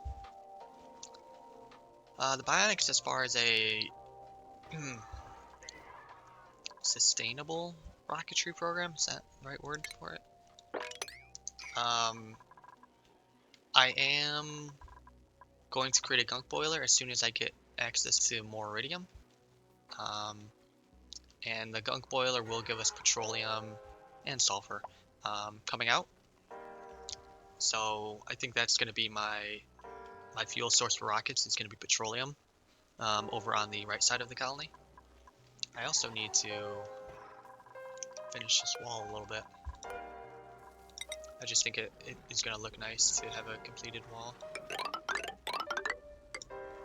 The bionics, as far as a sustainable rocketry program, is that the right word for it? I am going to create a gunk boiler as soon as I get access to more iridium. And the gunk boiler will give us petroleum and sulfur coming out. So I think that's going to be my fuel source for rockets. It's going to be petroleum over on the right side of the colony. I also need to finish this wall a little bit. I just think it is going to look nice to have a completed wall.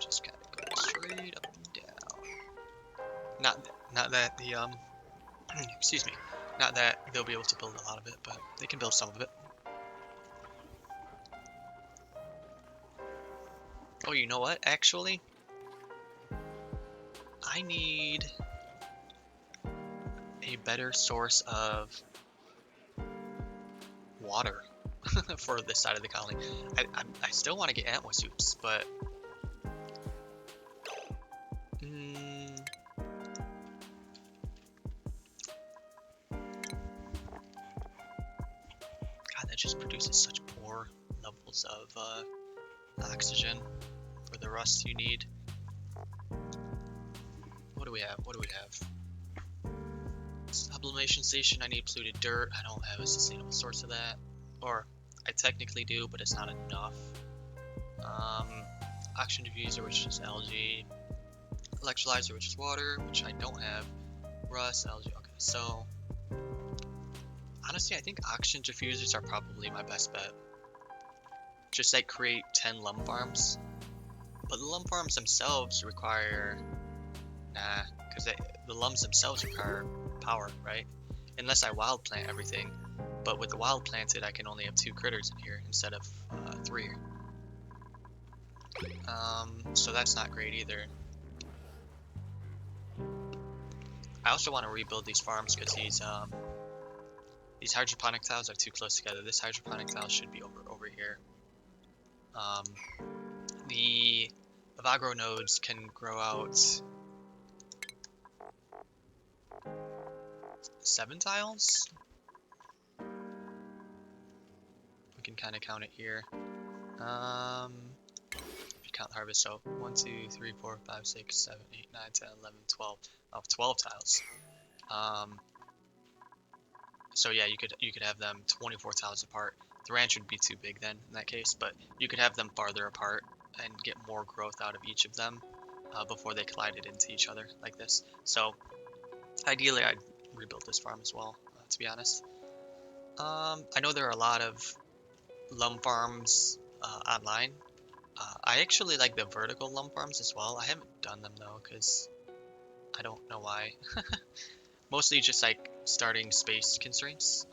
Just kind of go straight up and down. Not that the excuse me. Not that they'll be able to build a lot of it, but they can build some of it. Oh, you know what? Actually, I need a better source of water for this side of the colony. I still want to get Atmo soups, but God, that just produces such poor levels of oxygen for the rust you need. What do we have? What do we have? Sublimation station. I need polluted dirt. I don't have a sustainable source of that. Or I technically do, but it's not enough. Oxygen diffuser, which is algae. Electrolyzer, which is water, which I don't have. Rust, algae. Okay, so honestly, I think oxygen diffusers are probably my best bet. Just like create 10 lum farms. But the lum farms themselves require... Nah, because the lums themselves require power, right? Unless I wild plant everything. But with the wild planted, I can only have 2 critters in here instead of 3. So that's not great either. I also want to rebuild these farms because these hydroponic tiles are too close together. This hydroponic tile should be over here. The Avagro nodes can grow out 7 tiles. We can kind of count it here. If you count the harvest, so 1, 2, 3, 4, 5, 6, 7, 8, 9, 10, 11, 12. Oh, 12 tiles. So yeah, you could have them 24 tiles apart. The ranch would be too big then in that case, but you could have them farther apart and get more growth out of each of them before they collided into each other like this. So ideally, I'd rebuild this farm as well, to be honest. I know there are a lot of lum farms online. I actually like the vertical lum farms as well. I haven't done them though, because I don't know why. Mostly just like starting space constraints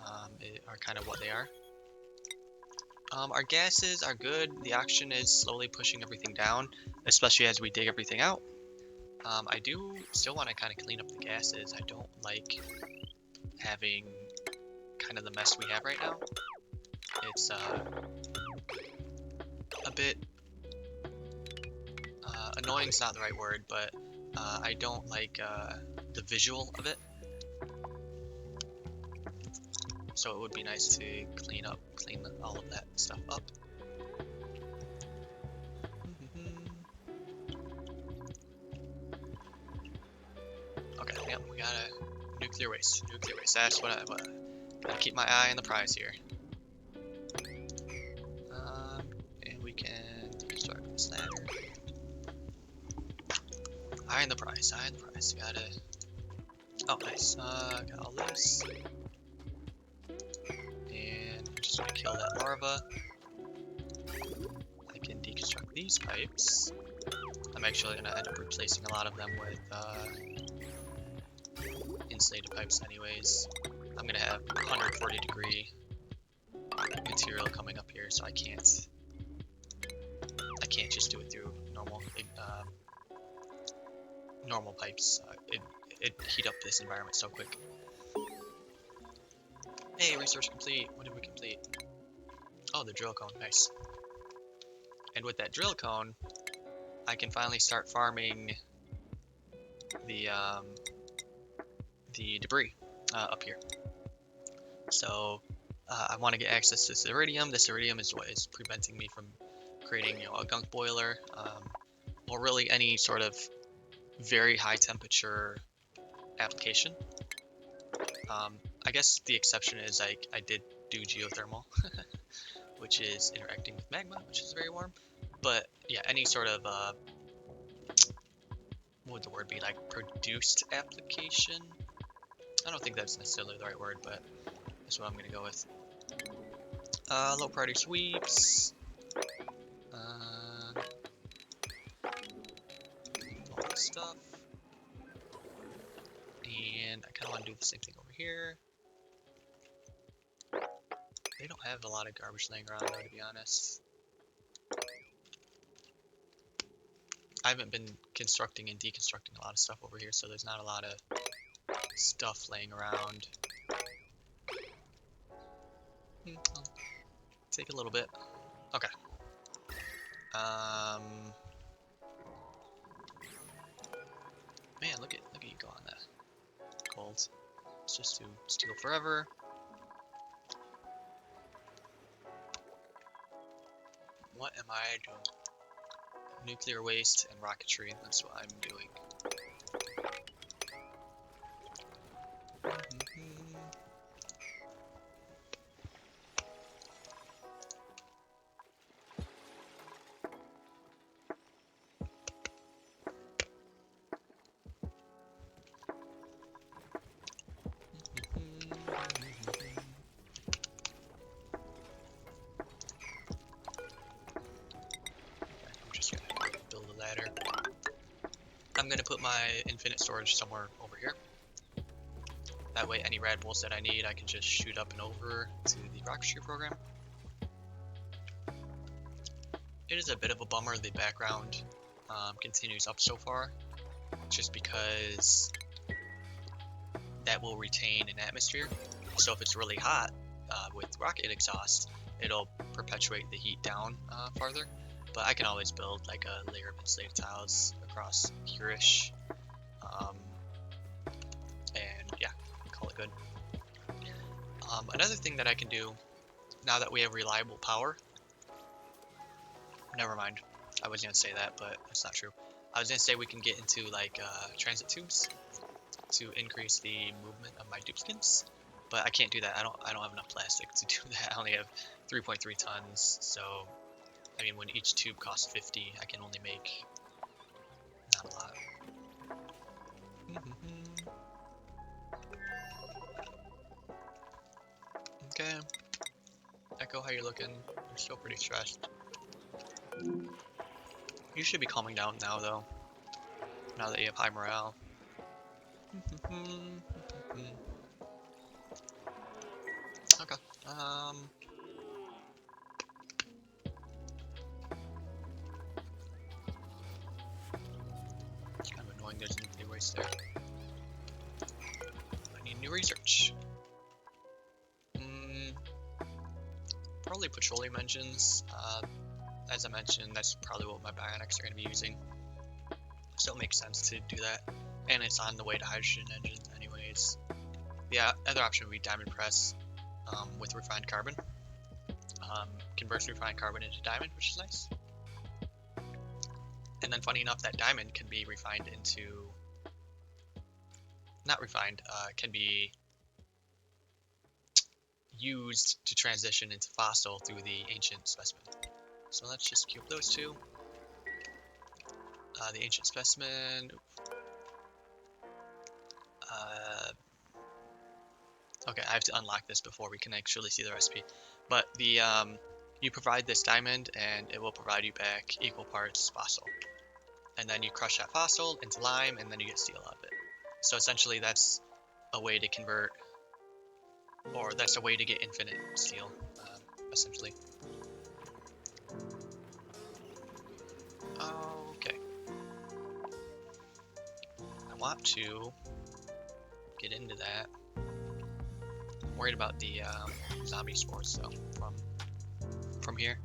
are kind of what they are. Our gases are good. The oxygen is slowly pushing everything down, especially as we dig everything out. I do still want to kind of clean up the gases. I don't like having kind of the mess we have right now. It's a bit annoying is not the right word, but I don't like the visual of it. So it would be nice to clean all of that stuff up. Okay, yep, we got a nuclear waste. Nuclear waste. That's what I gotta keep my eye on the prize here. And we can start with this ladder. Eye on the prize. Eye on the prize. Gotta. Oh, nice. Got all this. And I'm just gonna kill that larva. I can deconstruct these pipes. I'm actually gonna end up replacing a lot of them with insulated pipes anyways. I'm gonna have 140 degree material coming up here, so I can't just do it through normal pipes. It heat up this environment so quick. Hey, research complete. What did we complete? Oh, the drill cone. Nice. And with that drill cone, I can finally start farming the debris up here. So I want to get access to this iridium. This iridium is what is preventing me from creating, a gunk boiler, or really any sort of very high temperature application. I guess the exception is I did do geothermal, which is interacting with magma, which is very warm. But yeah, any sort of what would the word be, like produced application? I don't think that's necessarily the right word, but that's what I'm gonna go with. Low priority sweeps. All this stuff. And I kind of want to do the same thing over here. They don't have a lot of garbage laying around though, to be honest. I haven't been constructing and deconstructing a lot of stuff over here, so there's not a lot of stuff laying around. I'll take a little bit. Okay. Man, look at you go on that. Gold. Let's just do steel forever. What am I doing? Nuclear waste and rocketry. That's what I'm doing. I'm gonna put my infinite storage somewhere over here. That way any rad bolts that I need, I can just shoot up and over to the rocketry program. It is a bit of a bummer the background continues up so far, just because that will retain an atmosphere. So if it's really hot with rocket exhaust, it'll perpetuate the heat down farther. But I can always build like a layer of insulated tiles across here-ish, and yeah, call it good. Another thing that I can do, now that we have reliable power, never mind, I was gonna say that, but that's not true. I was gonna say we can get into like transit tubes to increase the movement of my dupe skins, but I can't do that. I don't have enough plastic to do that. I only have 3.3 tons, so I mean, when each tube costs 50, I can only make not a lot. Okay. Echo, how you looking? You're still pretty stressed. You should be calming down now, though. Now that you have high morale. Okay. It's kind of annoying there's nuclear waste there. I need new research. Probably petroleum engines. As I mentioned, that's probably what my bionics are going to be using. So it makes sense to do that. And it's on the way to hydrogen engines anyways. The other option would be diamond press with refined carbon. Converts refined carbon into diamond, which is nice. And then funny enough, that diamond can be refined into... Not refined, can be used to transition into fossil through the ancient specimen. So let's just cube those two. The ancient specimen. Okay, I have to unlock this before we can actually see the recipe. But the you provide this diamond, and it will provide you back equal parts fossil. And then you crush that fossil into lime, and then you get steel out of it. So essentially that's a way to convert, or that's a way to get infinite steel, essentially. Okay. I want to get into that. I'm worried about the zombie spores though from here.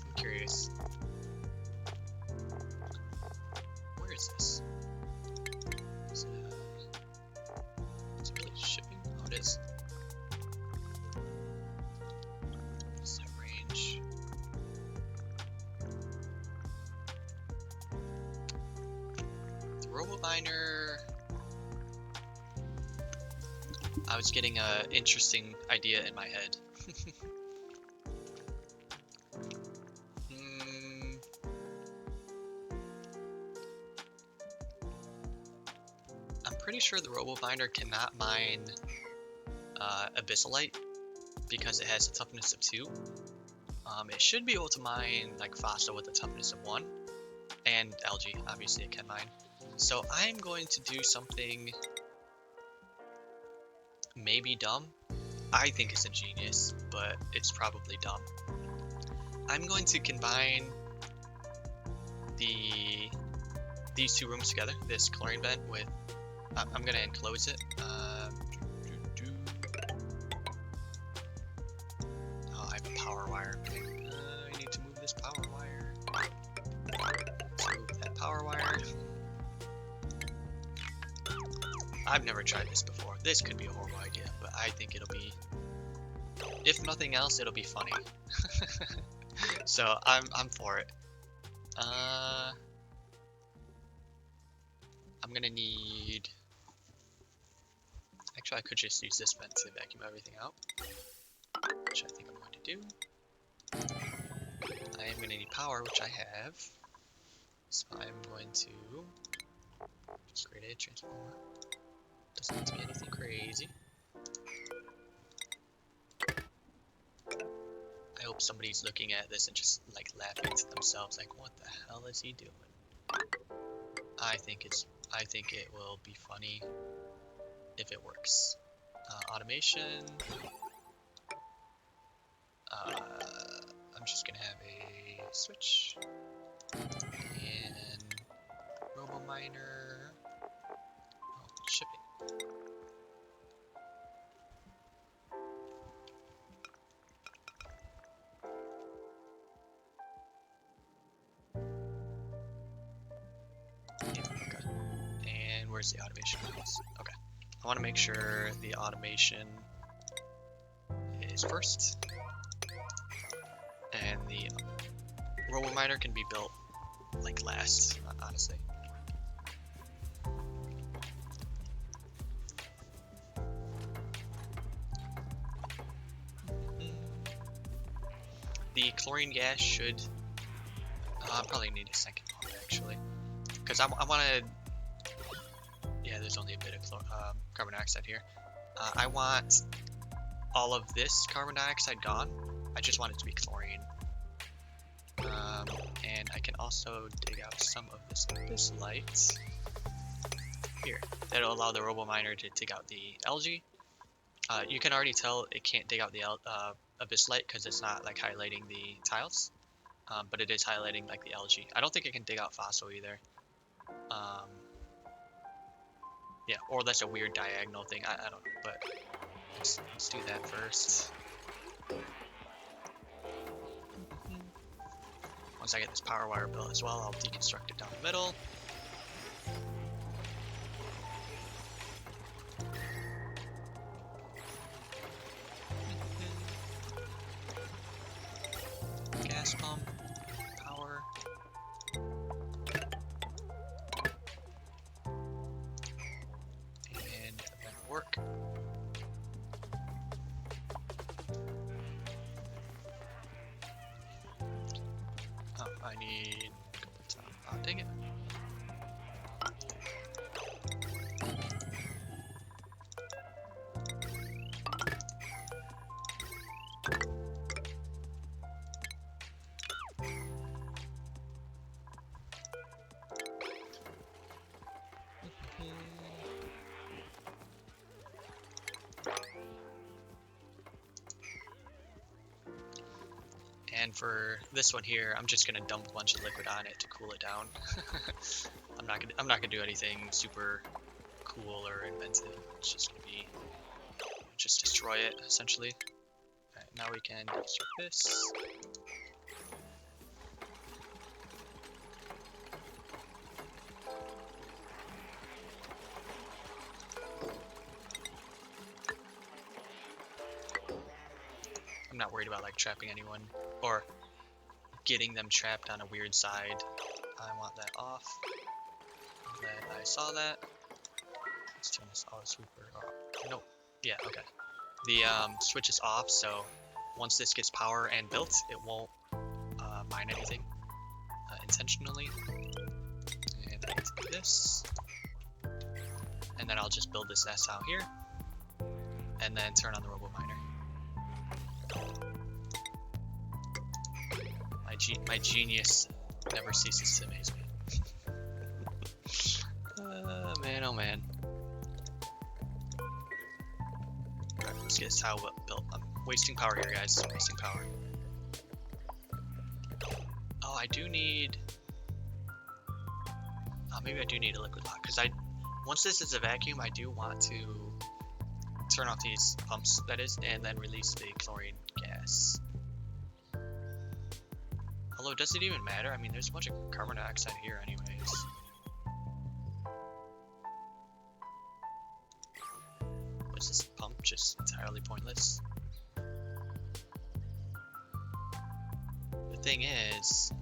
I'm curious. Where is this? Is it really shipping? Oh, it is. Set range. The RoboMiner. I was getting an interesting idea in my head. I'm pretty sure the RoboMiner cannot mine Abyssalite because it has a toughness of 2. It should be able to mine like Phospho with a toughness of 1, and algae, obviously it can mine. So I'm going to do something maybe dumb. I think it's ingenious, but it's probably dumb. I'm going to combine these two rooms together, this chlorine vent with, I'm going to enclose it. Oh, I have a power wire. I need to move this power wire. Move that power wire. I've never tried this before. This could be a horrible idea, but I think it'll be, if nothing else, it'll be funny. So I'm for it. I'm gonna need. Actually, I could just use this vent to vacuum everything out, which I think I'm going to do. I am gonna need power, which I have. So I'm going to just create a transformer. Doesn't need to be anything crazy. I hope somebody's looking at this and just like laughing to themselves, like, what the hell is he doing? I think it will be funny if it works. Automation. I'm just gonna have a switch and RoboMiner. Oh, shipping. Okay. And where's the automation? Okay. I want to make sure the automation is first, and the RoboMiner can be built like last, honestly. The chlorine gas should. I probably need a second pump actually, because I want to. Yeah, there's only a bit of carbon dioxide here. I want all of this carbon dioxide gone. I just want it to be chlorine. And I can also dig out some of this light here. That'll allow the RoboMiner to dig out the algae. You can already tell it can't dig out the abyssite because it's not like highlighting the tiles, but it is highlighting like the algae. I don't think it can dig out phospho either. Yeah, or that's a weird diagonal thing. I don't know, but let's do that first. Once I get this power wire built as well, I'll deconstruct it down the middle. Gas pump, power. And that work. Oh, I need oh, dang it. And for this one here, I'm just gonna dump a bunch of liquid on it to cool it down. I'm not gonna do anything super cool or inventive. It's just gonna be just destroy it essentially. Alright, now we can start this. I'm not worried about like trapping anyone or getting them trapped on a weird side. I want that off. I'm glad I saw that. Let's turn this auto sweeper off. Nope. Yeah, okay. The switch is off, so once this gets power and built, it won't mine anything intentionally. And I can do this. And then I'll just build this S out here. And then turn on the robo miner. My genius never ceases to amaze me. Man, oh man. Alright, let's get this tile built. I'm wasting power here, guys. I'm wasting power. Oh, I do need... maybe I do need a liquid lock, because once this is a vacuum, I do want to turn off these pumps, that is, and then release the chlorine gas. Although, does it even matter? I mean, there's a bunch of carbon dioxide here anyways. Was this pump just entirely pointless? The thing is...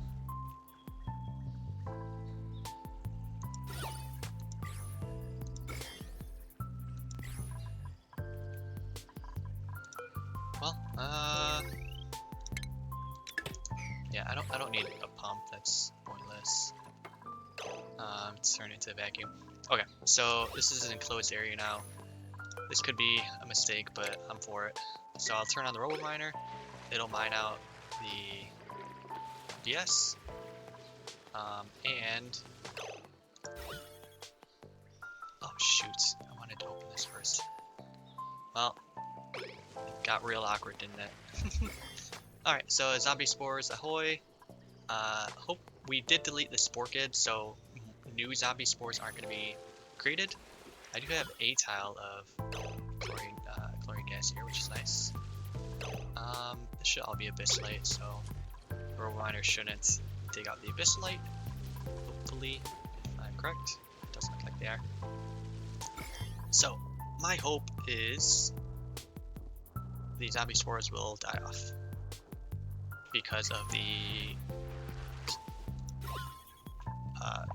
well, yeah, I don't need a pump, that's pointless. Turn it into a vacuum. Okay, so this is an enclosed area now. This could be a mistake, but I'm for it. So I'll turn on the robo miner. It'll mine out the DS. And oh shoot, I wanted to open this first. Well, it got real awkward, didn't it? Alright, so zombie spores, ahoy. Hope we did delete the spore kid, so new zombie spores aren't going to be created. I do have a tile of chlorine gas here, which is nice. This should all be abyssite, so the robo miner shouldn't dig out the abyssite. Hopefully, if I'm correct. It doesn't look like they are. So, my hope is the zombie spores will die off because of the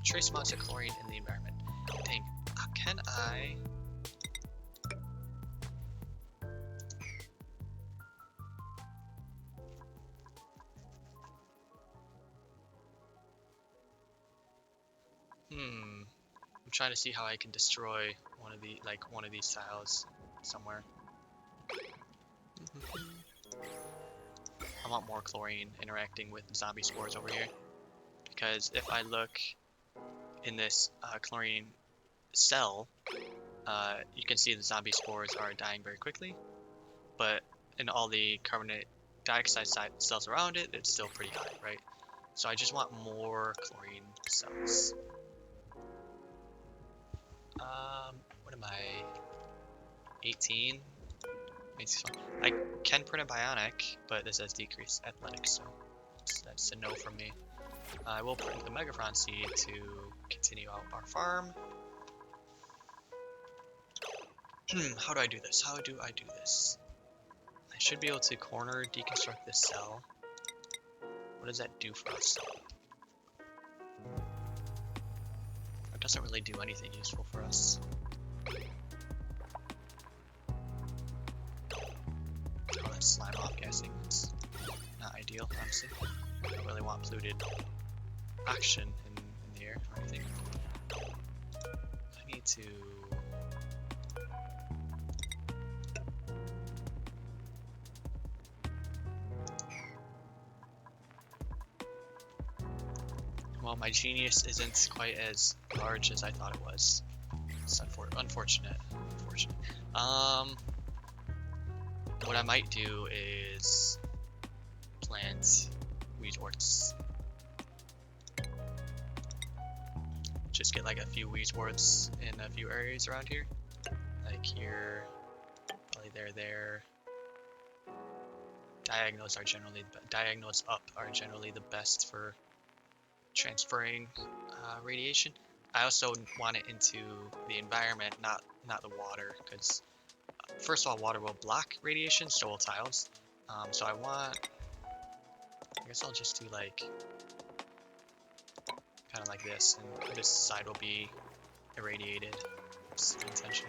trace amounts of chlorine in the environment. Dang, can I... I'm trying to see how I can destroy one of these tiles somewhere. I want more chlorine interacting with zombie spores over here, because if I look in this chlorine cell, you can see the zombie spores are dying very quickly, but in all the carbon dioxide cells around it, it's still pretty high, right? So I just want more chlorine cells. What am I? 18? I can print a bionic, but this has decreased athletics, so that's a no from me. I will print the Megaphron seed to continue out our farm. How do I do this? How do I do this? I should be able to corner deconstruct this cell. What does that do for us? It doesn't really do anything useful for us. Oh, that's slime off gassing. It's not ideal, honestly. I don't really want polluted oxygen in the air or anything. I need to... Well, my genius isn't quite as large as I thought it was. It's unfortunate. What I might do is plant weed worts. Just get like a few weed worts in a few areas around here. Like here, probably there. Diagonals up are generally the best for transferring radiation. I also want it into the environment, not the water, because first of all, water will block radiation, so will tiles. So I guess I'll just do like kind of like this, and this side will be irradiated. It's the intention.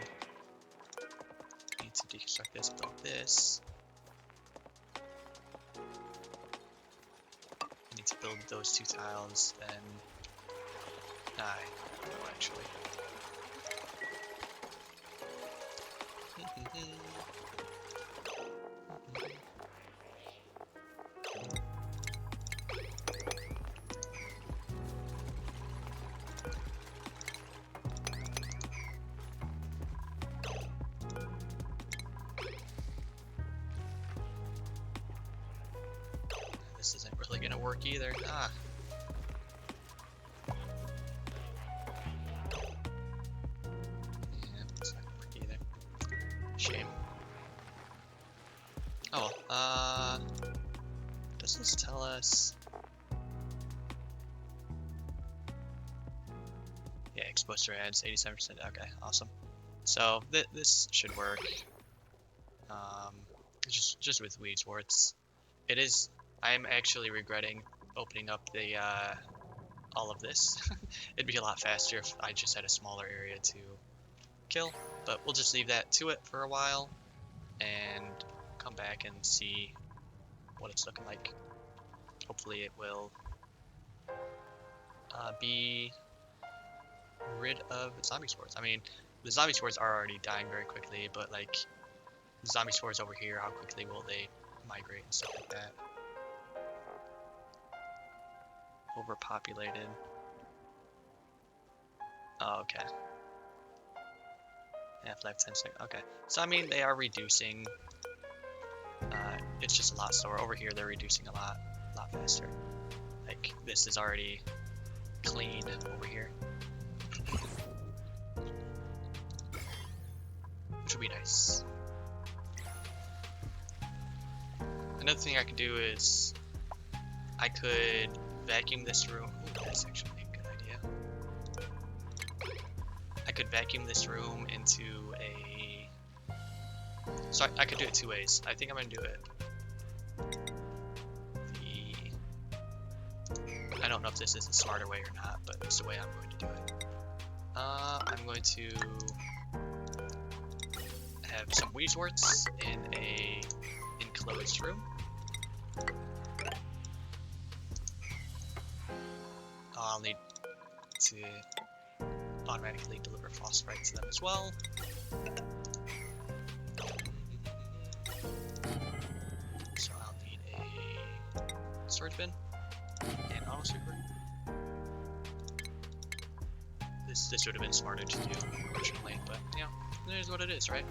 Need to deconstruct this, build this. Need to build those two tiles, then no, actually. This isn't really gonna work either. Ah. Yeah, it's not gonna work either. Shame. Oh, does this tell us? Yeah, exposure adds 87%. Okay, awesome. So this should work. Just with weed warts. It is. I'm actually regretting opening up the all of this. It'd be a lot faster if I just had a smaller area to kill, but we'll just leave that to it for a while and come back and see what it's looking like. Hopefully it will be rid of zombie spores. I mean, the zombie spores are already dying very quickly, but like the zombie spores over here, how quickly will they migrate and stuff like that? Overpopulated. Oh, okay. Half-life 10 seconds. Okay. So, I mean, they are reducing. It's just a lot slower. Over here, they're reducing a lot faster. Like, this is already clean over here. Which would be nice. Another thing I could do is I could vacuum this room. Ooh, that's actually a good idea. I could vacuum this room into a... So I could do it two ways. I think I'm going to do it. I don't know if this is a smarter way or not, but it's the way I'm going to do it. I'm going to have some weedworts in a enclosed room. I'll need to automatically deliver phosphite to them as well. So I'll need a storage bin and auto super. This would have been smarter to do originally, but you know, it is what it is, right?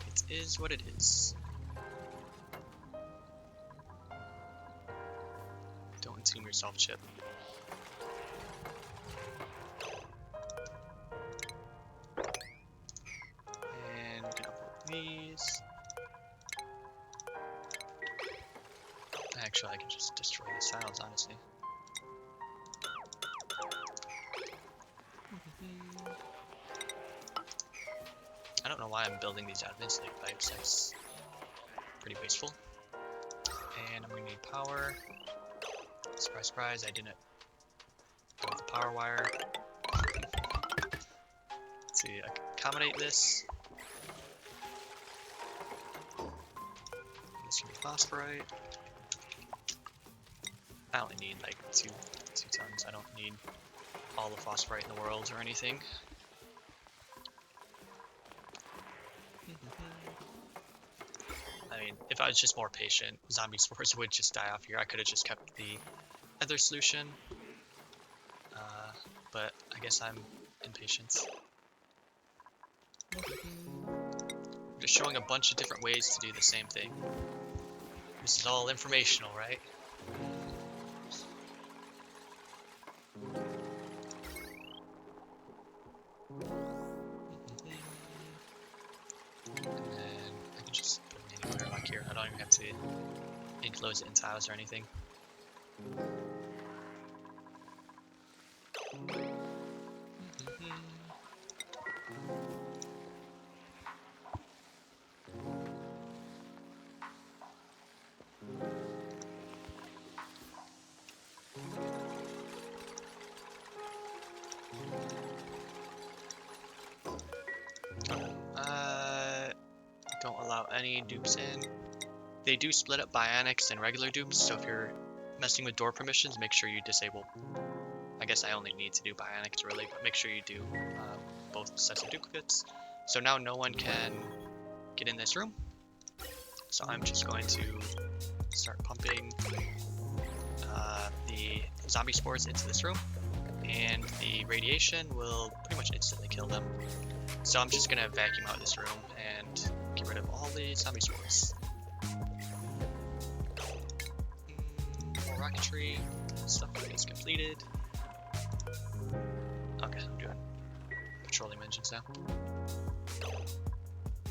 It is what it is. Don't entomb yourself, Chip. And we're gonna put these. Actually, I can just destroy these tiles, honestly. I don't know why I'm building these out of insulated pipes. That's pretty wasteful. And I'm gonna need power. Surprise, surprise, I didn't build the power wire. To accommodate this. This can be phosphorite. I only need like two tons. I don't need all the phosphorite in the world or anything. I mean, if I was just more patient, zombie spores would just die off here. I could have just kept the other solution. But I guess I'm impatient. I'm just showing a bunch of different ways to do the same thing. This is all informational, right? And then I can just put a mini airlock here. I don't even have to enclose it in tiles or anything. Don't allow any dupes in. They do split up bionics and regular dupes, so if you're messing with door permissions, make sure you disable. I guess I only need to do bionics really, but make sure you do both sets of duplicates. So now no one can get in this room. So I'm just going to start pumping the zombie spores into this room, and the radiation will pretty much instantly kill them. So I'm just gonna vacuum out this room and get rid of all the zombie spores. More rocketry, stuff is completed. Okay, I'm doing petroleum engines now.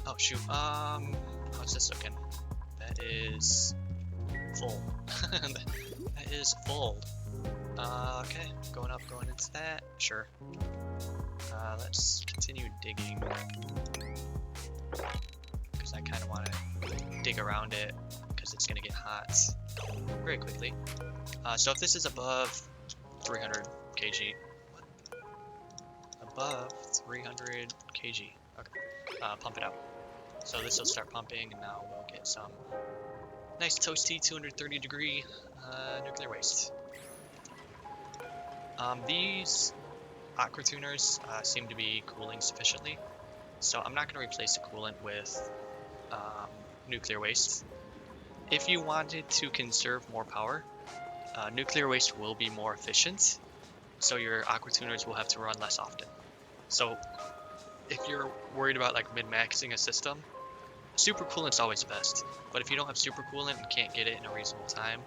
Oh shoot, how's this looking? That is full. That is full. Okay, going up, going into that, sure. Let's continue digging, because I kind of want to dig around it, because it's going to get hot very quickly. So if this is above 300 kg, above 300 kg, okay, pump it out. So this will start pumping, and now we'll get some nice toasty 230 degree nuclear waste. These aqua tuners seem to be cooling sufficiently, so I'm not going to replace the coolant with nuclear waste. If you wanted to conserve more power, nuclear waste will be more efficient, so your aqua tuners will have to run less often. So if you're worried about like min-maxing a system, super coolant's always best, but if you don't have super coolant and can't get it in a reasonable time,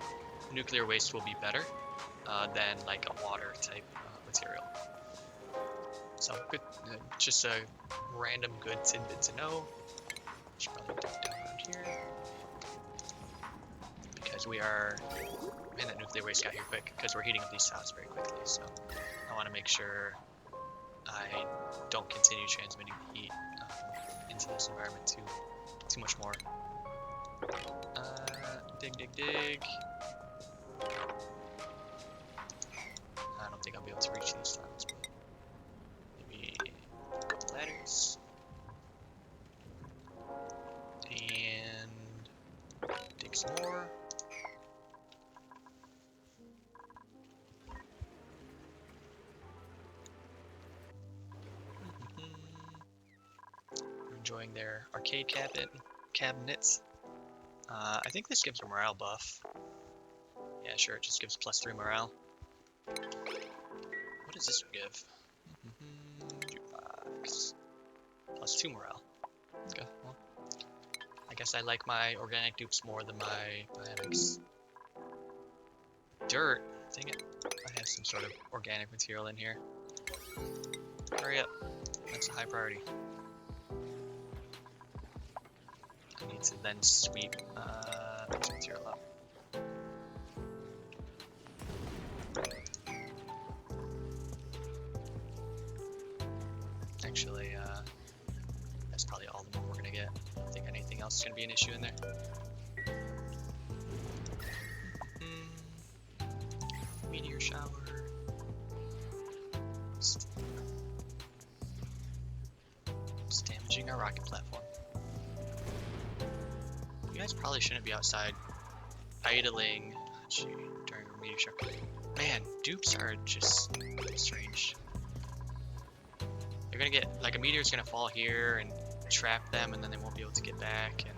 nuclear waste will be better than like a water type material. So good, just a random good tidbit to know. Should probably dig down around here, because we are, man, that nuclear waste got here quick, because we're heating up these tiles very quickly, so I want to make sure I don't continue transmitting heat into this environment too much more. Dig, dig, dig. I don't think I'll be able to reach these tiles, but maybe a couple ladders. And dig some more. Enjoying their arcade cabinets. I think this gives a morale buff. Yeah, sure, it just gives +3 morale. What does this give? Jukebox. +2 morale. Okay, well, I guess I like my organic dupes more than my bionics. Dirt? Dang it. I have some sort of organic material in here. Hurry up. That's a high priority. I need to then sweep this material up. Actually, that's probably all the more we're gonna get. I don't think anything else is gonna be an issue in there. Meteor shower. It's damaging our rocket platform. You guys probably shouldn't be outside idling during a meteor shower. Man, dupes are just strange. They're gonna get, like, a meteor's gonna fall here and trap them, and then they won't be able to get back, and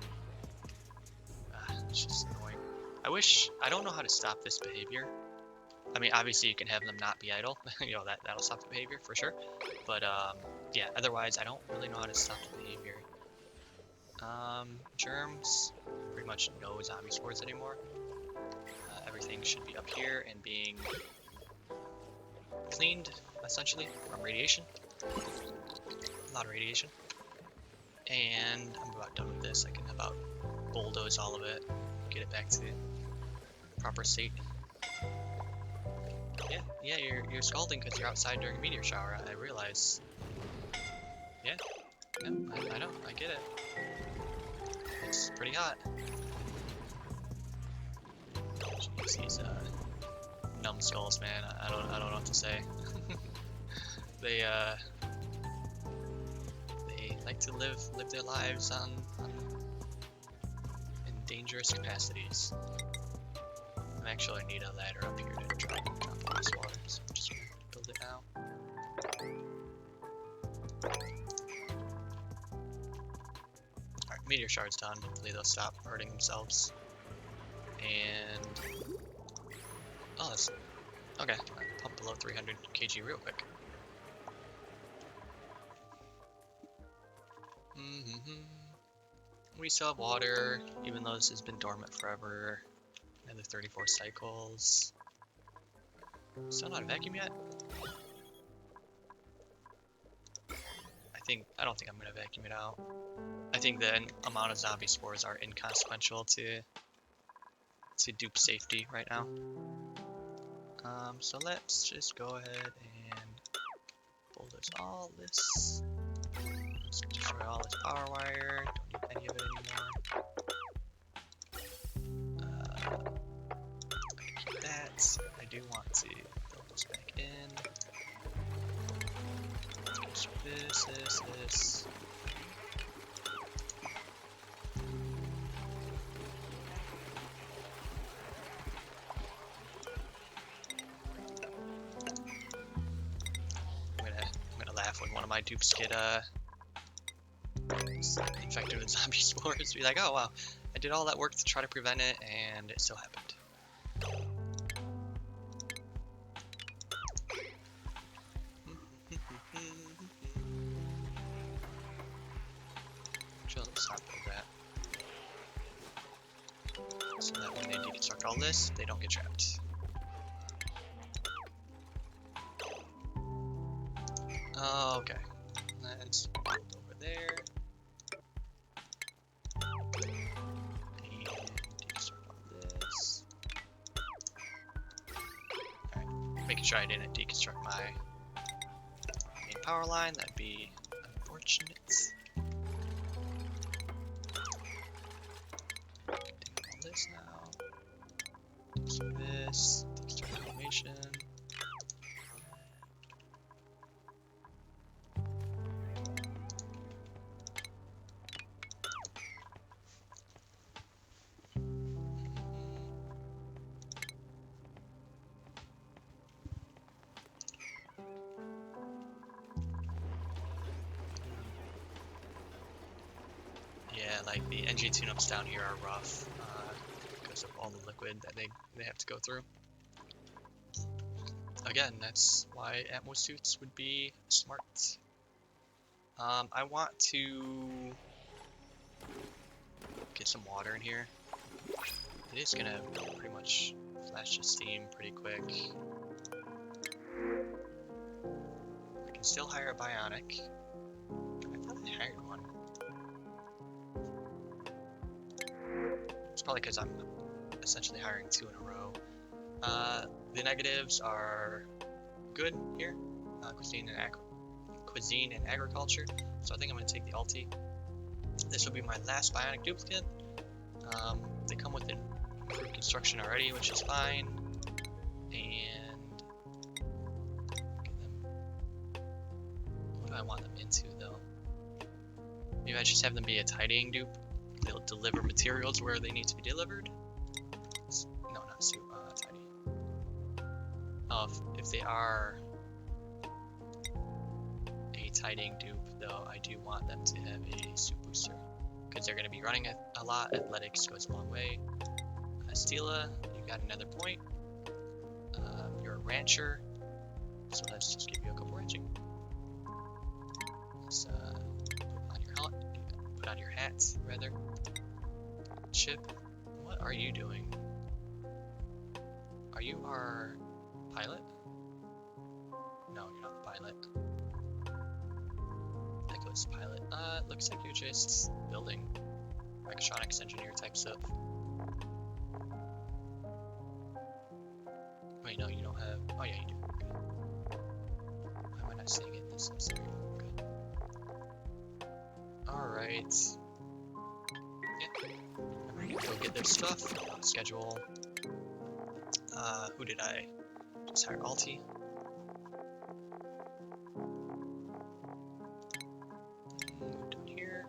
it's just annoying. I don't know how to stop this behavior. I mean, obviously you can have them not be idle, you know, that'll stop the behavior for sure. But yeah, otherwise I don't really know how to stop the behavior. Germs, pretty much no zombie spores anymore. Everything should be up here and being cleaned, essentially, from radiation. A lot of radiation. And I'm about done with this. I can about bulldoze all of it, get it back to proper state. Yeah, you're scalding because you're outside during a meteor shower. I realize. Yeah, I know, I get it. It's pretty hot. Jeez, these numbskulls, man. I don't know what to say. They like to live their lives on in dangerous capacities. I actually need a ladder up here to drop all this water, so I'm just gonna build it now. Alright, meteor shard's done. Hopefully they'll stop hurting themselves. And oh, that's okay. I'll pump below 300 kg real quick. We still have water, even though this has been dormant forever. Another 34 cycles. Still not a vacuum yet? I don't think I'm gonna vacuum it out. I think the amount of zombie spores are inconsequential to dupe safety right now. So let's just go ahead and bulldoze all this. Let's destroy all this power wire. Don't need any of it anymore. Keep that. I do want to build this back in. Let's do this. I'm gonna laugh when one of my dupes get infected with zombie spores. Be like, oh wow, I did all that work to try to prevent it, and it still happened. Let's not build that. So that when they deconstruct all this, they don't get trapped. Okay. Let's build over there. And deconstruct all this. Alright. Making sure I didn't deconstruct my main power line. That'd be unfortunate. This now. So this, start animation. Yeah, like the NG tune-ups down here are rough. Because of all the liquid that they have to go through. Again, that's why Atmos suits would be smart. I want to get some water in here. It is gonna pretty much flash the steam pretty quick. I can still hire a bionic. I thought I hired one. It's probably because I'm essentially hiring 2 in a row. The negatives are good here, cuisine and agriculture. So I think I'm going to take the Alti. This will be my last bionic duplicate. They come with improved construction already, which is fine. And get them. What do I want them into though? Maybe I just have them be a tidying dupe. They'll deliver materials where they need to be delivered. No, not suit, tidy. If they are a tidying dupe, though, I do want them to have a suit booster because they're going to be running a lot. Athletics goes a long way. Stila, you got another point. You're a rancher, so let's just give you a couple ranching. Let's put on your helmet. Put on your hat, rather. Chip, what are you doing? Are you our pilot? No, you're not the pilot. Echo's pilot. It looks like you're just building mechatronics engineer type stuff. Wait, no, you don't have. Oh, yeah, you do. Okay. Why am I not seeing it in this area? Okay. Alright. Yeah. I'm gonna go get their stuff. Schedule. Who did I just hire? Alti. Move down here.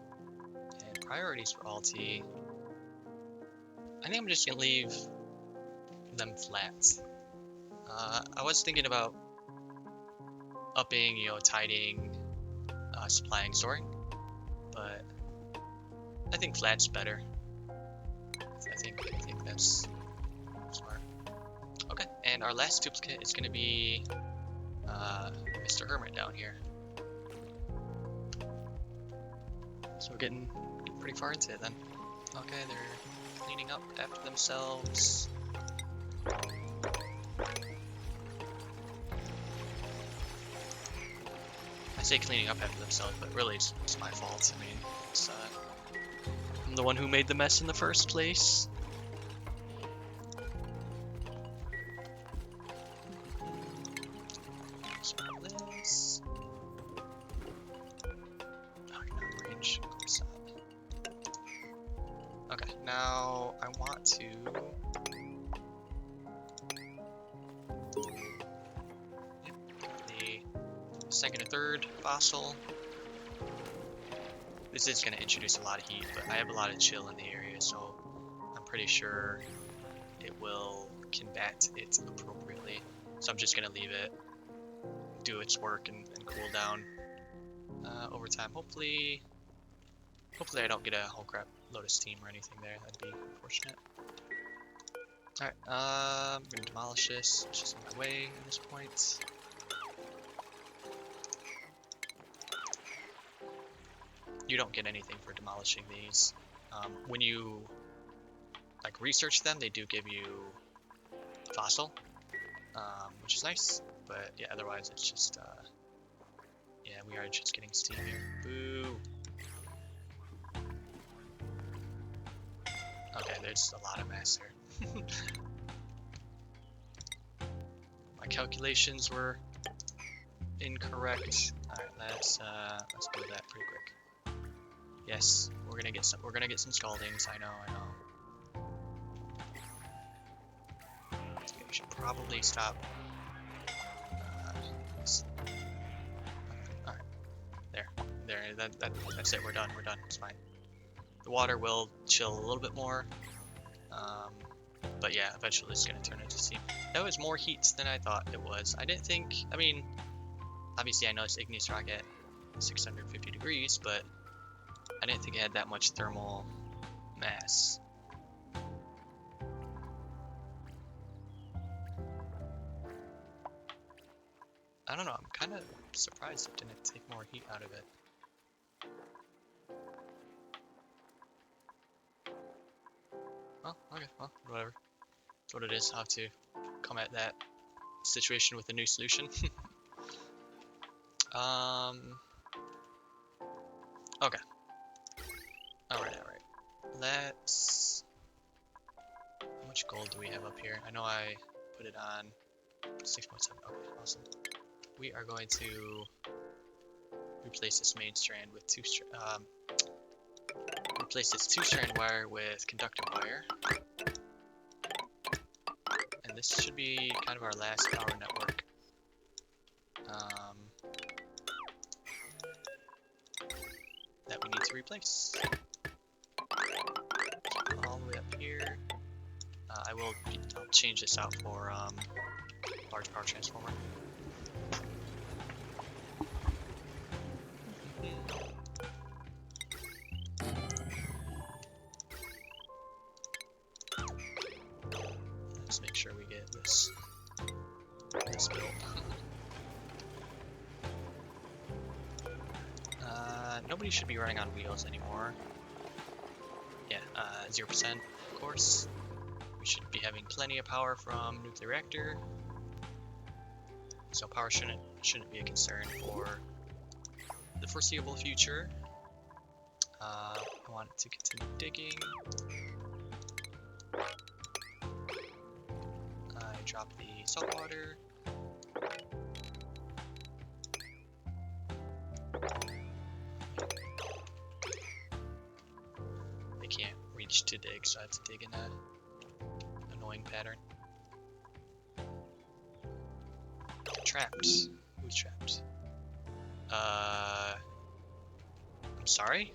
And priorities for Alti. I think I'm just gonna leave them flat. I was thinking about upping, tidying, supplying, storing, but I think flat's better. I think that's smart. Okay, and our last duplicate is gonna be Mr. Hermit down here. So we're getting pretty far into it then. Okay, they're cleaning up after themselves. I say cleaning up after themselves, but really it's my fault. I mean, I'm the one who made the mess in the first place. This. Oh, you're not in range. Okay, now I want to. The second or third fossil. This is going to introduce a lot of heat, but I have a lot of chill in the area, so I'm pretty sure it will combat it appropriately. So I'm just going to leave it do its work and cool down over time. Hopefully I don't get a whole crap load of steam or anything there. That'd be unfortunate. Alright, I'm going to demolish this. It's just in my way at this point. You don't get anything for demolishing these. When you research them, they do give you fossil, which is nice. But yeah, otherwise it's just yeah, we are just getting steam here. Boo. Okay, there's a lot of mass here. My calculations were incorrect. Alright, let's do that pretty quick. Yes, we're gonna get some scaldings. I know. Okay, we should probably stop. Alright, there. That's it. We're done. It's fine. The water will chill a little bit more, but yeah, eventually it's gonna turn into steam. That was more heat than I thought it was. I didn't think. I mean, obviously I know it's igneous rock at 650 degrees, but I didn't think it had that much thermal mass. I don't know, I'm kind of surprised it didn't take more heat out of it. Well, okay, well, whatever. That's what it is. I'll have to come at that situation with a new solution. Okay. Alright. Let's... How much gold do we have up here? I know I put it on 6.7. Okay, awesome. We are going to replace this main strand with replace this 2-strand wire with conductor wire. And this should be kind of our last power network. That we need to replace. All the way up here. I'll change this out for large power transformer. Let's make sure we get this built. Nobody should be running on wheels anymore. Yeah, 0%, of course. We should be having plenty of power from nuclear reactor. So power shouldn't be a concern for the foreseeable future. I want to continue digging. I drop the salt water. They can't reach to dig, so I have to dig in a annoying pattern. Trapped. Who's trapped? I'm sorry?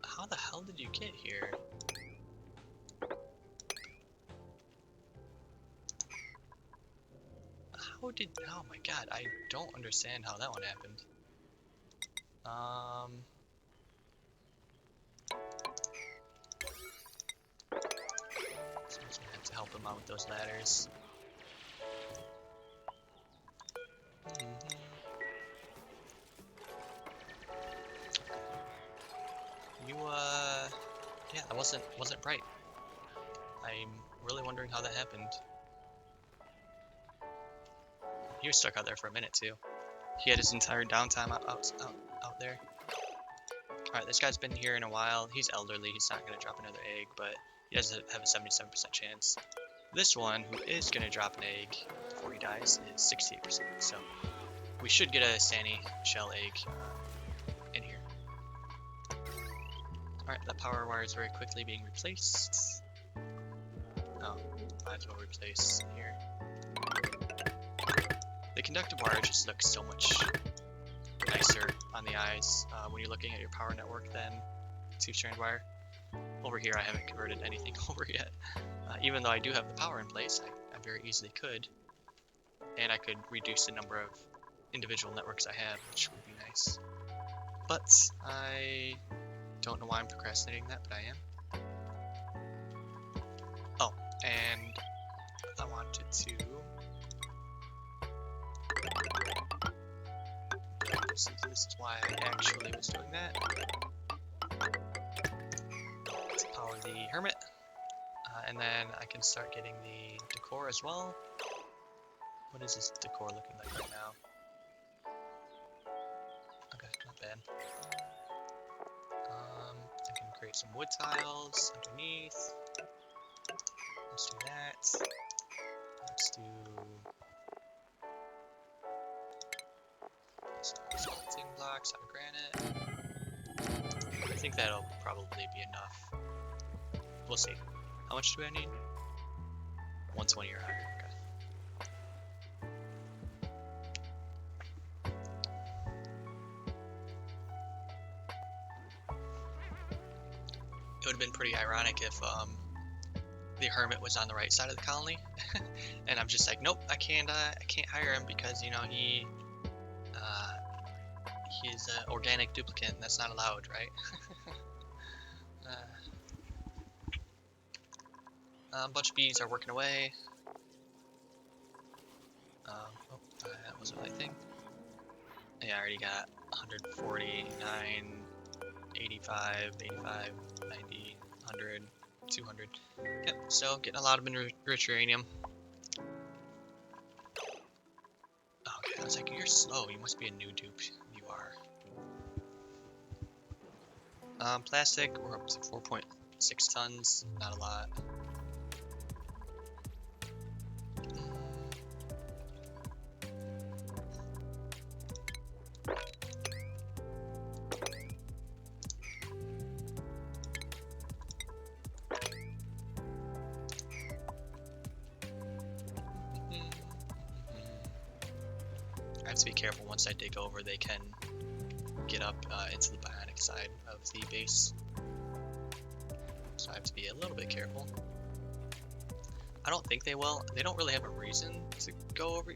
How the hell did you get here? Oh my god, I don't understand how that one happened. Someone's gonna have to help him out with those ladders. Yeah, that wasn't right. I'm really wondering how that happened. He was stuck out there for a minute too. He had his entire downtime out there. Alright, this guy's been here in a while. He's elderly, he's not gonna drop another egg, but he does have a 77% chance. This one, who is gonna drop an egg before he dies, is 68%. So we should get a Sandy shell egg in here. Alright, that power wire is very quickly being replaced. Oh, might as well replace here. The conductive wire just looks so much nicer on the eyes when you're looking at your power network than two-strand wire. Over here I haven't converted anything over yet. Even though I do have the power in place, I very easily could. And I could reduce the number of individual networks I have, which would be nice. But I don't know why I'm procrastinating that, but I am. Oh, and I wanted to... This is why I actually was doing that. To power the Hermit. And then I can start getting the decor as well. What is this decor looking like right now? Okay, not bad. I can create some wood tiles underneath. Let's do that. Let's do some sculpting blocks out of granite. I think that'll probably be enough. We'll see. How much do I need? 120 or higher. It would have been pretty ironic if the Hermit was on the right side of the colony, and I'm just like, nope, I can't hire him because he's an organic duplicate, and that's not allowed, right? A bunch of bees are working away. That wasn't the right thing. Yeah, I already got 149, 85, 85, 90, 100, 200. Yep, so getting a lot of enriched uranium. Okay, I was like, you're slow. You must be a new dupe. You are. Plastic, we're up to 4.6 tons. Not a lot. I have to be careful. Once I dig over, they can get up into the bionic side of the base. So I have to be a little bit careful. I don't think they will. They don't really have a reason to go over.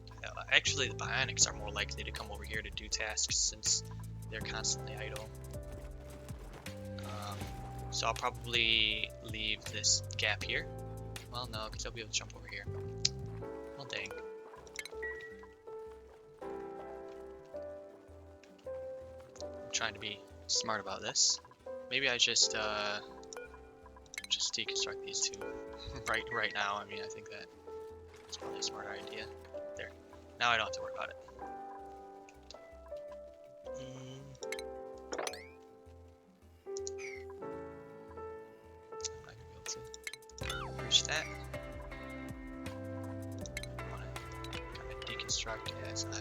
Actually, the bionics are more likely to come over here to do tasks since they're constantly idle. So I'll probably leave this gap here. Well, no, because I'll be able to jump over here. Well, dang. trying to be smart about this. Maybe I just deconstruct these two right now. I mean, I think that's probably a smarter idea. There. Now I don't have to worry about it. I'm not gonna be able to reach that. I want to kind of deconstruct as I.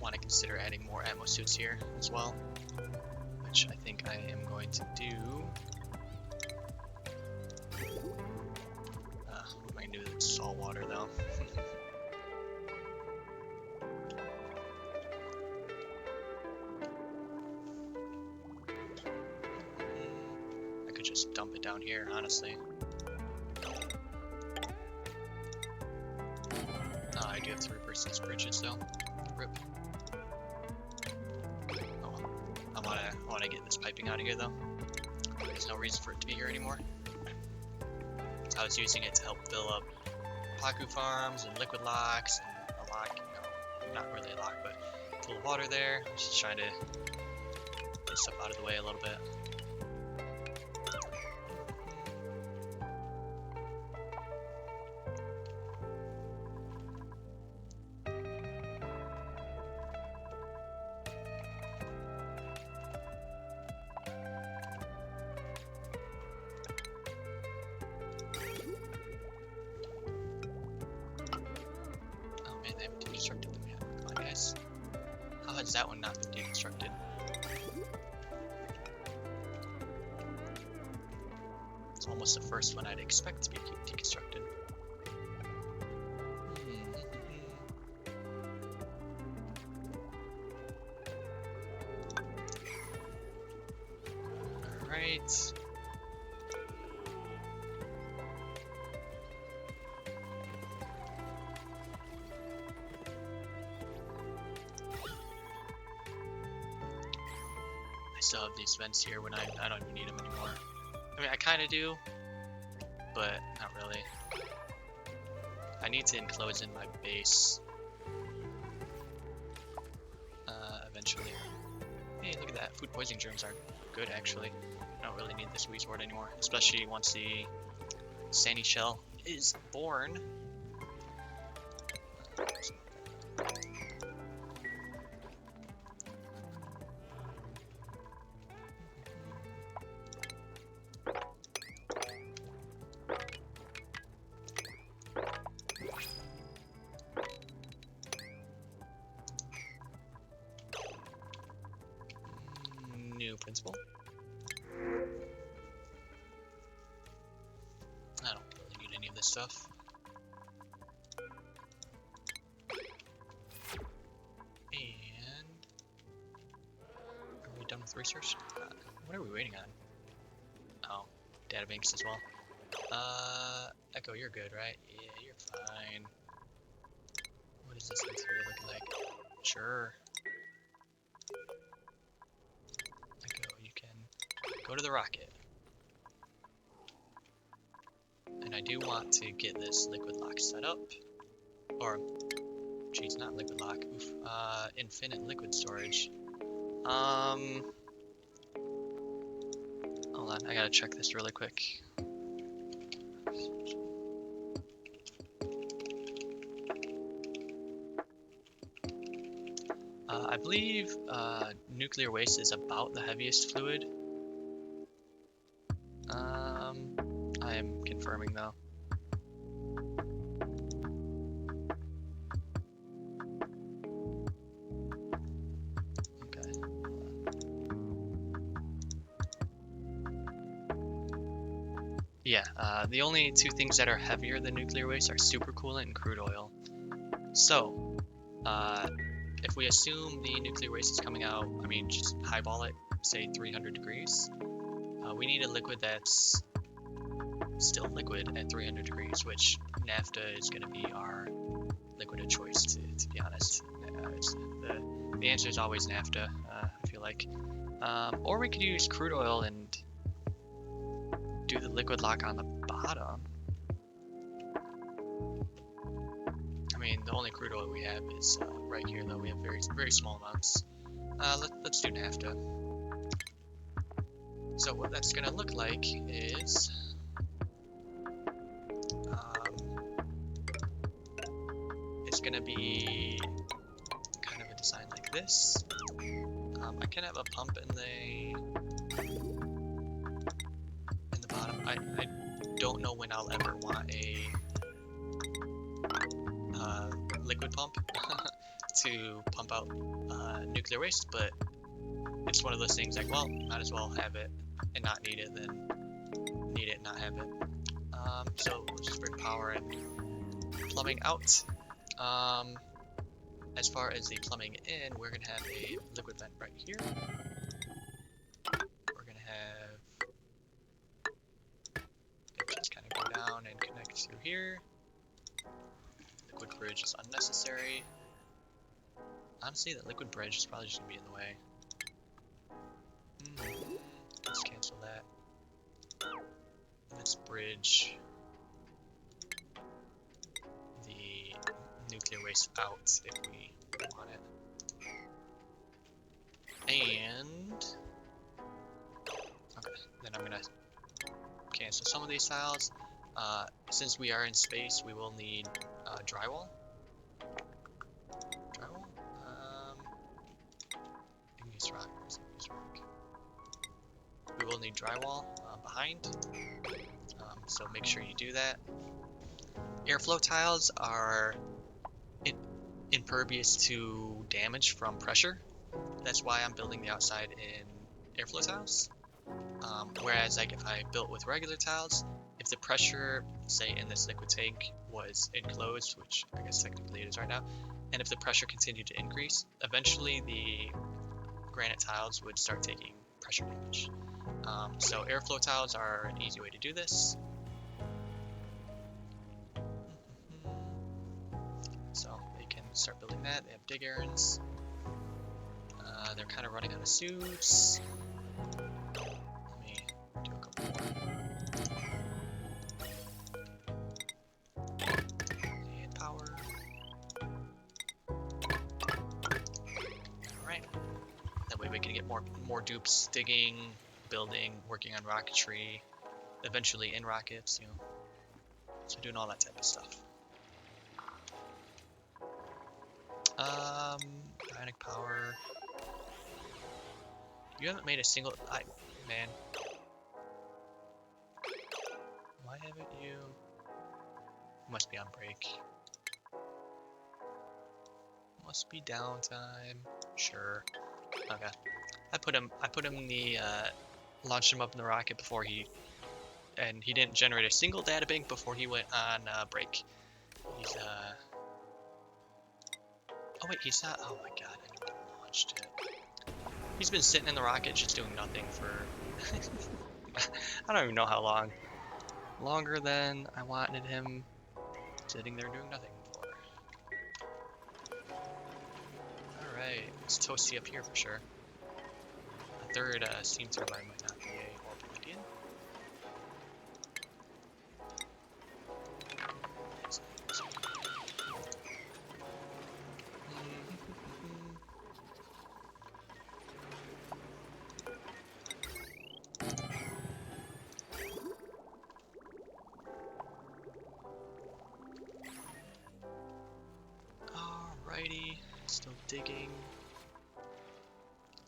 Want to consider adding more ammo suits here as well, which I think I am going to do. What am I going to do with salt water though? I could just dump it down here, honestly. I do have to reverse these bridges though. Rip. I want to get this piping out of here though. There's no reason for it to be here anymore. I was using it to help fill up Paku farms and liquid locks and a lock, not really a lock, but full of water there. I was just trying to get stuff out of the way a little bit. They haven't deconstructed them yet. Come on, guys. How has that one not been deconstructed? It's almost the first one I'd expect to be deconstructed. Alright. I still have these vents here when I don't even need them anymore. I mean, I kind of do, but not really. I need to enclose in my base eventually. Hey, look at that. Food poisoning germs are good, actually. I don't really need this Weezword anymore, especially once the Sandy Shell is born. New principle. I don't really need any of this stuff. And are we done with research? What are we waiting on? Oh, data banks as well. Echo, you're good, right? Yeah, you're fine. What is this interior looking like? Sure. Echo, you can go to the rocket. And I do want to get this liquid lock set up. Or, geez, not liquid lock. Oof. Infinite liquid storage. Hold on, I gotta check this really quick. I believe nuclear waste is about the heaviest fluid. I am confirming though. Okay. Yeah, the only two things that are heavier than nuclear waste are supercoolant and crude oil. So, if we assume the nuclear waste is coming out, I mean, just highball it, say 300 degrees, We need a liquid that's still liquid at 300 degrees, which naphtha is going to be our liquid of choice, to be honest. The answer is always naphtha, I feel like. Or we could use crude oil and do the liquid lock on the bottom. I mean, the only crude oil we have is right here, though. We have very small amounts. Let's do naphtha. So what that's going to look like is... it's going to be kind of a design like this. I can have a pump in the bottom. I don't know when I'll ever want a liquid pump to pump out nuclear waste, but it's one of those things like, well, might as well have it and not need it than need it and not have it. So we'll just bring power and plumbing out. As far as the plumbing in, we're gonna have a liquid vent right here. We're gonna have it just kind of go down and connect through here. Liquid bridge is unnecessary. Honestly, that liquid bridge is probably just gonna be in the way. Let's cancel that. Let's bridge the nuclear waste out if we want it. And okay, then I'm gonna cancel some of these tiles. Since we are in space, we will need drywall. Drywall? Igneous rock. Igneous rock. We will need drywall behind. So make sure you do that. Airflow tiles are impervious to damage from pressure. That's why I'm building the outside in airflow tiles. Whereas like if I built with regular tiles, if the pressure, say in this liquid tank, was enclosed, which I guess technically it is right now, and if the pressure continued to increase, eventually the granite tiles would start taking pressure damage. So airflow tiles are an easy way to do this. So they can start building that. They have dig errands. They're kind of running out of suits. Let me do a couple more. And power. Alright. That way we can get more dupes digging, building, working on rocketry, eventually in rockets, you know. So doing all that type of stuff. Ionic power. You haven't made a single... man. Why haven't you... Must be on break. Must be downtime. Sure. Okay. I put him in the... launched him up in the rocket before and he didn't generate a single data bank before he went on break. He's oh wait, he's not. Oh my god, I launched it. He's been sitting in the rocket just doing nothing for I don't even know how long. Longer than I wanted him sitting there doing nothing for. Alright, it's toasty up here for sure. A third steam turbine might not be a horrible idea. Alrighty, still digging,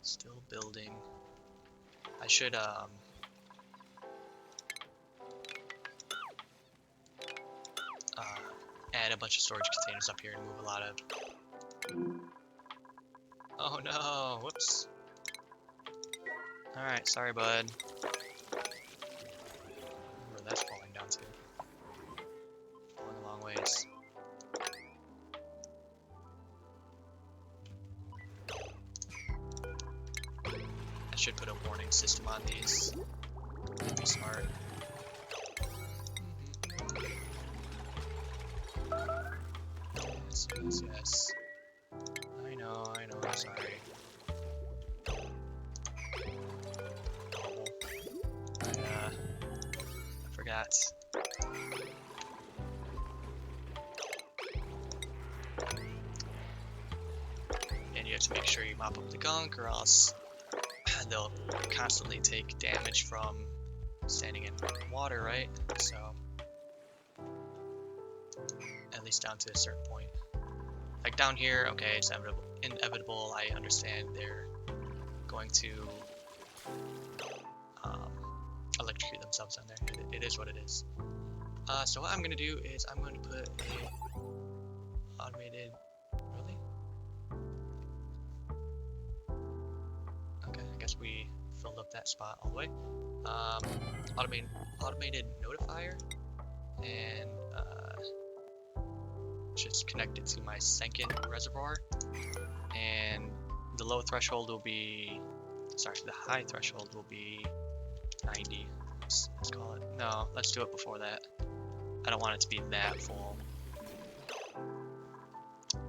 still building. I should add a bunch of storage containers up here and move a lot of... Oh no, whoops. Alright, sorry bud. Where that's falling down to. Falling a long ways. I should put a warning system on these. Be smart. Yes, yes, yes. I know, sorry. Oh, I forgot. And you have to make sure you mop up the gunk, or else they'll constantly take damage from standing in water, right? So, at least down to a certain point. Like down here, okay, it's inevitable. I understand they're going to electrocute themselves down there. It is what it is. So what I'm going to do is I'm going to put a automated... Really? Okay, I guess we filled up that spot all the way. Automated notifier, and just connect it to my Senkin reservoir, and the low threshold will be, sorry, the high threshold will be 90. Let's call it, no, let's do it before that. I don't want it to be that full.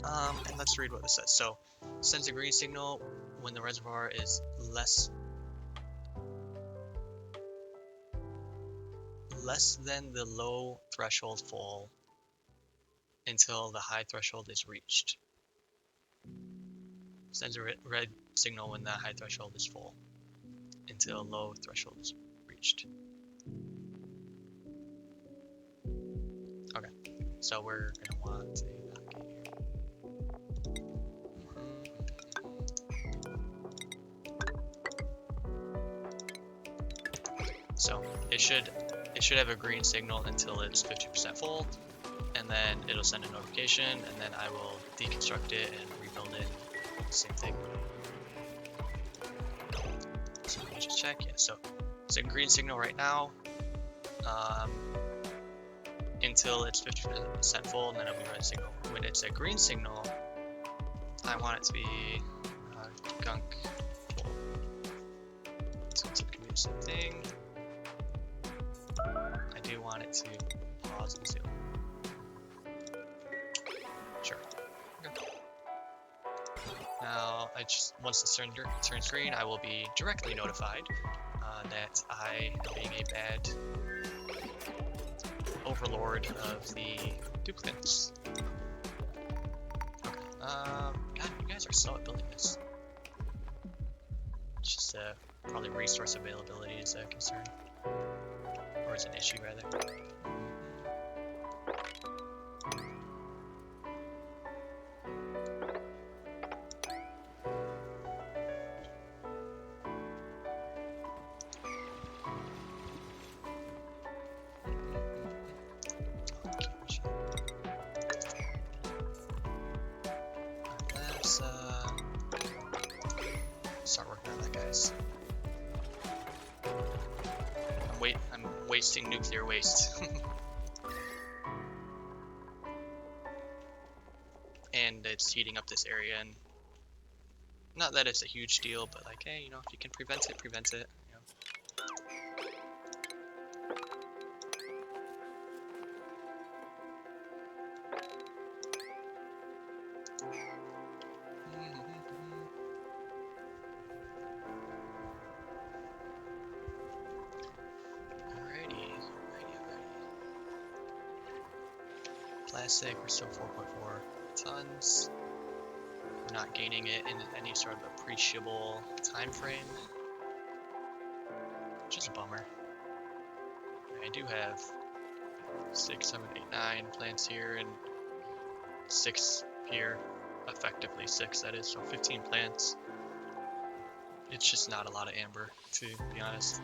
And let's read what this says. So, sends a green signal when the reservoir is less than the low threshold full until the high threshold is reached. Sends a red signal when the high threshold is full until low threshold is reached. Okay, so we're gonna want to get here. So it should have a green signal until it's 50% full, and then it'll send a notification, and then I will deconstruct it and rebuild it. Same thing. So let me just check. Yeah, so it's a green signal right now, until it's 50% full, and then it'll be red signal. When it's a green signal, I want it to be gunk full. So it's going to be the same thing. I do want it to pause and zoom. Sure. Okay. Now, once this turns green, I will be directly notified that I am being a bad overlord of the duplicates. Okay. God, you guys are slow at building this. It's just probably resource availability is a concern. Or is an issue, rather. Let's start working on that, guys. I'm wasting nuclear waste. And it's heating up this area, and not that it's a huge deal, but like, hey, you know, if you can prevent it, prevent it. You know. Alrighty. Plastic, we're still 4.4 tons. We're not gaining it in any sort of appreciable time frame, which is a bummer. I do have 6, 7, 8, 9 plants here, and 6 here, effectively 6 that is, so 15 plants. It's just not a lot of amber, to be honest.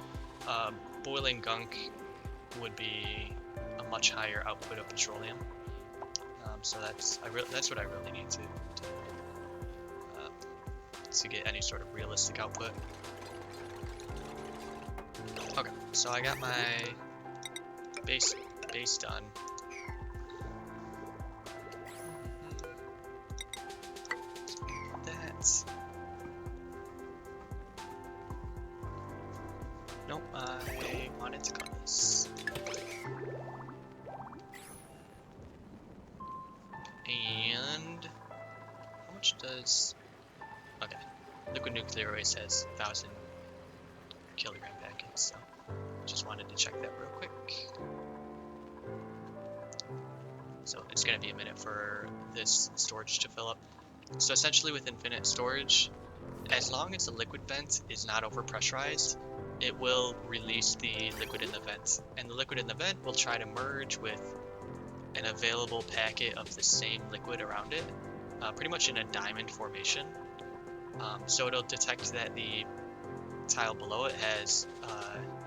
Boiling gunk would be a much higher output of petroleum, so that's what I really need to get any sort of realistic output. Okay, so I got my base done. Nope, I wanted to cut this. And how much does... Okay, liquid nuclear waste has 1,000 kilogram packets, so just wanted to check that real quick. So it's going to be a minute for this storage to fill up. So essentially with infinite storage, as long as the liquid vent is not overpressurized, it will release the liquid in the vent. And the liquid in the vent will try to merge with an available packet of the same liquid around it, pretty much in a diamond formation. So it'll detect that the tile below it has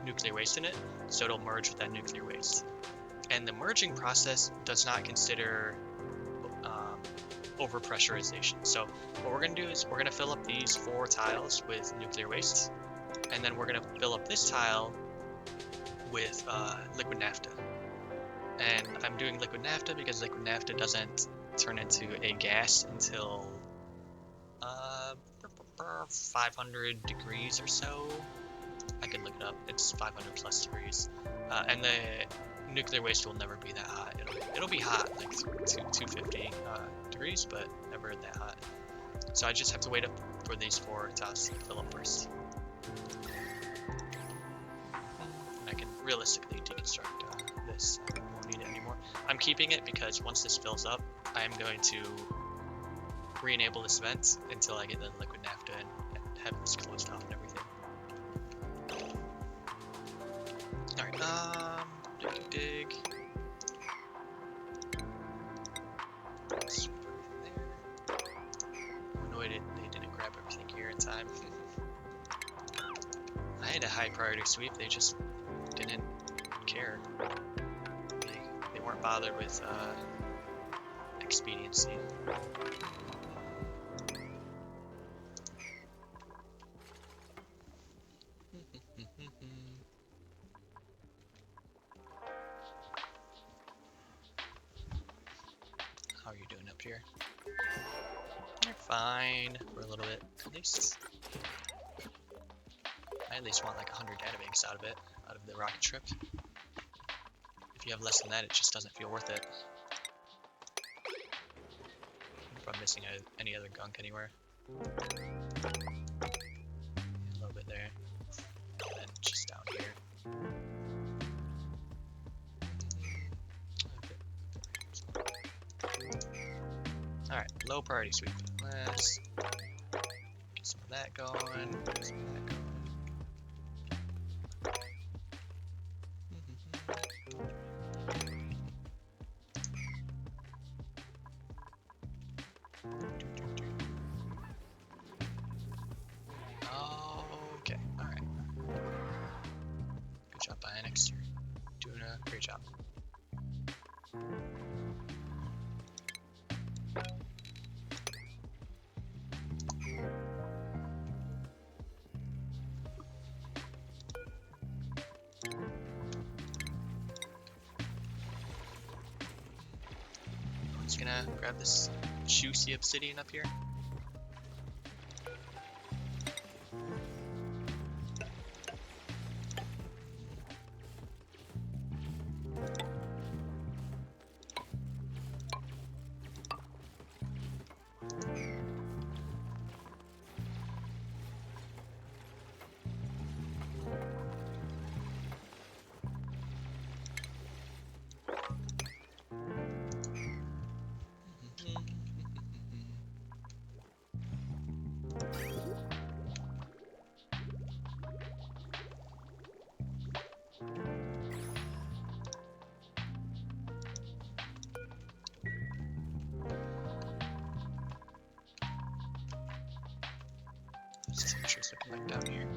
nuclear waste in it, so it'll merge with that nuclear waste. And the merging process does not consider overpressurization. So what we're going to do is we're going to fill up these 4 tiles with nuclear waste, and then we're going to fill up this tile with liquid naphtha. And I'm doing liquid naphtha because liquid naphtha doesn't turn into a gas until 500 degrees or so. I can look it up. It's 500 plus degrees. And the nuclear waste will never be that hot. It'll be hot, like 250 degrees, but never that hot. So I just have to wait up for these 4 tiles to fill up first. And I can realistically deconstruct this. I won't need it anymore. I'm keeping it because once this fills up, I'm going to re-enable this vent until I get the liquid naphtha and have this closed off and everything. Alright, dig. Sweep everything there. I'm annoyed they didn't grab everything here in time. I had a high priority sweep, they just didn't care. They weren't bothered with expediency. How are you doing up here? You're fine for a little bit, at least. I at least want like 100 databanks out of the rocket trip. If you have less than that, it just doesn't feel worth it. If I'm missing any other gunk anywhere. A little bit there. And then just down here. Alright, low priority sweep. Let's get some of that going. Get some of that going. Okay, alright. Good job, Bionix. You're doing a great job. I'm just gonna grab this juicy obsidian up here. This temperature's looking like down here.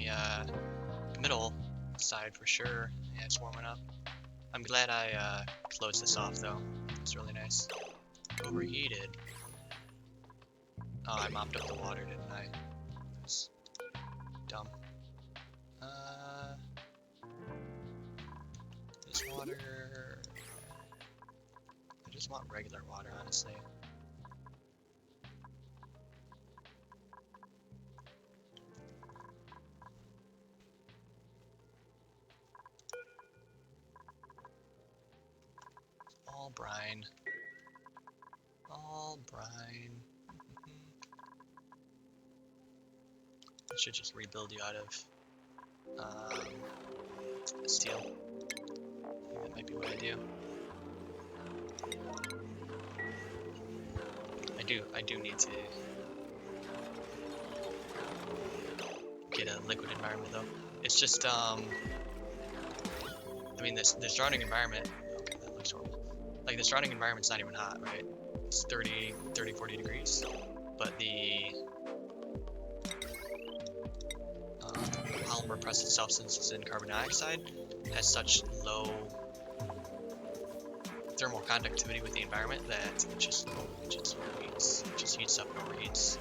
On the middle side for sure. Yeah, it's warming up. I'm glad I closed this off though. It's really nice. Overheated. Oh, I mopped up the water, didn't I? That's dumb. This water... I just want regular water, honestly. All brine. All brine. I should just rebuild you out of steel. I think that might be what I do. I do need to get a liquid environment though. It's just I mean this drowning environment, okay, that looks horrible. Like this drowning environment's not even hot, right? It's 30, 40 degrees. But the polymer present substances in carbon dioxide has such low thermal conductivity with the environment that it just overheats. It just heats up and overheats.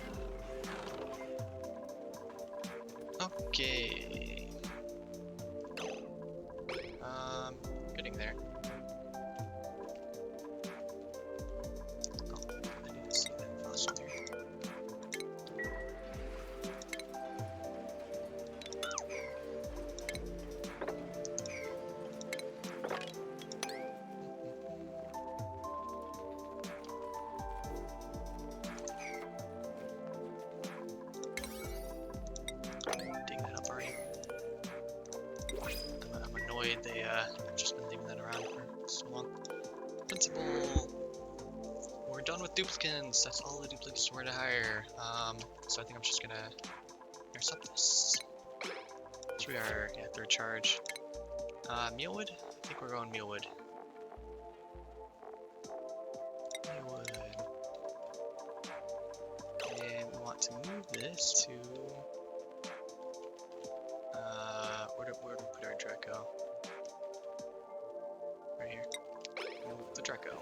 Okay. Getting there. Oh, I didn't see that fossil here. Dig that up already. I'm annoyed they've just been leaving that around for so long. Principal! We're done with duplicants. That's all the duplicates were to hire. So I think I'm just gonna intercept this. So we are, yeah, third charge. Mealwood? I think we're going mealwood. Mealwood. And we want to move this to where do we put our Draco? Right here. Move the Draco.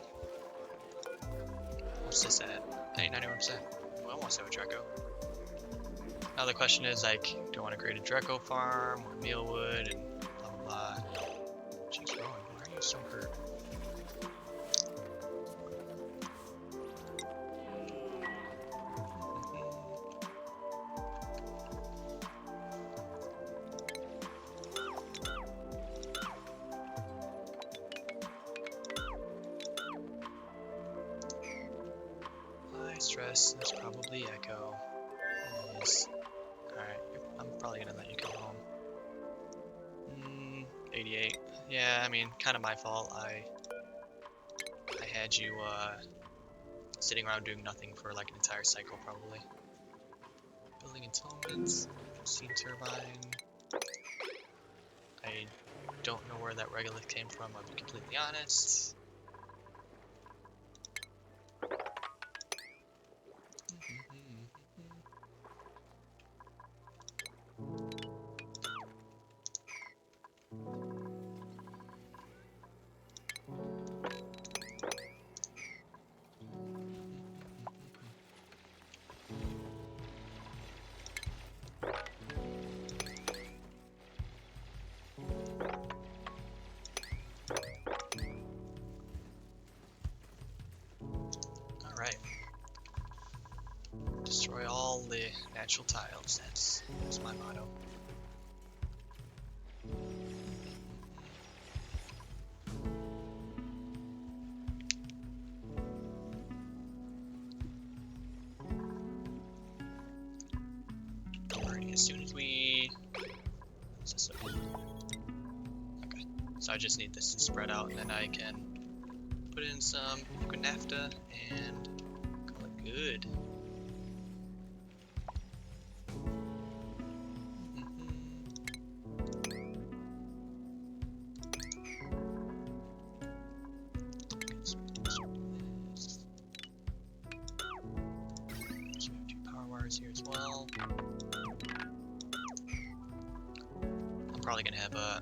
What's this at? 99%. Well, I want to have a Draco. Now the question is, like, do I want to create a Draco farm or mealwood and blah blah blah. Jeez, Rowan, why are you so hurt? Stress, that's probably Echo. Yes. Alright, I'm probably gonna let you come home. 88. Yeah, I mean, kind of my fault. I had you sitting around doing nothing for like an entire cycle, probably. Building atonements, steam turbine. I don't know where that regolith came from, I'll be completely honest. Alright. Destroy all the natural tiles. That's my motto. Alrighty, as soon as we... What's this? Okay, so I just need this to spread out and then I can put in some liquid naphtha and call it good. Here as well. I'm probably gonna have a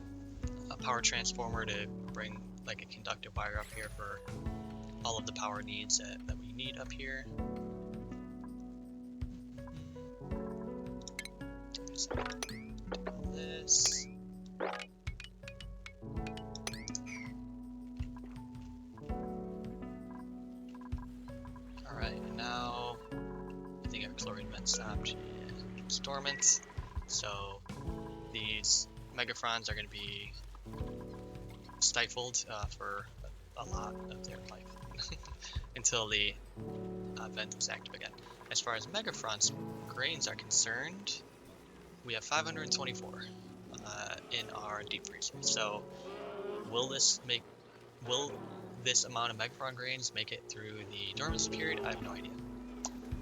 power transformer to bring like a conductive wire up here for all of the power needs that we need up here. This. Alright, and now I think our chlorine vent stopped. It's dormant, so these megafrons are going to be stifled for a lot of their life until the vent was active again. As far as Megafron's grains are concerned, we have 524 in our deep freezer. So will this amount of Megafron grains make it through the dormancy period? I have no idea.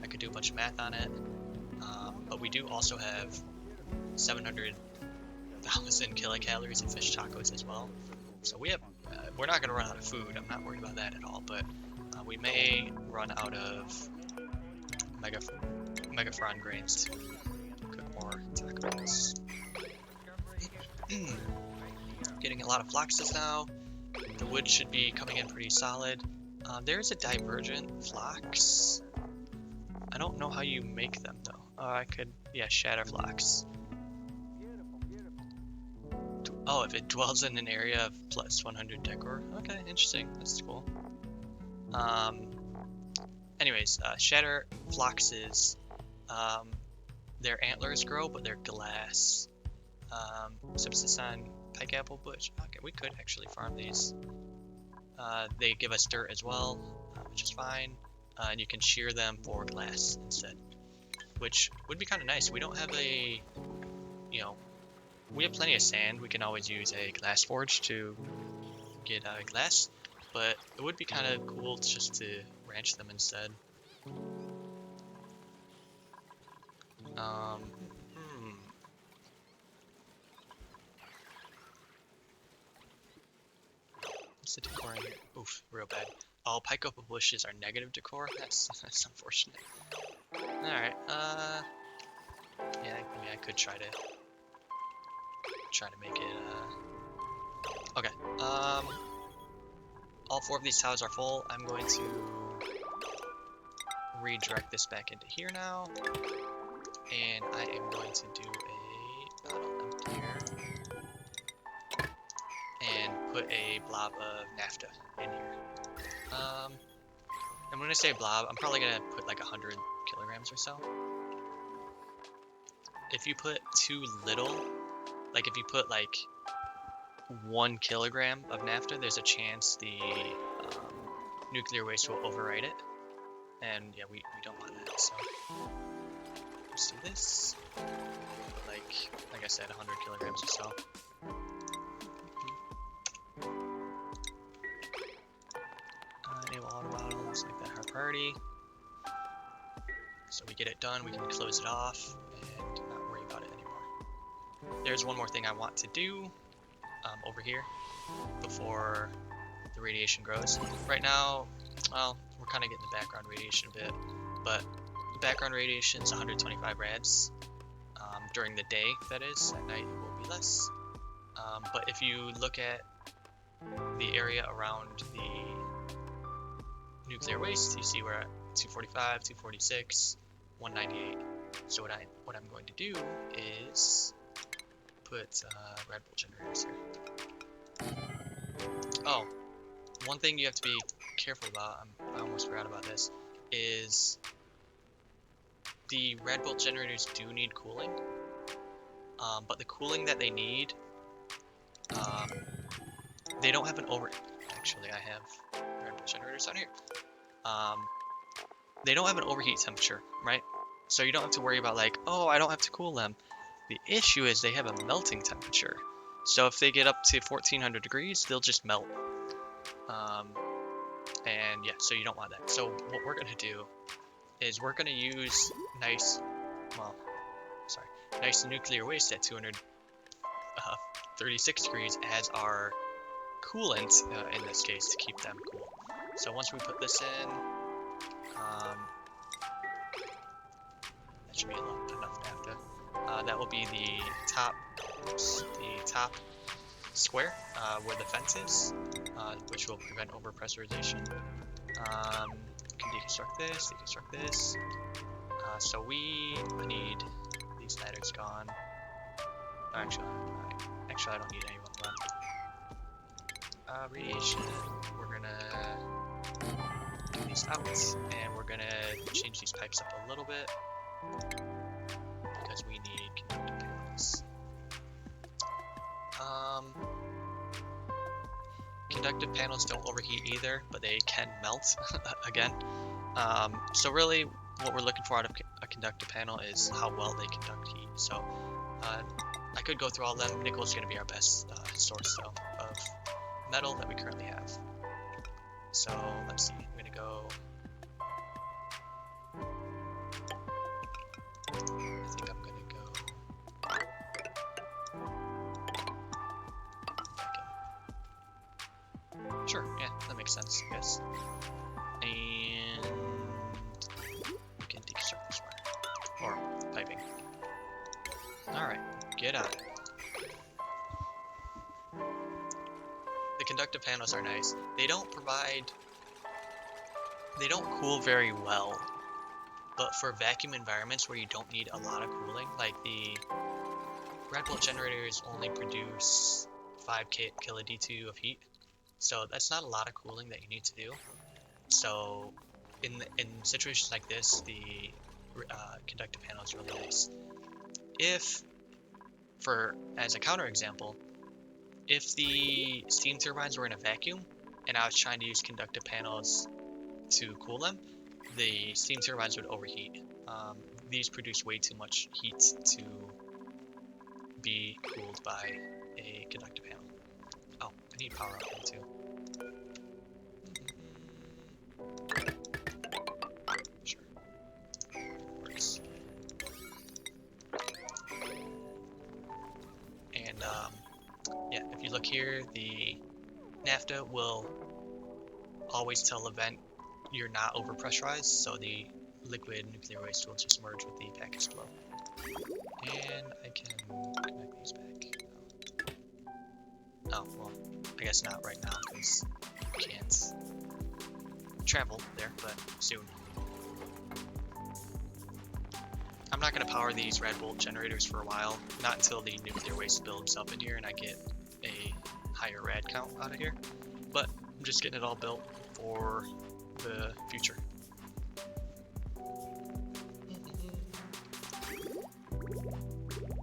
I could do a bunch of math on it, but we do also have 700,000 kilocalories of fish tacos as well. So we have, we're not going to run out of food. I'm not worried about that at all, but we may run out of Megafron grains to cook more tacos. Getting a lot of floxes now. The wood should be coming in pretty solid. There's a Divergent flox. I don't know how you make them though. I could, yeah, shatter flox. Oh, if it dwells in an area of plus 100 decor. Okay, interesting. That's cool. Anyways, shatter floxes, their antlers grow, but they're glass. Subsist on pike apple bush. Okay, we could actually farm these. They give us dirt as well, which is fine. And you can shear them for glass instead, which would be kind of nice. We don't have a, you know, we have plenty of sand. We can always use a glass forge to get glass, but it would be kind of cool just to ranch them instead. What's the decor in here? Oof, real bad. All pike apple bushes are negative decor. That's unfortunate. Alright, yeah, I mean, I could try to make it, okay, all 4 of these tiles are full. I'm going to redirect this back into here now, and I am going to do a bottle empty here, and put a blob of naphtha in here. And when I say blob, I'm probably gonna put like 100 kilograms or so. If you put too little, like if you put like 1 kilogram of naphtha, there's a chance the nuclear waste will overwrite it. And yeah, we don't want that, so let's do this. Like I said, 100 kilograms or so. Enable water bottles, like that, our priority. So we get it done, we can close it off and not worry about it anymore. There's one more thing I want to do over here before the radiation grows. Right now, well, we're kind of getting the background radiation a bit, but the background radiation is 125 rads during the day, that is. At night it will be less. But if you look at the area around the nuclear waste, you see we're at 245, 246, 198. So what I'm going to do is put Red Bull generators here. Oh, one thing you have to be careful about, I almost forgot about this, is the Red Bull generators do need cooling, but the cooling that they need, they don't have an actually I have Red Bull generators on here. They don't have an overheat temperature, right? So you don't have to worry about like, oh, I don't have to cool them. The issue is they have a melting temperature. So if they get up to 1400 degrees, they'll just melt. And yeah, so you don't want that. So what we're gonna do is we're gonna use nice nuclear waste at 236 degrees as our coolant in this case to keep them cool. So once we put this in, that should be enough naphtha. That will be the top square where the fence is, which will prevent overpressurization. We can deconstruct this. So we need these ladders gone. Actually, I don't need any of them left. Radiation, we're gonna get these out, and we're gonna change these pipes up a little bit because we need conductive panels. conductive panels don't overheat either, but they can melt again. So really, what we're looking for out of a conductive panel is how well they conduct heat. So I could go through all of them. Nickel is going to be our best source though of metal that we currently have. So let's see, I'm going to go. I think I'm going to go. Sure, yeah, that makes sense, I guess. And we can deconstruct this wire. Or piping. Alright, get on it. The conductive panels are nice. They don't cool very well. But for vacuum environments where you don't need a lot of cooling, like the red bolt generators only produce 5 kilo D2 of heat. So that's not a lot of cooling that you need to do. So in situations like this, the conductive panel is really nice. If, as a counterexample, if the steam turbines were in a vacuum and I was trying to use conductive panels to cool them, the steam turbines would overheat. These produce way too much heat to be cooled by a conductive panel. Oh, I need power up here too. Sure. Works. And yeah, if you look here, the naphtha will always tell the vent you're not overpressurized, so the liquid nuclear waste will just merge with the package below. And I can connect these back. Oh, well, I guess not right now, because I can't travel there, but soon. I'm not going to power these red bolt generators for a while, not until the nuclear waste builds up in here and I get a higher rad count out of here, but I'm just getting it all built for the future.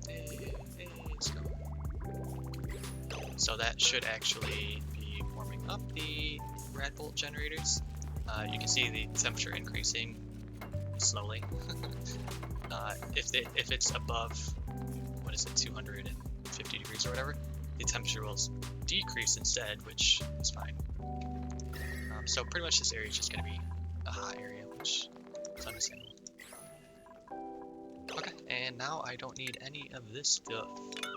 Let's go. So that should actually be warming up the rad bolt generators. You can see the temperature increasing slowly. If it's above, what is it, 250 degrees or whatever, the temperature will decrease instead, which is fine. So pretty much this area is just going to be a hot area, which is understandable. Okay, and now I don't need any of this stuff.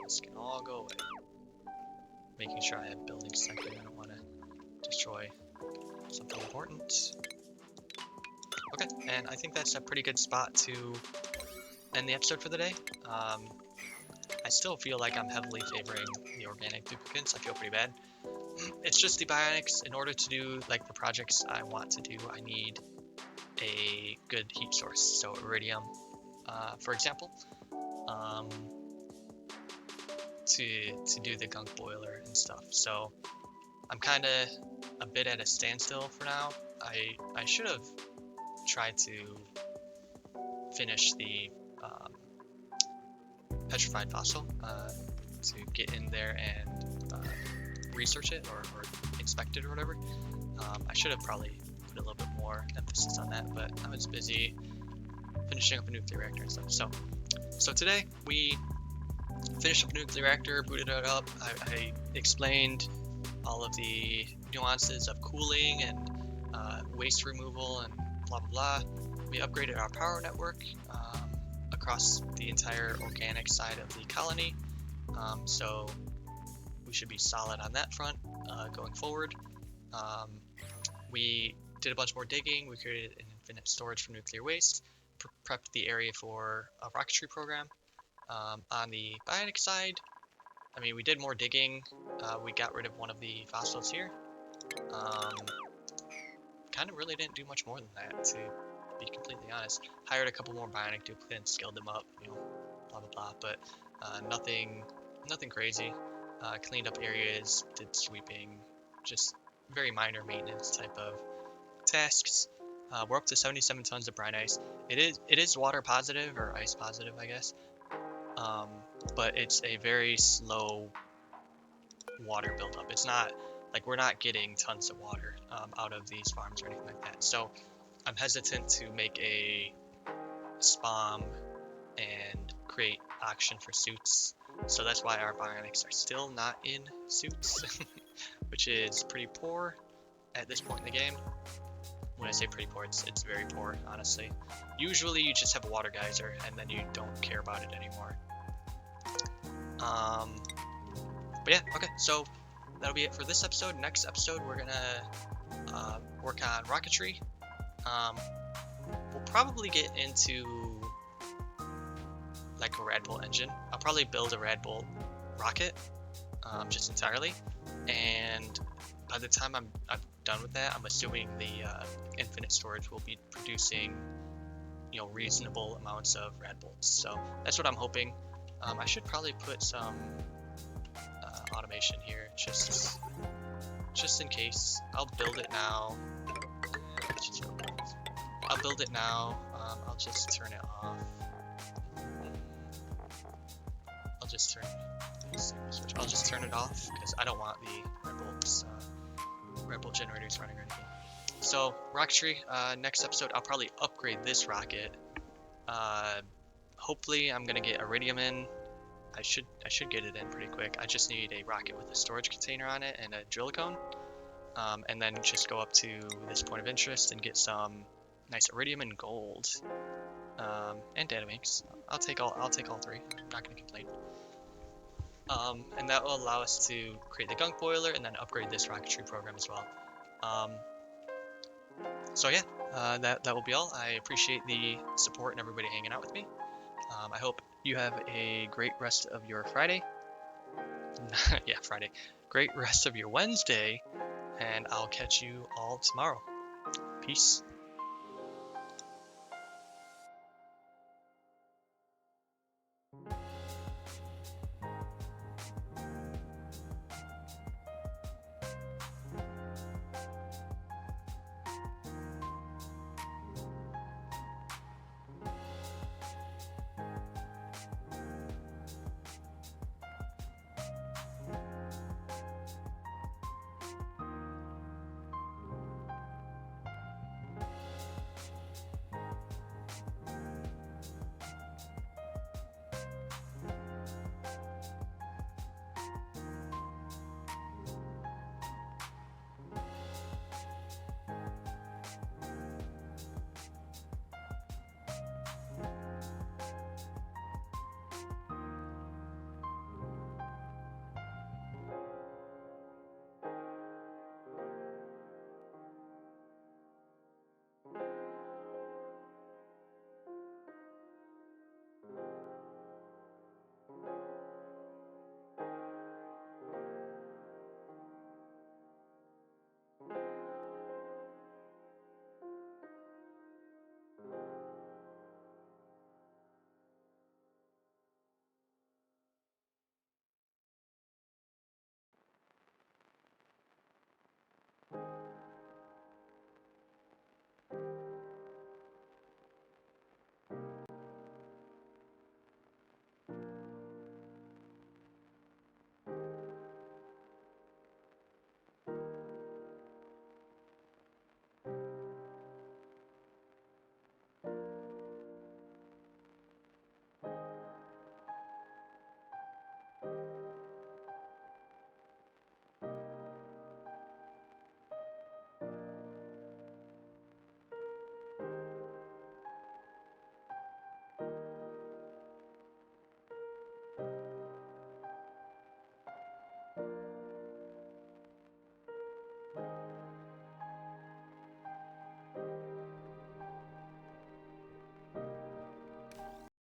This can all go away. Making sure I have buildings second. I don't want to destroy something important. Okay, and I think that's a pretty good spot to end the episode for the day. I still feel like I'm heavily favoring the organic duplicants. I feel pretty bad. It's just the bionics. In order to do like the projects I want to do, I need a good heat source. So iridium, for example, to do the gunk boiler and stuff. So I'm kind of a bit at a standstill for now. I should have tried to finish the petrified fossil to get in there and research it or inspect it or whatever. I should have probably put a little bit more emphasis on that, but I was busy finishing up a nuclear reactor and stuff. So today we finished up a nuclear reactor, booted it up. I explained all of the nuances of cooling and waste removal and blah blah blah. We upgraded our power network across the entire organic side of the colony, so we should be solid on that front going forward. We did a bunch more digging. We created an infinite storage for nuclear waste, prepped the area for a rocketry program. On the bionic side, I mean, we did more digging. We got rid of one of the fossils here. Kind of really didn't do much more than that, to be completely honest. Hired a couple more bionic duplicants, scaled them up, you know, blah blah blah, but nothing crazy. Cleaned up areas, did sweeping, just very minor maintenance type of tasks. We're up to 77 tons of brine ice. It is water positive, or ice positive, I guess. But it's a very slow water buildup. It's not like we're not getting tons of water out of these farms or anything like that. So I'm hesitant to make a spam and create auction for suits. So that's why our bionics are still not in suits, which is pretty poor at this point in the game. When I say pretty poor, it's very poor, honestly. Usually you just have a water geyser and then you don't care about it anymore. But yeah, okay, so that'll be it for this episode. Next episode, we're gonna work on rocketry. We'll probably get into like a Red Bull engine. I'll probably build a Red Bull rocket, just entirely. And by the time I'm done with that, I'm assuming the infinite storage will be producing, you know, reasonable amounts of Red Bulls. So that's what I'm hoping. I should probably put some automation here, just in case. I'll build it now. I'll build it now. I'll just turn it off. I'll just turn it off because I don't want the Red Bull generators running or anything. So rocketry. Next episode, I'll probably upgrade this rocket. Hopefully, I'm gonna get iridium in. I should get it in pretty quick. I just need a rocket with a storage container on it and a drill cone, and then just go up to this point of interest and get some nice iridium and gold, and data banks. I'll take all three. I'm not gonna complain. And that will allow us to create the gunk boiler and then upgrade this rocketry program as well. So yeah, that will be all. I appreciate the support and everybody hanging out with me. I hope you have a great rest of your Friday. Yeah, Friday. Great rest of your Wednesday, and I'll catch you all tomorrow. Peace.